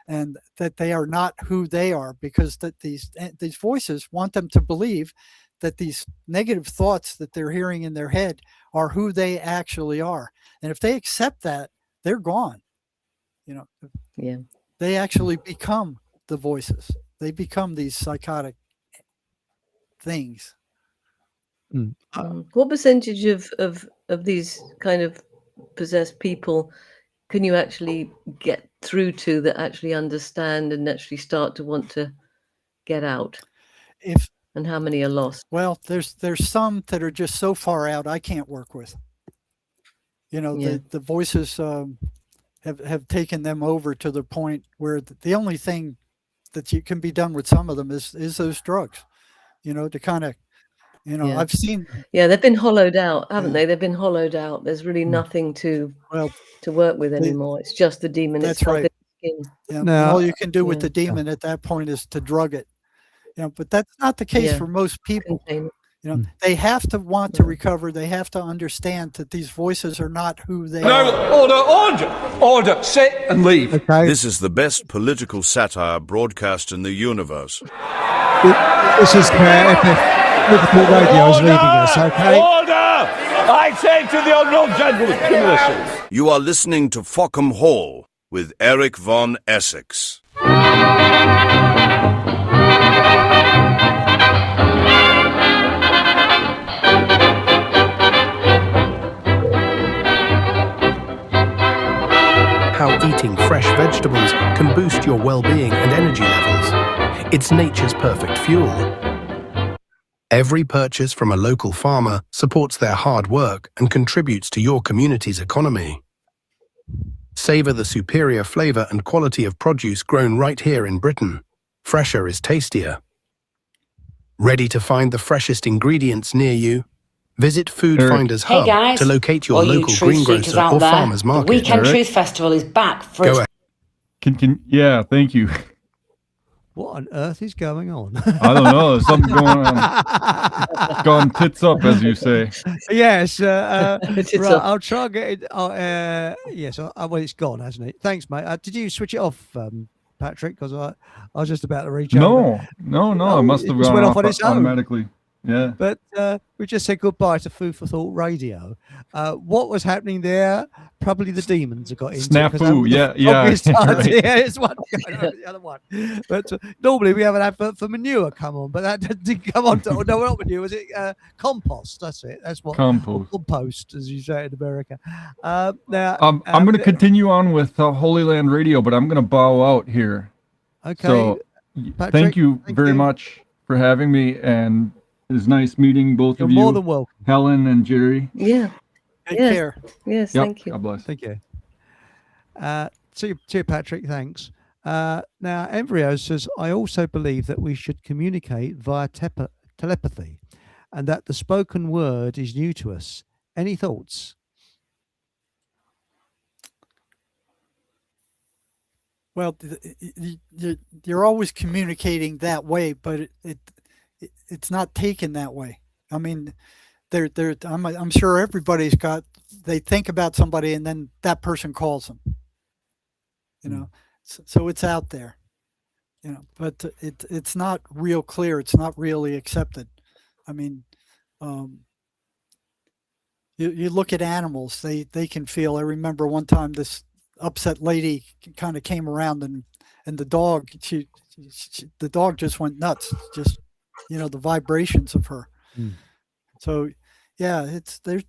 and that they are not who they are, because that these voices want them to believe that these negative thoughts that they're hearing in their head are who they actually are. And if they accept that, they're gone. They actually become the voices. They become these psychotic things.
What percentage of these kind of possessed people can you actually get through to that actually understand and actually start to want to get out? And how many are lost?
Well, there's some that are just so far out I can't work with. The voices have taken them over to the point where the only thing that you can be done with some of them is those drugs. To kind of I've seen.
Yeah, they've been hollowed out, haven't they? They've been hollowed out. There's really nothing to work with anymore. It's just the demon.
That's right. Yeah.
Now,
all you can do with the demon at that point is to drug it. But that's not the case for most people. They have to want to recover. They have to understand that these voices are not who they are.
Order, sit and leave.
Okay.
This is the best political satire broadcast in the universe.
This is Holylandradio is leaving us, okay?
Order! I say to the unknown gentleman, give me this.
You are listening to Fockham Hall with Eric von Essex.
How eating fresh vegetables can boost your well-being and energy levels. It's nature's perfect fuel. Every purchase from a local farmer supports their hard work and contributes to your community's economy. Savor the superior flavor and quality of produce grown right here in Britain. Fresher is tastier. Ready to find the freshest ingredients near you? Visit Food Finders Hub to locate your local greengrocer or farmer's market.
The Weekend Truth Festival is back for its...
Yeah, thank you.
What on earth is going on?
I don't know. There's something going on. Gone tits up, as you say.
Yes. Right, I'll try and get it. Yes. Well, it's gone, hasn't it? Thanks, mate. Did you switch it off, Patrick? Because I was just about to reach out.
No. It must have gone off automatically. Yeah.
But we just said goodbye to Food for Thought Radio. What was happening there? Probably the demons have got into it.
Snafu. Yeah.
Right.
Right.
Yeah, it's one going over the other one. But normally we have an advert for manure come on, but that didn't come on. No, not manure. Was it compost? That's it. That's what compost, as you say in America. Now,
I'm going to continue on with Holylandradio, but I'm going to bow out here.
Okay.
So,
Patrick,
thank you very much for having me, and it's nice meeting both of you.
You're more than welcome.
Helen and Jerry.
Yeah.
Take care.
Yes,
Yep.
thank you.
God bless.
Thank you. To you, Patrick, thanks. Now, Embryo says, I also believe that we should communicate via telepathy and that the spoken word is new to us. Any thoughts?
Well, you're always communicating that way, but it's not taken that way. I mean, I'm sure everybody's got, they think about somebody and then that person calls them, you know, so it's out there, you know, but it's not real clear. It's not really accepted. I mean, you look at animals, they can feel. I remember one time this upset lady kind of came around and the dog, the dog just went nuts, just, you know, the vibrations of her. So yeah,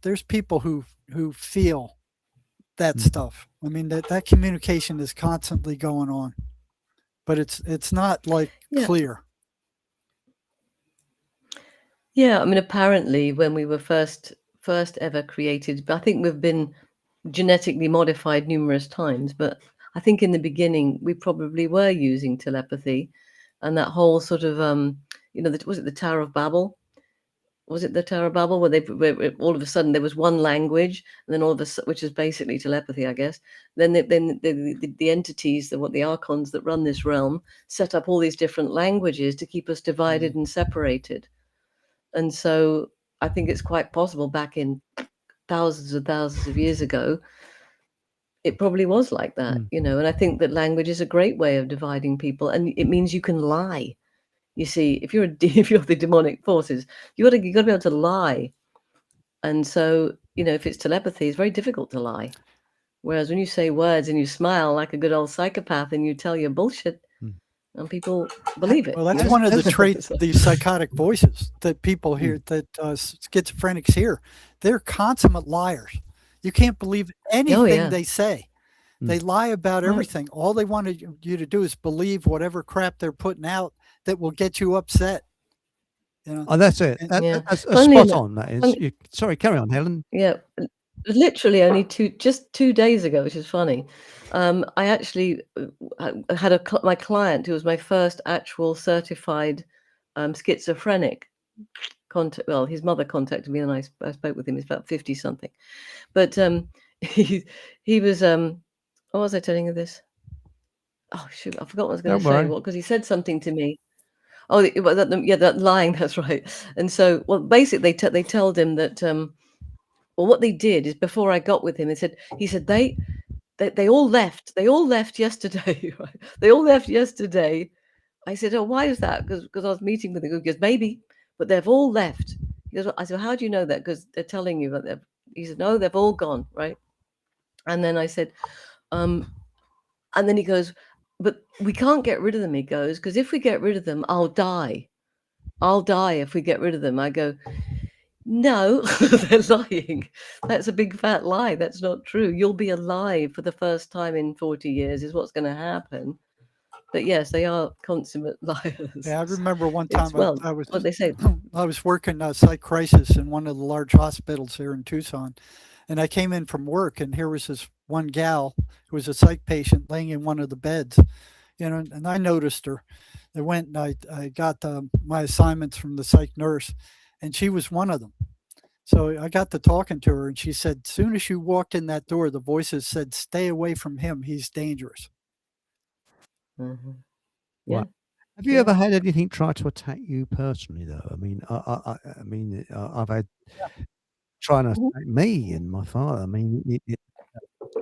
there's people who feel that stuff. I mean, that communication is constantly going on, but it's not like clear.
Yeah, I mean, apparently when we were first ever created, but I think we've been genetically modified numerous times, but I think in the beginning we probably were using telepathy, and that whole sort of you know, was it the Tower of Babel? Was it the Tower of Babel where all of a sudden there was one language, and then all of a sudden, which is basically telepathy, I guess. Then the entities, the archons that run this realm, set up all these different languages to keep us divided and separated. And so I think it's quite possible back in thousands of years ago, it probably was like that, you know. And I think that language is a great way of dividing people, and it means you can lie. You see, if you're the demonic forces, you got to be able to lie. And so, you know, if it's telepathy, it's very difficult to lie. Whereas when you say words and you smile like a good old psychopath and you tell your bullshit, and people believe it.
Well, that's one of the traits, these psychotic voices that people hear, that schizophrenics hear. They're consummate liars. You can't believe anything they say. They lie about everything. All they want you to do is believe whatever crap they're putting out that will get you upset. You know?
Oh, that's it. That's spot on. That is. Sorry, carry on, Helen.
Yeah, literally only just 2 days ago, which is funny. I actually had my client who was my first actual certified schizophrenic. Well, his mother contacted me and I spoke with him. He's about 50 something, but he was. What was I telling you this? Oh shoot, I forgot what I was going to say. Well, because he said something to me. Oh, that lying. That's right. And so, well, basically, they told him that. Well, what they did is before I got with him, he said they all left. They all left yesterday. Right? They all left yesterday. I said, oh, why is that? Because I was meeting with him. He goes, maybe, but they've all left. He goes, I said, how do you know that? Because they're telling you that he said, no, they've all gone, right? And then I said, and then he goes, but we can't get rid of them. He goes, because if we get rid of them, I'll die. I'll die if we get rid of them. I go, no, they're lying. That's a big fat lie. That's not true. You'll be alive for the first time in 40 years is what's going to happen. But yes, they are consummate liars.
Yeah, I remember one time I was
what they say.
I was working a psych crisis in one of the large hospitals here in Tucson, and I came in from work, and here was this one gal who was a psych patient laying in one of the beds, you know, and I noticed her. I went and I got my assignments from the psych nurse, and she was one of them. So I got to talking to her, and she said, as soon as you walked in that door, the voices said, stay away from him. He's dangerous.
Mm-hmm.
Yeah. Wow. Have you ever had anything try to attack you personally, though? I mean, I've had trying to attack me and my father. I mean,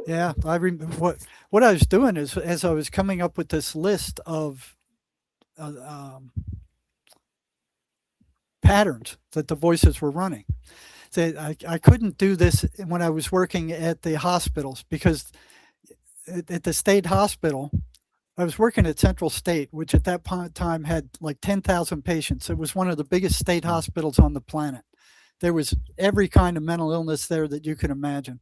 yeah, I remember what I was doing is as I was coming up with this list of patterns that the voices were running. So I couldn't do this when I was working at the hospitals, because at the state hospital, I was working at Central State, which at that time had like 10,000 patients. It was one of the biggest state hospitals on the planet. There was every kind of mental illness there that you can imagine.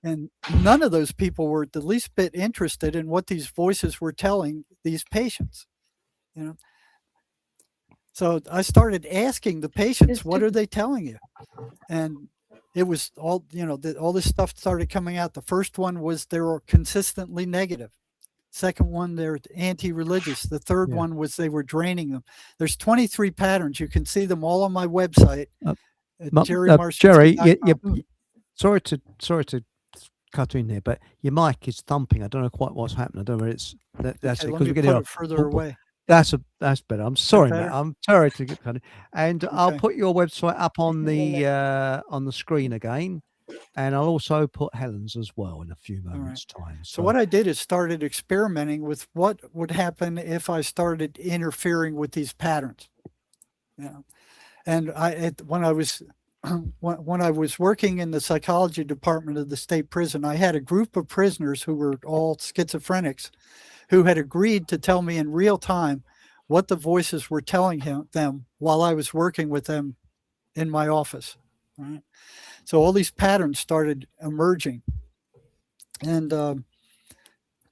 And none of those people were the least bit interested in what these voices were telling these patients. You know, so I started asking the patients, what are they telling you? And it was all, all this stuff started coming out. The first one was they were consistently negative. Second one, they're anti-religious. The third one was they were draining them. There's 23 patterns. You can see them all on my website.
Jerry, sorry to cut in there, but your mic is thumping. I don't know quite what's happening. I don't know whether it's that's
okay,
because we're
getting it further away.
That's better. I'm sorry, Matt. I'm sorry to get cut in. And
Okay.
I'll put your website up on the screen again, and I'll also put Helen's as well in a few moments' time.
So what I did is started experimenting with what would happen if I started interfering with these patterns. And when I was working in the psychology department of the state prison, I had a group of prisoners who were all schizophrenics, who had agreed to tell me in real time what the voices were telling them while I was working with them in my office. Right? So all these patterns started emerging. And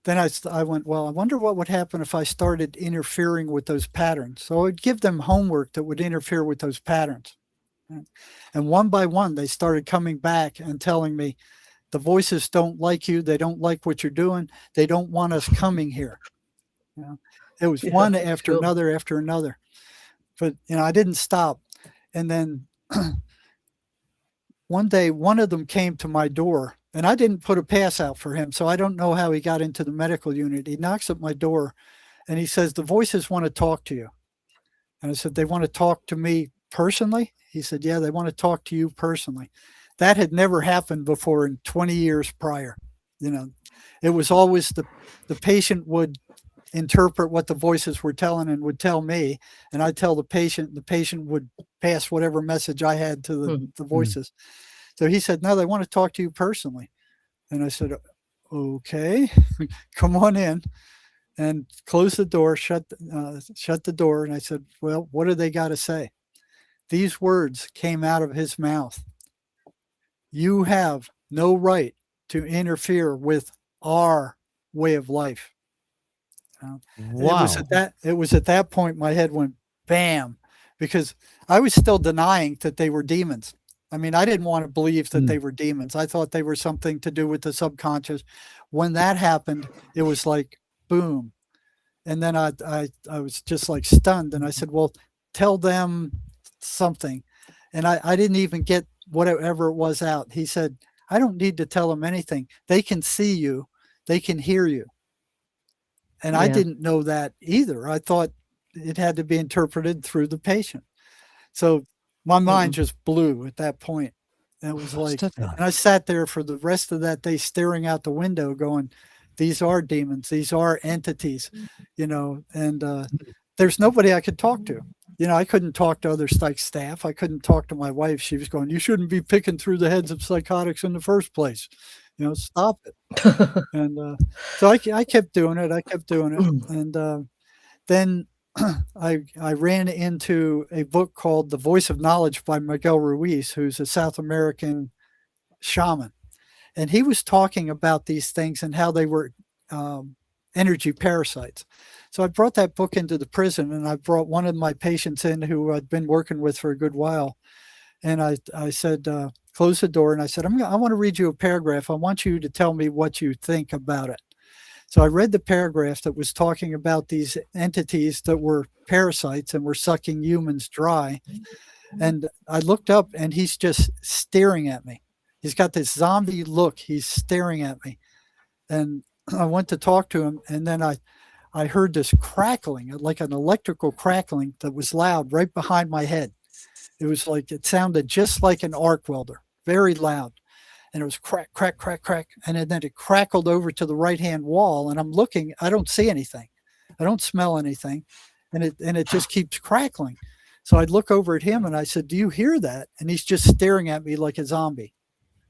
then I went, well, I wonder what would happen if I started interfering with those patterns. So I would give them homework that would interfere with those patterns. Right? And one by one, they started coming back and telling me, the voices don't like you. They don't like what you're doing. They don't want us coming here. It was one after another after another. But, I didn't stop. And then one day, one of them came to my door, and I didn't put a pass out for him, so I don't know how he got into the medical unit. He knocks at my door, and he says, the voices want to talk to you. And I said, they want to talk to me personally? He said, yeah, they want to talk to you personally. That had never happened before in 20 years prior. It was always the patient would interpret what the voices were telling and would tell me, and I'd tell the patient would pass whatever message I had to the voices. So he said, no, they want to talk to you personally. And I said, okay, come on in, and close the door, shut the door. And I said, well, what do they got to say? These words came out of his mouth. You have no right to interfere with our way of life.
Wow.
It was at that point my head went bam, because I was still denying that they were demons. I mean, I didn't want to believe that they were demons. I thought they were something to do with the subconscious. When that happened, it was like boom. And then I was just like stunned, and I said, well, tell them something. And I didn't even get whatever it was out. He said, I don't need to tell them anything. They can see you. They can hear you. And I didn't know that either. I thought it had to be interpreted through the patient. So my mind just blew at that point. And it was like, and I sat there for the rest of that day staring out the window going, these are demons. These are entities, and there's nobody I could talk to. I couldn't talk to other psych staff. I couldn't talk to my wife. She was going, you shouldn't be picking through the heads of psychotics in the first place. Stop it. And so I kept doing it. And then I ran into a book called The Voice of Knowledge by Miguel Ruiz, who's a South American shaman. And he was talking about these things and how they were energy parasites. So I brought that book into the prison, and I brought one of my patients in who I'd been working with for a good while. And I said, close the door. And I said, I want to read you a paragraph. I want you to tell me what you think about it. So I read the paragraph that was talking about these entities that were parasites and were sucking humans dry. And I looked up, and he's just staring at me. He's got this zombie look. He's staring at me. And I went to talk to him, and then I heard this crackling, like an electrical crackling that was loud right behind my head. It was like, it sounded just like an arc welder, very loud. And it was crack, crack, crack, crack. And then it crackled over to the right-hand wall. And I'm looking, I don't see anything. I don't smell anything. And it just keeps crackling. So I look over at him and I said, "Do you hear that?" And he's just staring at me like a zombie.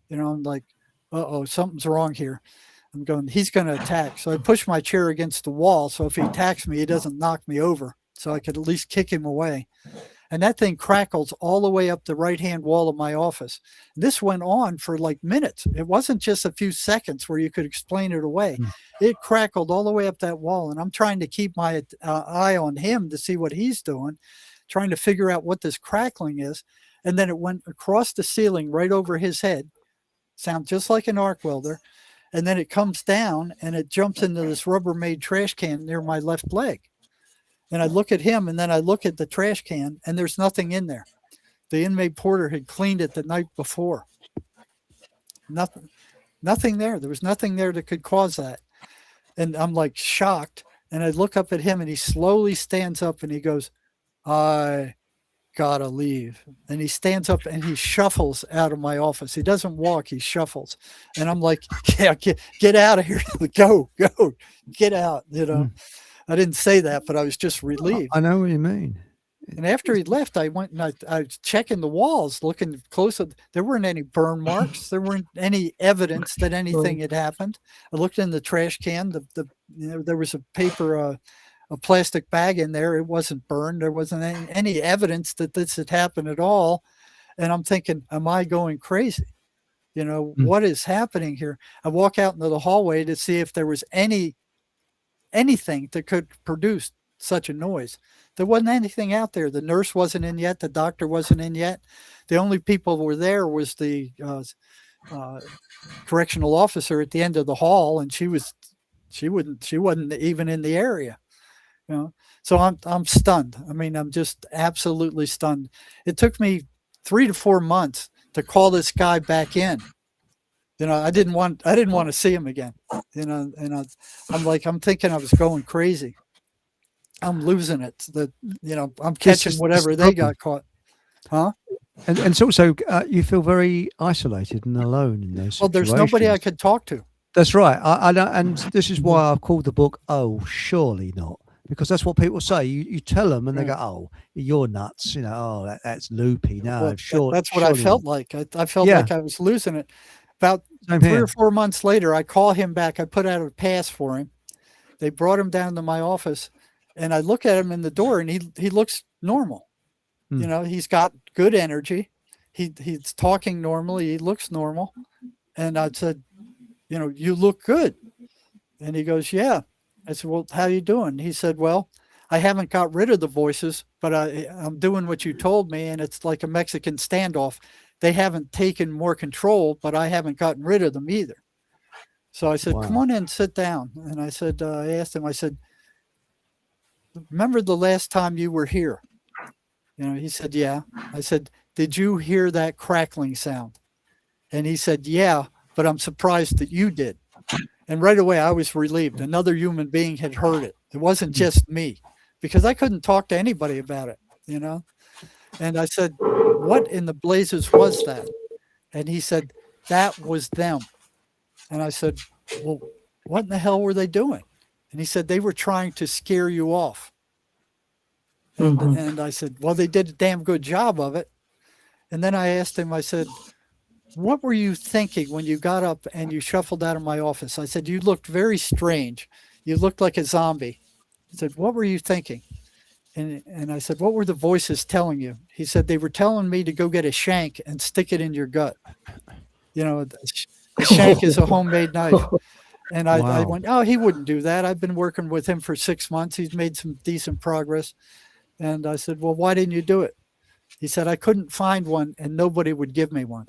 I'm like, "Uh-oh, something's wrong here." I'm going, he's going to attack. So I push my chair against the wall. So if he attacks me, he doesn't knock me over. So I could at least kick him away. And that thing crackles all the way up the right-hand wall of my office. This went on for like minutes. It wasn't just a few seconds where you could explain it away. It crackled all the way up that wall. And I'm trying to keep my eye on him to see what he's doing, trying to figure out what this crackling is. And then it went across the ceiling right over his head. Sound just like an arc welder. And then it comes down and it jumps into this Rubbermaid trash can near my left leg. And I look at him and then I look at the trash can and there's nothing in there. The inmate porter had cleaned it the night before. Nothing there. There was nothing there that could cause that. And I'm like shocked. And I look up at him and he slowly stands up and he goes, "I gotta leave." And he stands up and he shuffles out of my office. He doesn't walk, he shuffles. And I'm like, "Yeah, get out of here." Go, get out. I didn't say that, but I was just relieved.
I know what you mean.
And after he left, I went and I was checking the walls, looking closer. There weren't any burn marks. There weren't any evidence that anything had happened. I looked in the trash can. There was a paper, a plastic bag in there. It wasn't burned. There wasn't any evidence that this had happened at all. And I'm thinking, am I going crazy? What is happening here? I walk out into the hallway to see if there was anything that could produce such a noise. There wasn't anything out there. The nurse wasn't in yet. The doctor wasn't in yet. The only people who were there was the correctional officer at the end of the hall, and she wasn't even in the area. So I'm stunned. I mean, I'm just absolutely stunned. It took me 3 to 4 months to call this guy back in. I didn't want to see him again. And I'm thinking I was going crazy. I'm losing it. I'm catching whatever they got caught. Huh?
And it's also you feel very isolated and alone in those situations.
Well, there's nobody I could talk to.
That's right. I know, and this is why I've called the book "Oh, Surely Not," because that's what people say. You tell them and they go, "Oh, you're nuts," "Oh, that's loopy." No,
Well,
sure.
that's what I felt like. I felt like I was losing it. About
Same
3
here.
or 4 months later, I call him back. I put out a pass for him. They brought him down to my office, and I look at him in the door, and he looks normal. He's got good energy. He's talking normally. He looks normal. And I said, "You look good." And he goes, "Yeah." I said, "Well, how you doing?" He said, "Well, I haven't got rid of the voices, but I'm doing what you told me, and it's like a Mexican standoff. They haven't taken more control, but I haven't gotten rid of them either." So I said, "Come on in, sit down." And I said, I asked him, I said, "Remember the last time you were here?" He said, "Yeah." I said, "Did you hear that crackling sound?" And he said, "Yeah, but I'm surprised that you did." And right away, I was relieved. Another human being had heard it. It wasn't just me, because I couldn't talk to anybody about it, And I said, "What in the blazes was that?" And he said, "That was them." And I said, "Well, what in the hell were they doing?" And he said, "They were trying to scare you off." And I said, "Well, they did a damn good job of it." And then I asked him, I said, "What were you thinking when you got up and you shuffled out of my office?" I said, "You looked very strange. You looked like a zombie." He said, "What were you thinking?" And I said, "What were the voices telling you?" He said, "They were telling me to go get a shank and stick it in your gut." The shank is a homemade knife. And I went, "Oh, he wouldn't do that. I've been working with him for 6 months. He's made some decent progress." And I said, "Well, why didn't you do it?" He said, "I couldn't find one and nobody would give me one."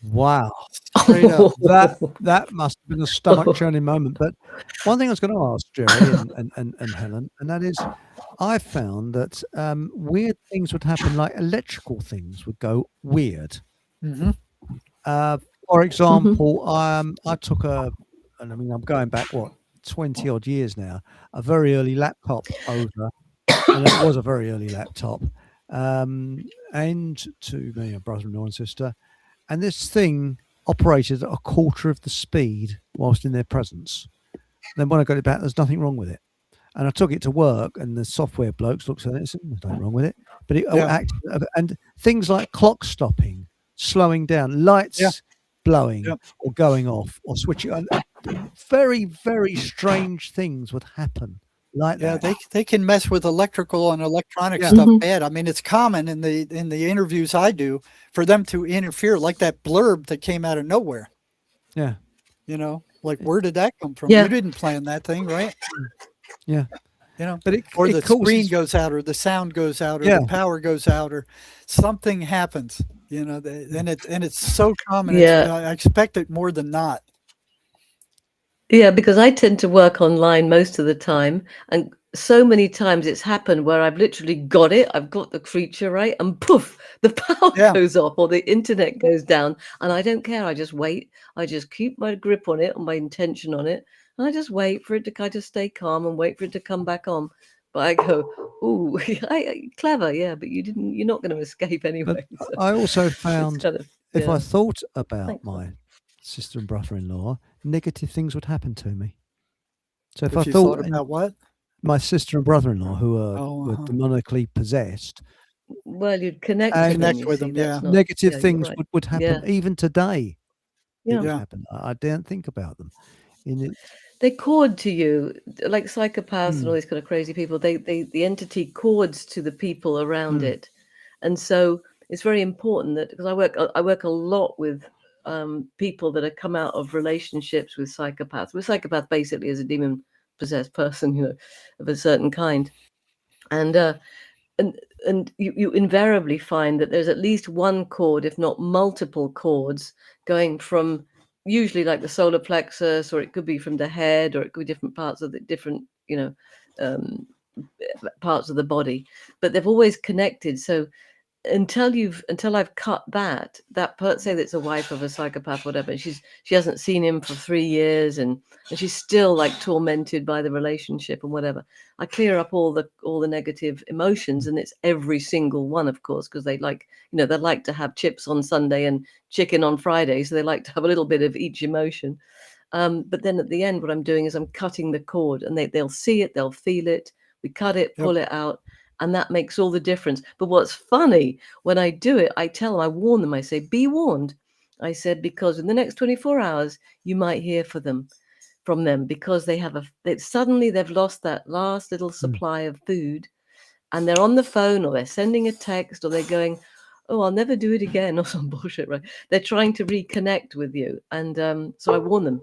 Wow.
Straight up.
That must have been a stomach churning moment. But one thing I was going to ask Jerry and Helen, and that is, I found that weird things would happen, like electrical things would go weird. For example, I took and I mean, I'm going back, 20 odd years now, a very early laptop over, and it was a very early laptop, and to me, a brother-in-law and sister, and this thing operated at a quarter of the speed whilst in their presence. Then when I got it back, there's nothing wrong with it. And I took it to work, and the software blokes looked at it and said, "There's nothing wrong with it." but it
Yeah.
acts, and things like clock stopping, slowing down, lights
Yeah.
blowing
Yep.
or going off or switching on. Very, very strange things would happen like
Yeah,
that.
they can mess with electrical and electronic
Yeah.
stuff
Mhm.
bad. I mean, it's common in the interviews I do for them to interfere, like that blurb that came out of nowhere.
Yeah.
Like where did that come from? You
Yeah.
didn't plan that thing, right?
Yeah.
Or
But
the
it
screen
causes,
goes out, or the sound goes out, or
yeah.
the power goes out, or something happens. And it's so common.
Yeah.
I expect it more than not.
Yeah, because I tend to work online most of the time, and so many times it's happened where I've literally got it, I've got the creature right, and poof, the power
Yeah.
goes off or the internet goes down, and I don't care. I just wait. I just keep my grip on it, and my intention on it, and I just wait for it to kind of stay calm and wait for it to come back on. But I go, ooh, clever, yeah, but you're not going to escape
But
anyway. So
I also
it's
found
kind of,
if I
yeah.
thought about
Thanks.
my sister and brother-in-law, negative things would happen to me. So if I
If you thought
thought
about what?
my sister and brother-in-law who were
Uh-huh.
demonically possessed,
Well, you'd connect with
and
them,
Connect
you
with
see.
them,
That's
yeah.
not,
negative
yeah, you're
things
right.
would happen
Yeah.
even today. It
Yeah.
would
Yeah.
happen. I didn't think about them. In it,
They cord to you, like psychopaths and all
mm,
these kind of crazy people. The entity cords to the people around
mm,
it, and so it's very important that because I work a lot with people that have come out of relationships with psychopaths. With psychopath basically is a demon possessed person, of a certain kind, and and you invariably find that there's at least one cord, if not multiple cords, going from usually like the solar plexus, or it could be from the head, or it could be different parts of the different, um, parts of the body, but they've always connected. So until I've cut say that's a wife of a psychopath, whatever, and she hasn't seen him for 3 years, and she's still like tormented by the relationship and whatever. I clear up all the negative emotions, and it's every single one, of course, because they like to have chips on Sunday and chicken on Friday, so they like to have a little bit of each emotion. But then at the end, what I'm doing is I'm cutting the cord, and they'll see it, they'll feel it. We cut it,
Yep.
pull it out, and that makes all the difference. But what's funny, when I do it, I warn them, I say, be warned. I said, because in the next 24 hours, you might hear from them, because suddenly they've lost that last little
mm.
supply of food, and they're on the phone, or they're sending a text, or they're going, oh, I'll never do it again, or some bullshit, right? They're trying to reconnect with you. And so I warn them,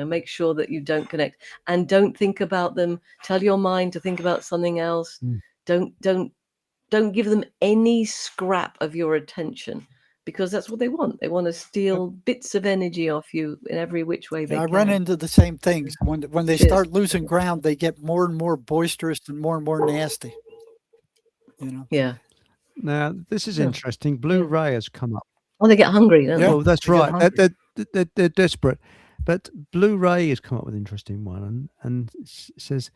make sure that you don't connect, and don't think about them. Tell your mind to think about something else.
Mm.
Don't give them any scrap of your attention, because that's what they want. They want to
Yep.
steal bits of energy off you in every which way they
I
can.
run into the same things. When they
Cheers.
start losing ground, they get more and more boisterous and more nasty.
Yeah.
Now this is
Yeah.
interesting. Blue Ray has come up.
Oh, they get hungry, don't
Yeah.
they?
Well, that's
they get
right.
hungry.
They're desperate. But Blue Ray has come up with an interesting one, and says,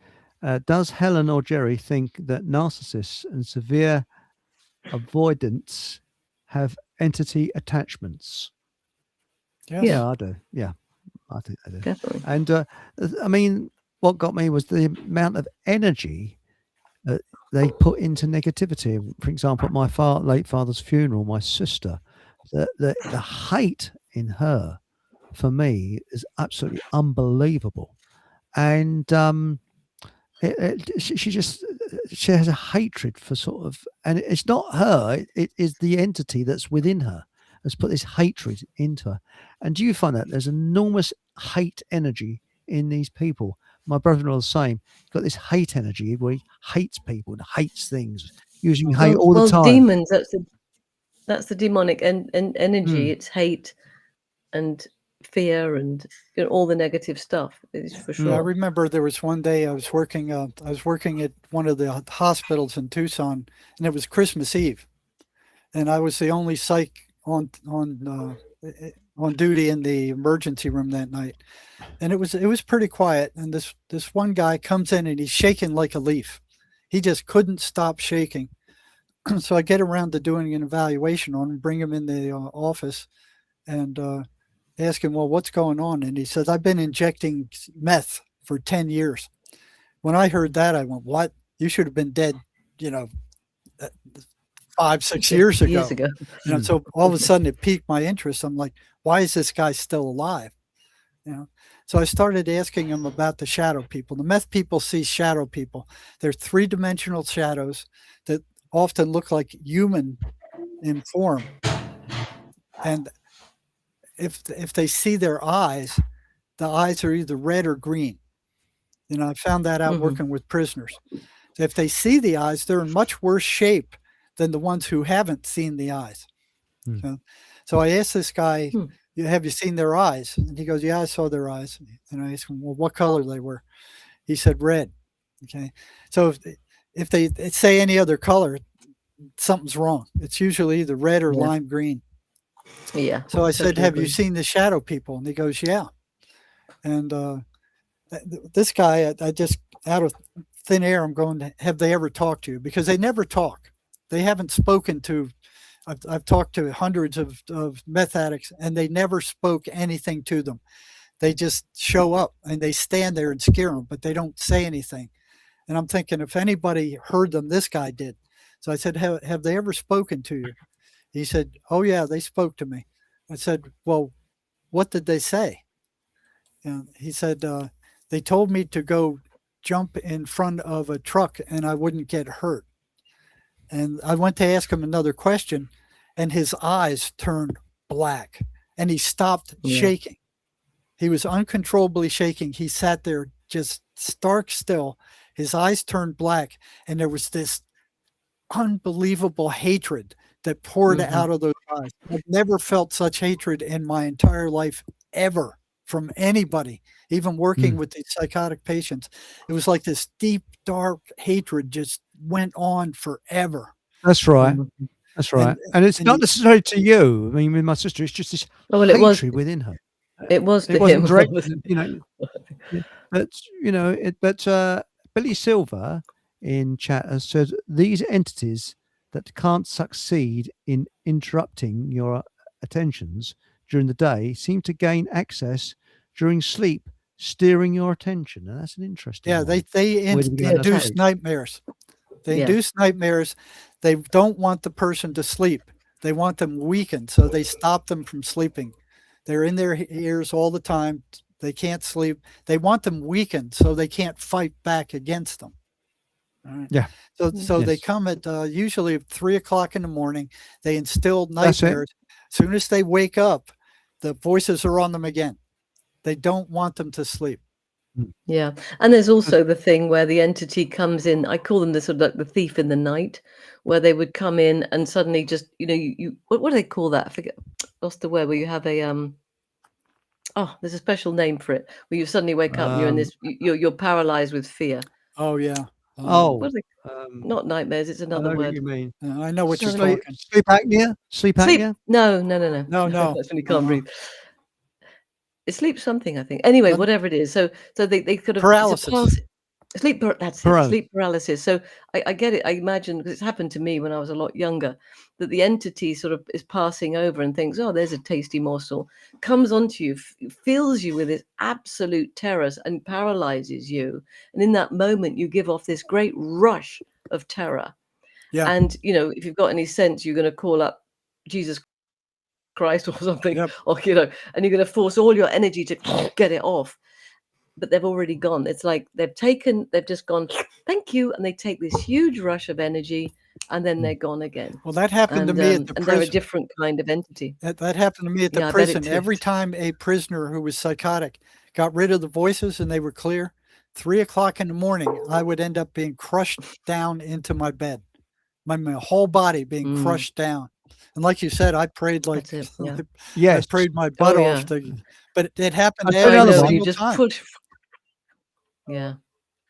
does Helen or Jerry think that narcissists and severe avoidance have entity attachments?
Yes.
Yeah, I do. Yeah, I think I do.
Definitely.
And I mean, what got me was the amount of energy that they put into negativity. For example, at my late father's funeral, my sister, the hate in her for me is absolutely unbelievable. And she has a hatred for sort of, and it's not her, it is the entity that's within her has put this hatred into her. And do you find that there's enormous hate energy in these people? My brother-in-law is the same. He's got this hate energy where he hates people and hates things, using hate all the time.
Demons, that's the demonic energy.
Mm.
It's hate and fear and all the negative stuff, is for
Yeah, I
sure.
remember there was one day I was working at one of the hospitals in Tucson, and it was Christmas Eve, and I was the only psych on duty in the emergency room that night, and it was pretty quiet. And this one guy comes in and he's shaking like a leaf. He just couldn't stop shaking. So I get around to doing an evaluation on him, bring him in the office, and ask him, well, what's going on? And he says, I've been injecting meth for 10 years. When I heard that, I went, what? You should have been dead, 5-6 years ago.
Years ago.
So all of a sudden it piqued my interest. I'm like, why is this guy still alive? So I started asking him about the shadow people. The meth people see shadow people. They're 3-dimensional shadows that often look like human in form. And if they see their eyes, the eyes are either red or green. I found that out working with prisoners. So if they see the eyes, they're in much worse shape than the ones who haven't seen the eyes. So I asked this guy, have you seen their eyes? And he goes, yeah, I saw their eyes. And I asked him, well, what color they were? He said red. Okay. So if they say any other color, something's wrong. It's usually either red or lime green.
Yeah.
So I said, have you seen the shadow people? And he goes, yeah. And this guy, I just, out of thin air, I'm going, have they ever talked to you? Because they never talk. They haven't spoken to, I've talked to hundreds of meth addicts, and they never spoke anything to them. They just show up and they stand there and scare them, but they don't say anything. And I'm thinking, if anybody heard them, this guy did. So I said, have they ever spoken to you? He said, oh yeah, they spoke to me. I said, well, what did they say? And he said, they told me to go jump in front of a truck and I wouldn't get hurt. And I went to ask him another question, and his eyes turned black and he stopped shaking. He was uncontrollably shaking. He sat there just stark still. His eyes turned black, and there was this unbelievable hatred that poured out of those eyes. I've never felt such hatred in my entire life ever from anybody, even working with these psychotic patients. It was like this deep, dark hatred just went on forever.
That's right. That's right. And it's not necessarily to you. I mean, with my sister, it's just this hatred within her.
It was to
It wasn't
him.
directed, but Billy Silver in chat has said these entities that can't succeed in interrupting your attentions during the day seem to gain access during sleep, steering your attention. And that's an interesting one.
They induce nightmares. They induce nightmares. They don't want the person to sleep. They want them weakened, so they stop them from sleeping. They're in their ears all the time. They can't sleep. They want them weakened so they can't fight back against them. All right.
Yeah.
So they come at usually 3 o'clock in the morning. They instill nightmares. As soon as they wake up, the voices are on them again. They don't want them to sleep.
Yeah. And there's also the thing where the entity comes in. I call them the sort of like the thief in the night, where they would come in and suddenly just, you what do they call that? I forget. What's the word where you have a there's a special name for it, where you suddenly wake up and you're in this, you're paralyzed with fear.
Oh yeah.
What are they, not nightmares. It's another word.
What you mean?
I know what you're talking.
Sleep apnea? Sleep apnea?
No.
No.
That's when you can't breathe. It's sleep something, I think. Anyway, whatever it is. So they could have
paralysis.
Sleep paralysis. So I get it. I imagine, because it's happened to me when I was a lot younger, that the entity sort of is passing over and thinks, oh, there's a tasty morsel, comes onto you, fills you with this absolute terror and paralyzes you. And in that moment, you give off this great rush of terror.
Yeah.
And, if you've got any sense, you're going to call up Jesus Christ or something, or, and you're going to force all your energy to get it off. But they've already gone. It's like they've just gone, thank you. And they take this huge rush of energy and then they're gone again.
Well, that happened to me at the prison.
And they're a different kind of entity.
That happened to me at the prison. Every time a prisoner who was psychotic got rid of the voices and they were clear, 3 o'clock in the morning, I would end up being crushed down into my bed. My whole body being crushed down. And like you said, I prayed like, I prayed my butt off. But it happened every single time.
Yeah.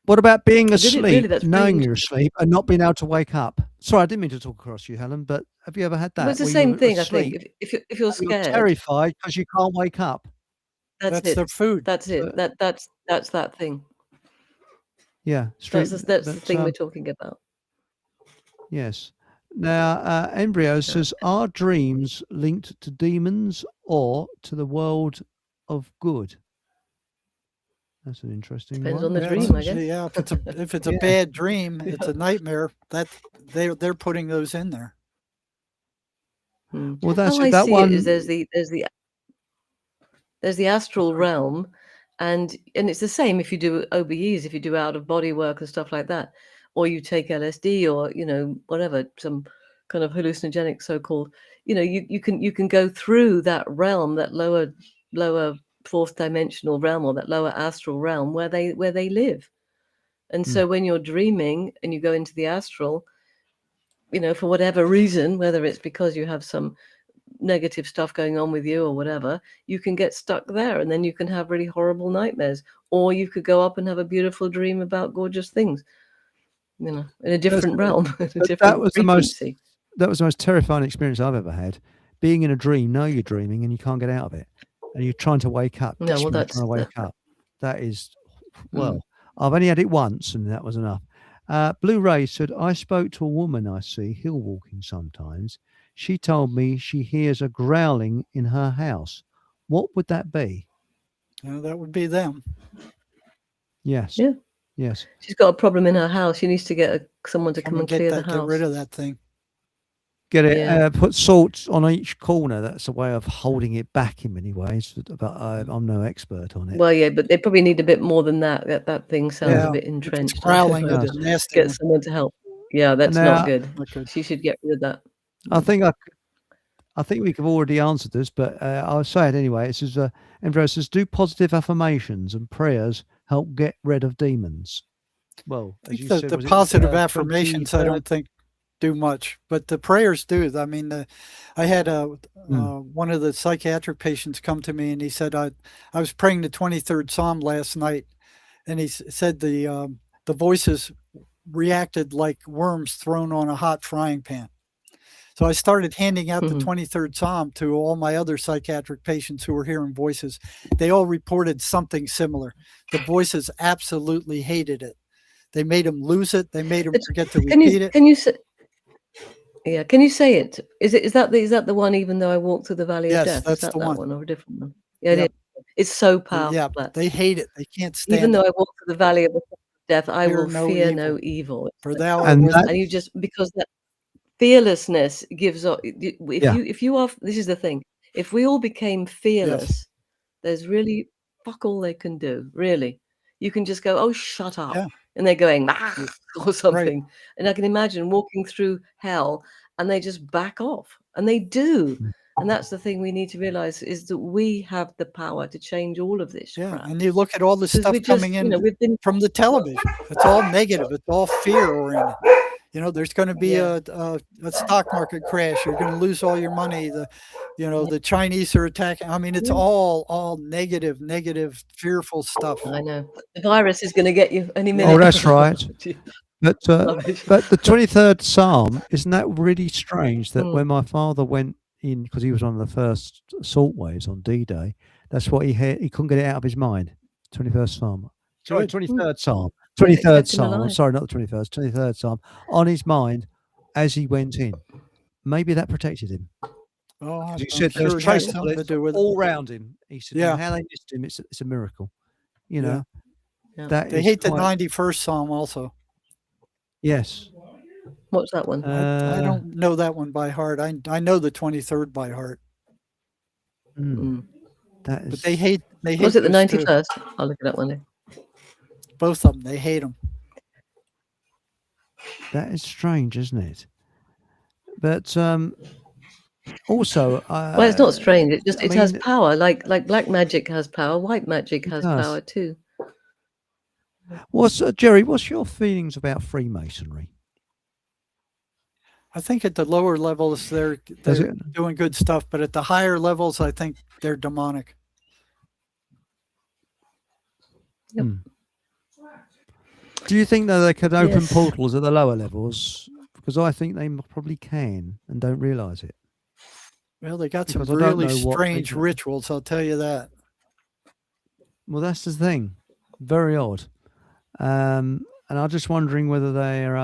What about being asleep, knowing you're asleep and not being able to wake up? Sorry, I didn't mean to talk across you, Helen, but have you ever had that?
Well, it's the same thing, asleep, I think. If you're scared,
you're terrified because you can't wake up.
That's their food.
That's it. That's that thing.
Yeah,
that's the thing we're talking about.
Yes. Now, Embryo says, are dreams linked to demons or to the world of good? That's an interesting
Depends
one.
on the dream, I guess.
Yeah, if it's a bad dream, it's a nightmare. That they're putting those in there.
Well, that's
How I
that
see
one.
it is there's the astral realm, and it's the same if you do OBEs, if you do out of body work and stuff like that, or you take LSD or whatever, some kind of hallucinogenic so-called, you can go through that realm, that lower fourth dimensional realm, or that lower astral realm where they live. And so when you're dreaming and you go into the astral, for whatever reason, whether it's because you have some negative stuff going on with you or whatever, you can get stuck there, and then you can have really horrible nightmares, or you could go up and have a beautiful dream about gorgeous things, in a different realm, in a different
That was
frequency.
the most terrifying experience I've ever had. Being in a dream, know you're dreaming and you can't get out of it, and you're trying to wake up,
No, well,
desperately trying to wake up. That is, well, I've only had it once, and that was enough. Blue Ray said, I spoke to a woman I see hill walking sometimes. She told me she hears a growling in her house. What would that be?
That would be them.
Yes.
Yeah.
Yes.
She's got a problem in her house. She needs to get someone to come and clear the house.
Get rid of that thing.
Get it.
Yeah.
Put salt on each corner. That's a way of holding it back in many ways. But I'm no expert on it.
Well, yeah, but they probably need a bit more than that. That thing sounds a bit entrenched.
It's growling. It's nasty.
Get someone to help. Yeah, that's
Now,
not good. She should get rid of that.
I think we've already answered this, but I'll say it anyway. It says, Ambrose says, do positive affirmations and prayers help get rid of demons? Well,
I think the positive affirmations, I don't think do much, but the prayers do. I mean, I had one of the psychiatric patients come to me, and he said, I was praying the 23rd Psalm last night, and he said the voices reacted like worms thrown on a hot frying pan. So I started handing out the 23rd Psalm to all my other psychiatric patients who were hearing voices. They all reported something similar. The voices absolutely hated it. They made them lose it. They made them forget to repeat it.
Can you say? Yeah, can you say it? Is that the one? Even though I walk through the valley of death,
that's
is that
the one.
Or a different one? Yeah, it is. It's so powerful.
Yeah, they hate it. They can't stand it.
Even though I walk through the valley of death, I
Fear
will
no
fear
evil.
no evil.
For thou art
And
with
that-
And you just, because that fearlessness gives up. If you are, this is the thing. If we all became fearless, there's really fuck all they can do. Really, you can just go, oh, shut up, and they're going or something.
Right.
And I can imagine walking through hell, and they just back off, and they do. And that's the thing we need to realize, is that we have the power to change all of this crap.
And you look at all the
'Cause
stuff
we just,
coming in
we've been
from the television. It's all negative. It's all fear oriented. There's going to be a stock market crash. You're going to lose all your money. The Chinese are attacking. I mean, it's all negative, fearful stuff.
I know the virus is going to get you any minute.
Oh, that's right. But the 23rd Psalm, isn't that really strange that when my father went in, because he was on the first assault waves on D-Day, that's what he had. He couldn't get it out of his mind. 21st Psalm. Sorry, 23rd Psalm. 23rd Psalm. I'm sorry, not the 21st. 23rd Psalm on his mind as he went in. Maybe that protected him.
Oh,
He said there was trace bullets all around him. He said, how they missed him, it's a miracle. That
they hate the 91st Psalm also.
Yes.
What's that one?
I don't know that one by heart. I know the 23rd by heart.
That is.
But they hate.
Was it the 91st? I'll look at that one day.
Both of them. They hate them.
That is strange, isn't it? But also,
well, it's not strange. It has power. Like black magic has power. White magic has power too.
Jerry? What's your feelings about Freemasonry?
I think at the lower levels they're doing good stuff, but at the higher levels, I think they're demonic.
Yep.
Do you think that they could open portals at the lower levels? Because I think they probably can and don't realize it.
Well, they got some really strange rituals, I'll tell you that.
Well, that's the thing. Very odd. And I'm just wondering whether they're,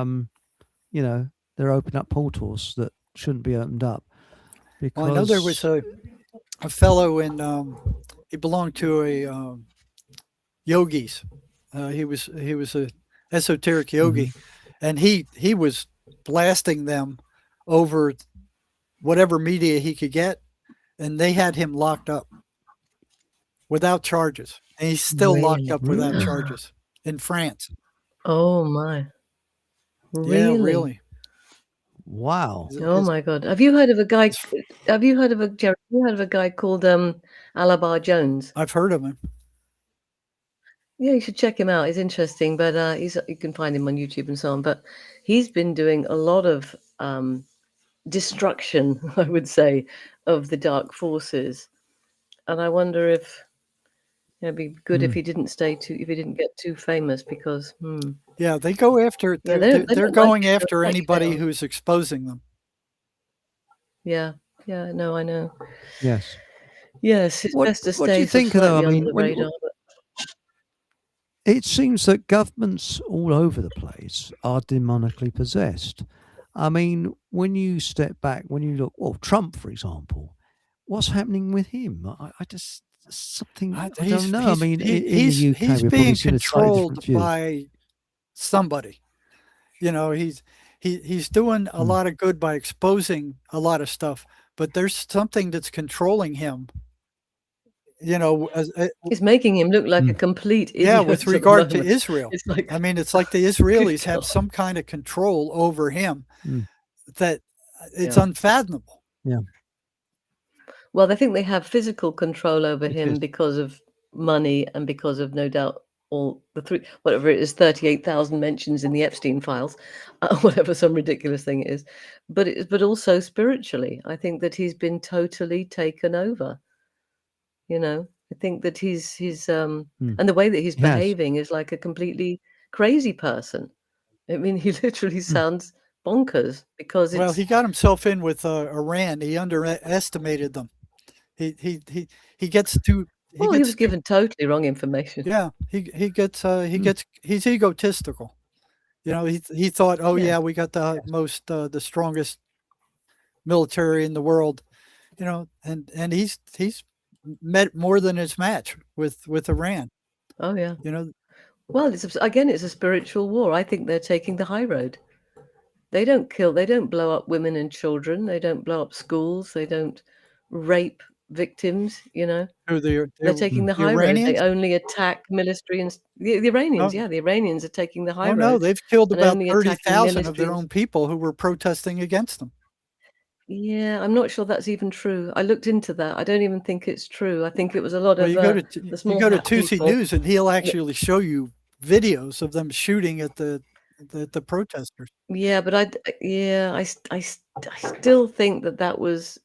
they're opening up portals that shouldn't be opened up. Because
I know there was a fellow in, he belonged to a yogis. He was a esoteric yogi, and he was blasting them over whatever media he could get, and they had him locked up without charges. And he's still locked
Really?
up without charges in France.
Oh my.
Yeah,
Really?
really.
Wow.
Oh my God. Have you heard of a guy Jerry, have you heard of a guy called Alabar Jones?
I've heard of him.
Yeah, you should check him out. He's interesting, but you can find him on YouTube and so on. But he's been doing a lot of destruction, I would say, of the dark forces. And I wonder if it'd be good if he didn't get too famous, because
Yeah, they go after.
Yeah,
They're,
they
they're
don't like
going
it. They
after
don't like
anybody
failure.
who's exposing them.
Yeah, no, I know.
Yes.
Yes, it's
What
best to
What do
stay
you
sort of
think, though? I
slightly under
mean,
the
when
radar. But
it seems that governments all over the place are demonically possessed. I mean, when you step back, when you look, well, Trump, for example, what's happening with him? I just something I don't know. I mean, in the UK,
he's
we've probably
being
seen a slightly
controlled
different view.
by somebody. He's doing a lot of good by exposing a lot of stuff, but there's something that's controlling him.
he's making him look like a complete idiot.
Yeah, with
at the
regard to
moment.
Israel.
It's like,
I mean, it's like the Israelis have
God.
some kind of control over him that it's
Yeah.
unfathomable.
Yeah.
Well, they think they have physical control over
It
him
is.
because of money and because of, no doubt, all the whatever it is, 38,000 mentions in the Epstein files, whatever some ridiculous thing it is. But also spiritually, I think that he's been totally taken over. I think that he's and the way that he's
He has.
behaving is like a completely crazy person. I mean, he literally sounds bonkers because
Well,
it's
he got himself in with Iran. He underestimated them. He gets too.
he was given totally wrong information.
Yeah, he's egotistical. He thought, oh yeah, we got the strongest military in the world. And he's met more than his match with Iran.
Oh yeah. Well, it's a spiritual war. I think they're taking the high road. They don't blow up women and children. They don't blow up schools. They don't rape victims.
They're
taking the high road.
Iranians?
They only attack military and the Iranians.
Oh.
Yeah, the Iranians are taking the high
Oh
road.
no, they've killed
and
about
only attacking
30,000 of
military
their own people who were protesting against them.
Yeah, I'm not sure that's even true. I looked into that. I don't even think it's true. I think it was a lot
Well,
of
you go
the
to
small
you go to
hat
Tusi
people.
News, and he'll actually show you videos of them shooting at the protesters.
Yeah, but I still think that was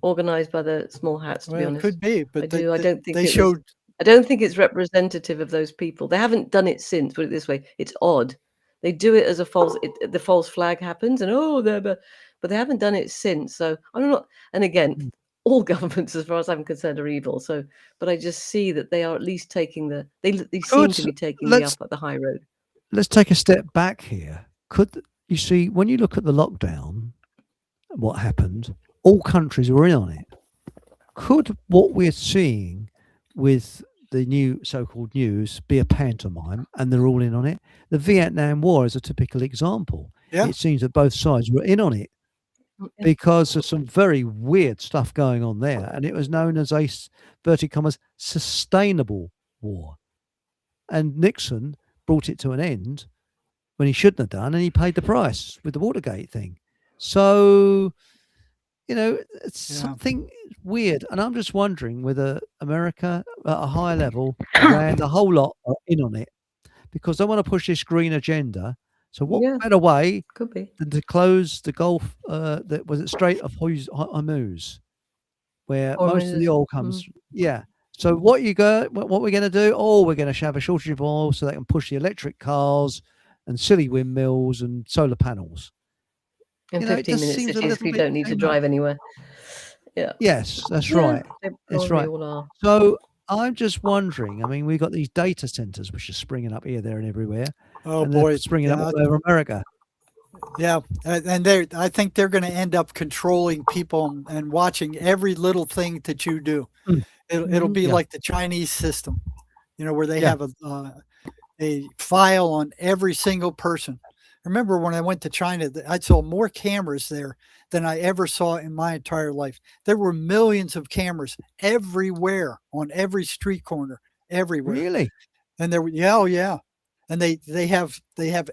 organized by the small hats. To be
Well, it
honest,
could be, but
I do. I don't think
they
it was.
showed.
I don't think it's representative of those people. They haven't done it since. Put it this way, it's odd. They do it as a the false flag happens, and but they haven't done it since. So I'm not. And again, all governments, as far as I'm concerned, are evil. So, but I just see that they are at least taking they seem to be taking the high road.
Let's take a step back here. Could you see, when you look at the lockdown, what happened? All countries were in on it. Could what we're seeing with the new so-called news be a pantomime, and they're all in on it? The Vietnam War is a typical example.
Yeah.
It seems that both sides were in on it because of some very weird stuff going on there, and it was known as a inverted commas sustainable war. And Nixon brought it to an end when he shouldn't have done, and he paid the price with the Watergate thing. So, it's something weird. And I'm just wondering whether America at a high level, Iran, the whole lot are in on it because they want to push this green agenda. So what better way
Could be.
than to close the Gulf, that was it Strait of Hormuz, where most of the oil comes. Yeah. So what we're going to do? Oh, we're going to have a shortage of oil so they can push the electric cars and silly windmills and solar panels.
In 15 minutes,
seems a
if
little
you
bit
don't need to drive anywhere. Yeah.
Yes, that's right. That's right. So I'm just wondering. I mean, we've got these data centers which are springing up here, there, and everywhere.
Oh
and
boy,
springing up all over America.
Yeah, and I think they're going to end up controlling people and watching every little thing that you do. It'll be like the Chinese system, where they have a file on every single person, remember when I went to China, I saw more cameras there than I ever saw in my entire life. There were millions of cameras everywhere, on every street corner, everywhere.
Really?
And there were, yeah, oh yeah. And they have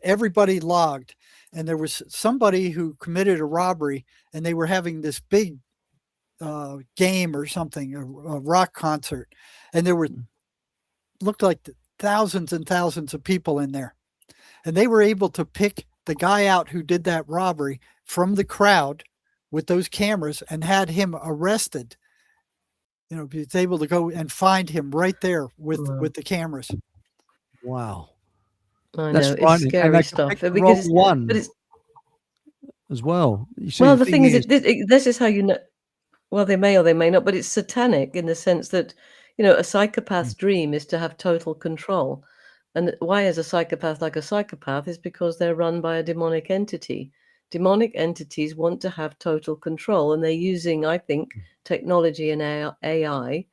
everybody logged. And there was somebody who committed a robbery, and they were having this big game or something, a rock concert, and there were looked like thousands and thousands of people in there, and they were able to pick the guy out who did that robbery from the crowd with those cameras and had him arrested. You know, he was able to go and find him right there with the cameras.
Wow.
I
That's
know, it's
frightening. And
scary
they could
stuff
pick the
because
wrong
it's,
one
but it's
as well. You see,
well,
the
the thing is,
is,
this is how you know. Well, they may or they may not, but it's satanic in the sense that, a psychopath's dream is to have total control. And why is a psychopath like a psychopath is because they're run by a demonic entity. Demonic entities want to have total control, and they're using, I think, technology and AI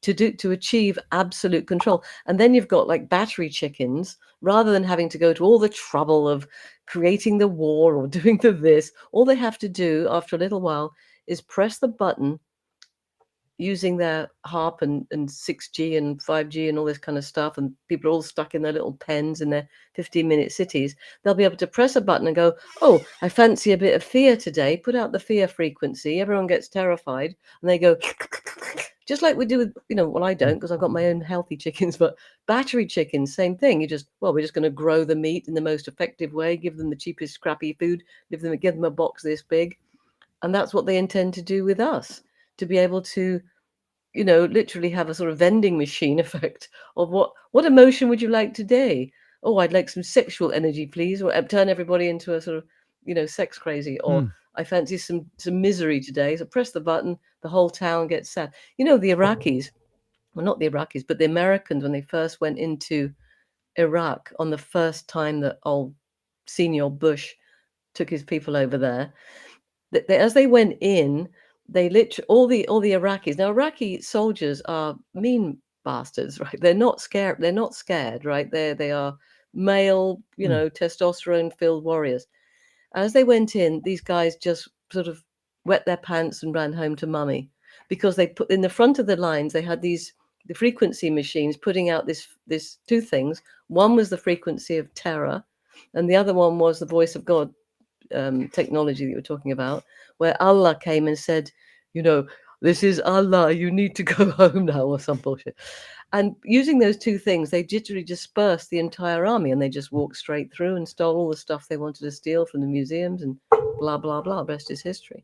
to achieve absolute control. And then you've got like battery chickens, rather than having to go to all the trouble of creating the war or doing this, all they have to do after a little while is press the button using their harp and 6G and 5G and all this kind of stuff, and people are all stuck in their little pens in their 15-minute cities. They'll be able to press a button and go, oh, I fancy a bit of fear today, put out the fear frequency, everyone gets terrified, and they go just like we do with, well, I don't, because I've got my own healthy chickens, but battery chickens, same thing. We're just going to grow the meat in the most effective way, give them the cheapest scrappy food, give them a box this big. And that's what they intend to do with us, to be able to, literally have a sort of vending machine effect of what emotion would you like today? Oh, I'd like some sexual energy, please, or turn everybody into a sort of, sex crazy, or I fancy some misery today. So press the button, the whole town gets sad. The Iraqis, well, not the Iraqis, but the Americans, when they first went into Iraq on the first time that old Senior Bush took his people over there, as they went in, they literally all the Iraqis. Now, Iraqi soldiers are mean bastards, right? They're not scared. They're not scared, right? They are male, testosterone-filled warriors. As they went in, these guys just sort of wet their pants and ran home to mummy, because they put in the front of the lines. They had the frequency machines putting out this two things. One was the frequency of terror, and the other one was the voice of God. Technology that you were talking about, where Allah came and said, this is Allah, you need to go home now, or some bullshit. And using those two things, they literally dispersed the entire army, and they just walked straight through and stole all the stuff they wanted to steal from the museums, and blah, blah, blah. Rest is history.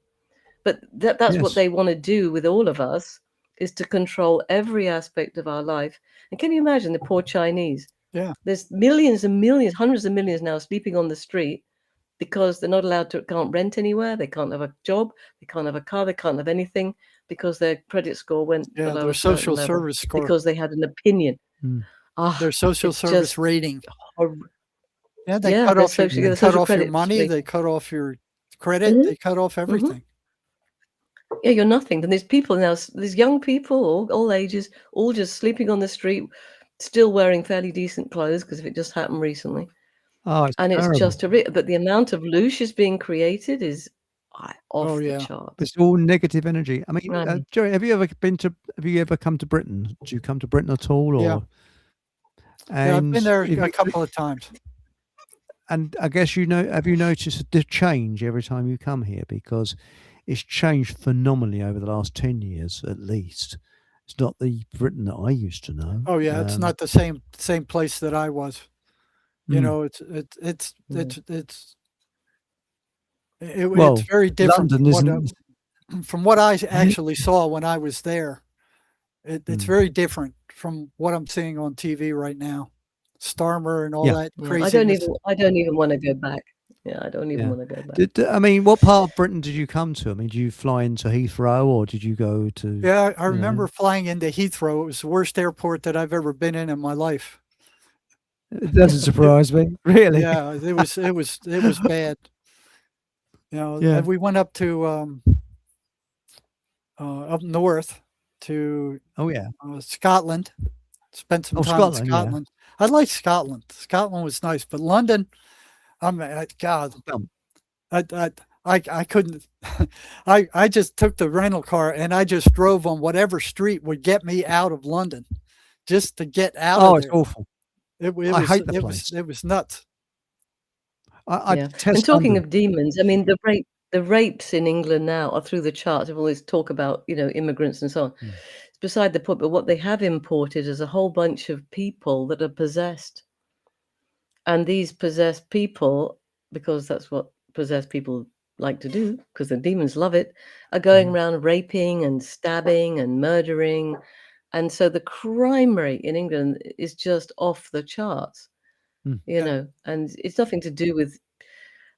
But that's what they want to do with all of us, is to control every aspect of our life. And can you imagine the poor Chinese?
Yeah.
There's millions and millions, hundreds of millions now sleeping on the street, because they're not allowed to, can't rent anywhere, they can't have a job, they can't have a car, they can't have anything, because their credit score went below
their
a certain
social
level,
service score,
because they had an opinion.
Their social service rating. Yeah, they cut off your money, they cut off your credit, they cut off everything.
Yeah, you're nothing. And there's people now, there's young people, all ages, all just sleeping on the street, still wearing fairly decent clothes, because if it just happened recently.
Oh, it's terrible.
It's just but the amount of loosh is being created is off the charts.
It's all negative energy. I mean, Jerry, have you ever come to Britain? Do you come to Britain at all? Or?
Yeah. I've been there a couple of times.
And I guess have you noticed the change every time you come here? Because it's changed phenomenally over the last 10 years, at least. It's not the Britain that I used to know.
Oh yeah, it's not the same place that I was. It's very different from what I actually saw when I was there. It's very different from what I'm seeing on TV right now. Starmer and all that craziness.
I don't even want to go back. Yeah, I don't even want to go back.
I mean, what part of Britain did you come to? I mean, did you fly into Heathrow, or did you go to?
Yeah, I remember flying into Heathrow. It was the worst airport that I've ever been in my life.
It doesn't surprise me, really.
Yeah, it was bad. And we went up to up north to Scotland. Spent some time in Scotland. I like Scotland. Scotland was nice, but London, God,
Dumb.
I couldn't. I just took the rental car and I just drove on whatever street would get me out of London, just to get out
Oh,
of
it's
there.
awful. I hate the place.
It was nuts.
I
Yeah. And
detest
talking
London.
of demons, I mean, the rapes in England now are through the charts. Of all this talk about, immigrants and so on.
Mm.
It's beside the point, but what they have imported is a whole bunch of people that are possessed. And these possessed people, because that's what possessed people like to do, because the demons love it, are going around raping and stabbing and murdering. And so the crime rate in England is just off the charts,
Mm.
and it's nothing to do with,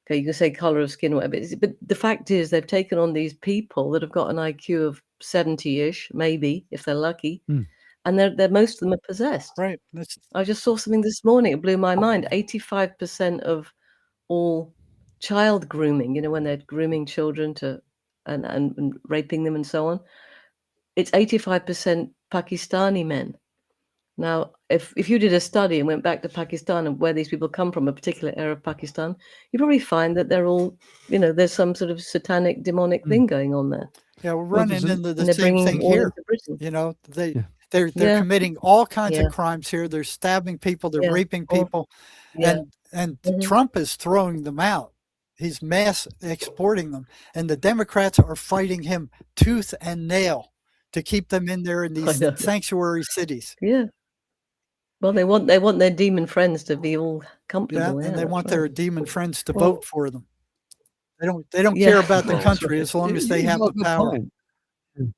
okay, you can say color of skin or whatever, but the fact is they've taken on these people that have got an IQ of 70-ish, maybe, if they're lucky,
Mm.
and they're most of them are possessed.
Right.
I just saw something this morning, it blew my mind. 85% of all child grooming, when they're grooming children and raping them and so on, it's 85% Pakistani men. Now, if you did a study and went back to Pakistan and where these people come from, a particular area of Pakistan, you probably find that they're all, there's some sort of satanic, demonic thing going on there.
Yeah, we're
Well,
running into the
And they're
same
bringing
thing
them all
here.
into Britain.
Yeah.
They're
Yeah.
committing all kinds
Yeah.
of crimes here. They're stabbing people. They're
Yeah.
raping
Or-
people,
yeah.
and
Mhm.
Trump is throwing them out. He's mass exporting them, and the Democrats are fighting him tooth and nail to keep them in there in these
know.
sanctuary cities.
Yeah. Well, they want their demon friends to be all
Yeah,
comfortable.
and they
that's
want
right.
their demon friends to
Well-
vote for them. They don't
Yeah,
care about the
that's
country
right.
as long as they
You've
have
got
the
a good
power.
point. Mm.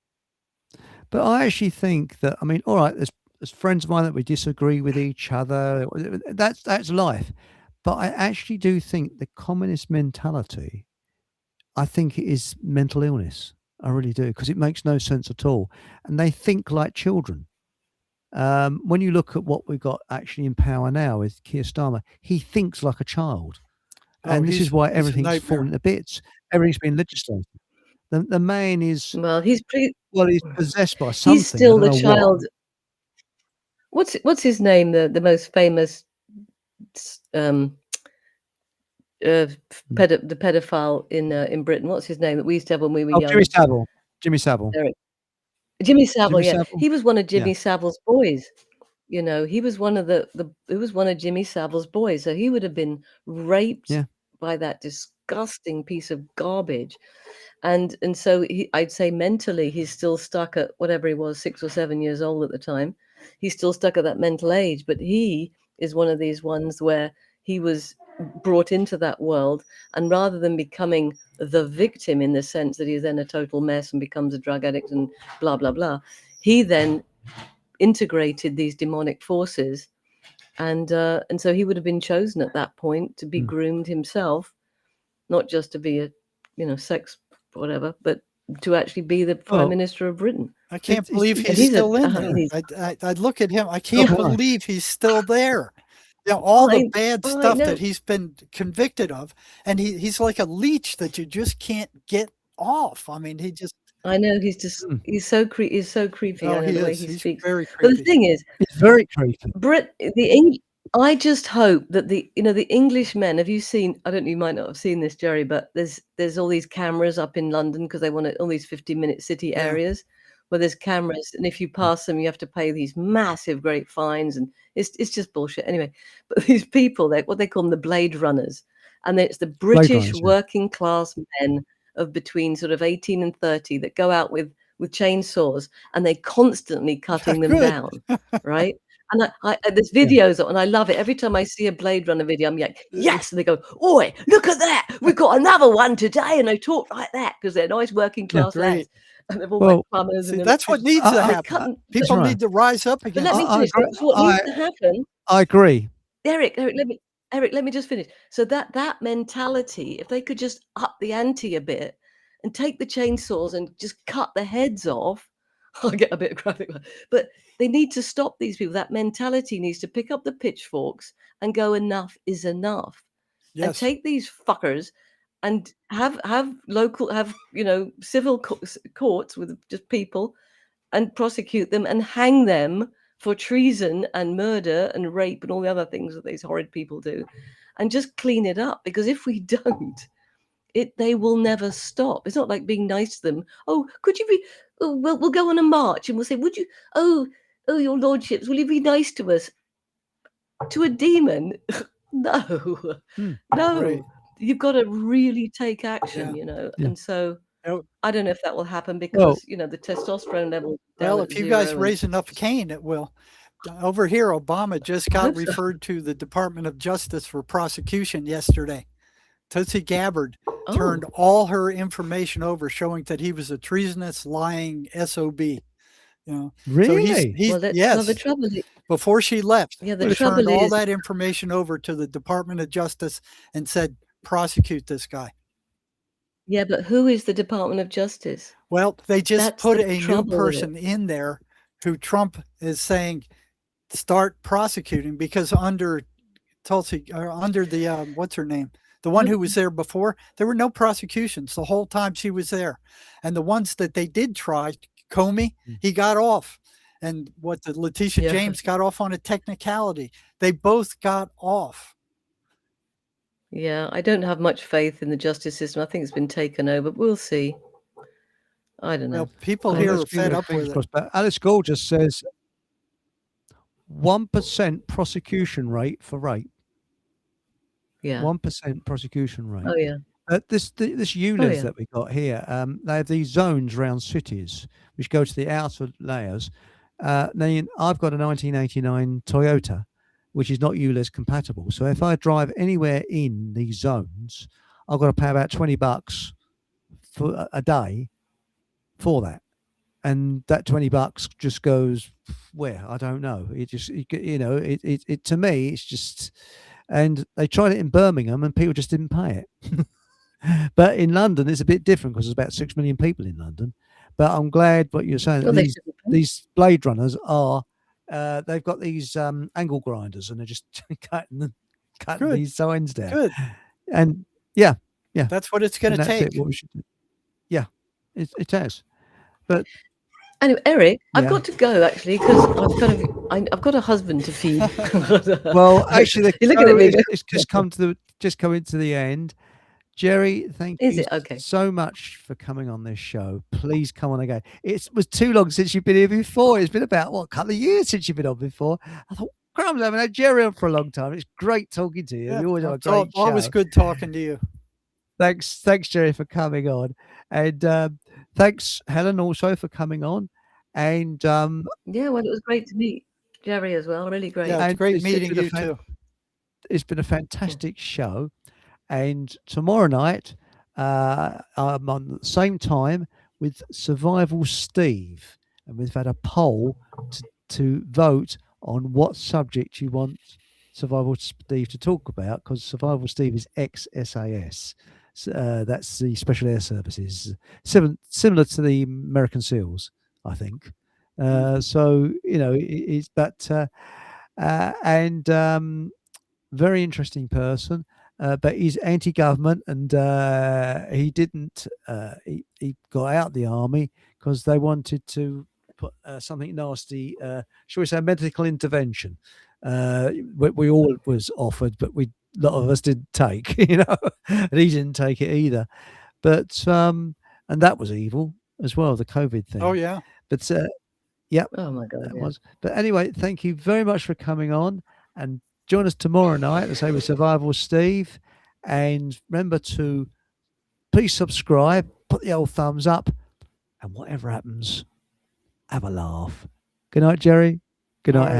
But I actually think that, I mean, all right, there's friends of mine that we disagree with each other. That's life. But I actually do think the communist mentality, I think it is mental illness. I really do, because it makes no sense at all. And they think like children. When you look at what we've got actually in power now with Keir Starmer, he thinks like a child. And this is why
he's a
everything's
nightmare.
falling to bits. Everything's been legislated. The man is,
Well, he's
possessed by something.
he's still
I
the
don't know what.
child. What's his name? The most famous the pedophile in Britain. What's his name that we used to have when we were
Oh,
young?
Jimmy Savile. Jimmy Savile.
Eric. Jimmy Savile.
Jimmy
Yeah,
Savile?
he was one of Jimmy
Yeah.
Savile's boys. He was one of he was one of Jimmy Savile's boys. So he would have been raped
Yeah.
by that disgusting piece of garbage. And so I'd say mentally he's still stuck at whatever he was, 6 or 7 years old at the time. He's still stuck at that mental age, but he is one of these ones where he was brought into that world, and rather than becoming the victim in the sense that he's then a total mess and becomes a drug addict and blah blah blah, he then integrated these demonic forces, and so he would have been chosen at that point to be groomed himself, not just to be a sex whatever, but to actually be the Prime Minister of Britain.
I can't
It's-
believe
it's-
he's still in there.
he's-
I look at him. I can't
why?
believe he's still there. All the bad
I
stuff
know.
that he's been convicted of, and he's like a leech that you just can't get off. I mean, he just
I know he's just he's so creepy.
Oh,
I know
he
the way
is.
he
He's
speaks.
very
But the
creepy.
thing is,
It's very creepy.
I just hope that the English men. Have you seen? I don't know. You might not have seen this, Jerry, but there's all these cameras up in London because they want all these 50-minute city
Yeah.
areas where there's cameras, and if you pass them, you have to pay these massive, great fines, and it's just bullshit. Anyway, but these people, what they call them, the Blade Runners, and it's the British
Runners, yeah.
working class men of between sort of 18 and 30 that go out with chainsaws, and they constantly cutting them
Good.
down, right? And there's videos, and I love it. Every time I see a Blade Runner video, I'm like, yes! And they go, oi, look at that! We've got another one today, and they talk like that because they're nice working class
great.
lads, and they've all
Well,
got plumbers.
See,
and
that's what needs to
I- I-
happen.
That's
People
right.
need to rise up
But
against
let me
it.
I
finish.
agree.
That's what needs to happen.
I agree.
Eric, let me just finish. So that mentality, if they could just up the ante a bit and take the chainsaws and just cut the heads off, I'll get a bit graphic, but they need to stop these people. That mentality needs to pick up the pitchforks and go, enough is enough. And
Yes.
take these fuckers and have civil courts with just people and prosecute them and hang them for treason and murder and rape and all the other things that these horrid people do, and just clean it up. Because if we don't, they will never stop. It's not like being nice to them. Oh, could you be? Oh, we'll go on a march, and we'll say, would you? Oh, your lordships, will you be nice to us? To a demon? No, no.
Right.
You've got to really take action,
Yeah.
And so
Oh,
I don't know if that will happen
Well,
because the testosterone level.
well, if you guys raise enough cane, it will. Over here, Obama just got
hope so.
referred to the Department of Justice for prosecution yesterday. Tulsi Gabbard turned all her information over, showing that he was a treasonous, lying SOB. So
really?
he's
Well,
yes.
the trouble is,
Before she left,
yeah,
he
the trouble
turned all
is,
that information over to the Department of Justice and said, prosecute this guy.
yeah, but who is the Department of Justice?
Well, they just
That's
put
the
a new
trouble with
person in there who Trump is saying start prosecuting, because under Tulsi, or under the what's her name, the one who was there before, there were no prosecutions the whole time she was there, and the ones that they did try, Comey, he got off, and Letitia
Yeah.
James got off on a technicality. They both got off.
Yeah, I don't have much faith in the justice system. I think it's been taken over. We'll see. I don't know.
Well, people
Well,
here
let's
are
keep
fed
our
up
fingers
with it.
crossed. But Alice Gore just says 1% prosecution rate for rape.
Yeah.
1% prosecution rate.
Oh yeah.
This ULEZ that we got here, they have these zones around cities which go to the outer layers. Now I've got a 1989 Toyota, which is not ULEZ compatible. So if I drive anywhere in these zones, I've got to pay about $20 for a day for that. And that $20 just goes where? I don't know. It just, it to me, it's just, and they tried it in Birmingham and people just didn't pay it. But in London, it's a bit different because there's about 6 million people in London. But I'm glad what you're saying.
Well,
These Blade Runners are, they've got these angle grinders and they're just cutting
Good.
these signs down.
Good.
And yeah.
That's what it's going to take.
What we should do. Yeah, it has. But
anyway, Eric, I've
Yeah.
got to go actually because I've got a husband to feed.
well, actually,
You're looking at me.
it's just coming to the end. Jerry, thank
Is
you
it? Okay.
so much for coming on this show. Please come on again. It was too long since you've been here before. It's been about a couple of years since you've been on before. I thought, crumbs, I haven't had Jerry on for a long time. It's great talking to you.
Yeah,
You always have a
it's
great show.
always good talking to you.
Thanks, Jerry, for coming on, and thanks, Helen, also for coming on. And
Yeah, well, it was great to meet Jerry as well. Really great.
Yeah, it's
And
great
it's
meeting
been a
you too.
it's been a fantastic show. And tomorrow night, I'm on the same time with Survival Steve, and we've had a poll to vote on what subject you want Survival Steve to talk about, because Survival Steve is ex-SAS. That's the Special Air Services, similar to the American SEALs, I think. So it's very interesting person. But he's anti-government, and he didn't. He got out the army because they wanted to put something nasty, shall we say, medical intervention. We all was offered, but a lot of us didn't take, and he didn't take it either. But and that was evil as well, the COVID thing.
Oh yeah.
But yeah,
Oh my God.
that
Yeah.
was. But anyway, thank you very much for coming on, and join us tomorrow night, let's say, with Survival Steve. And remember to please subscribe, put the old thumbs up, and whatever happens, have a laugh. Good night, Jerry. Good night,
All right.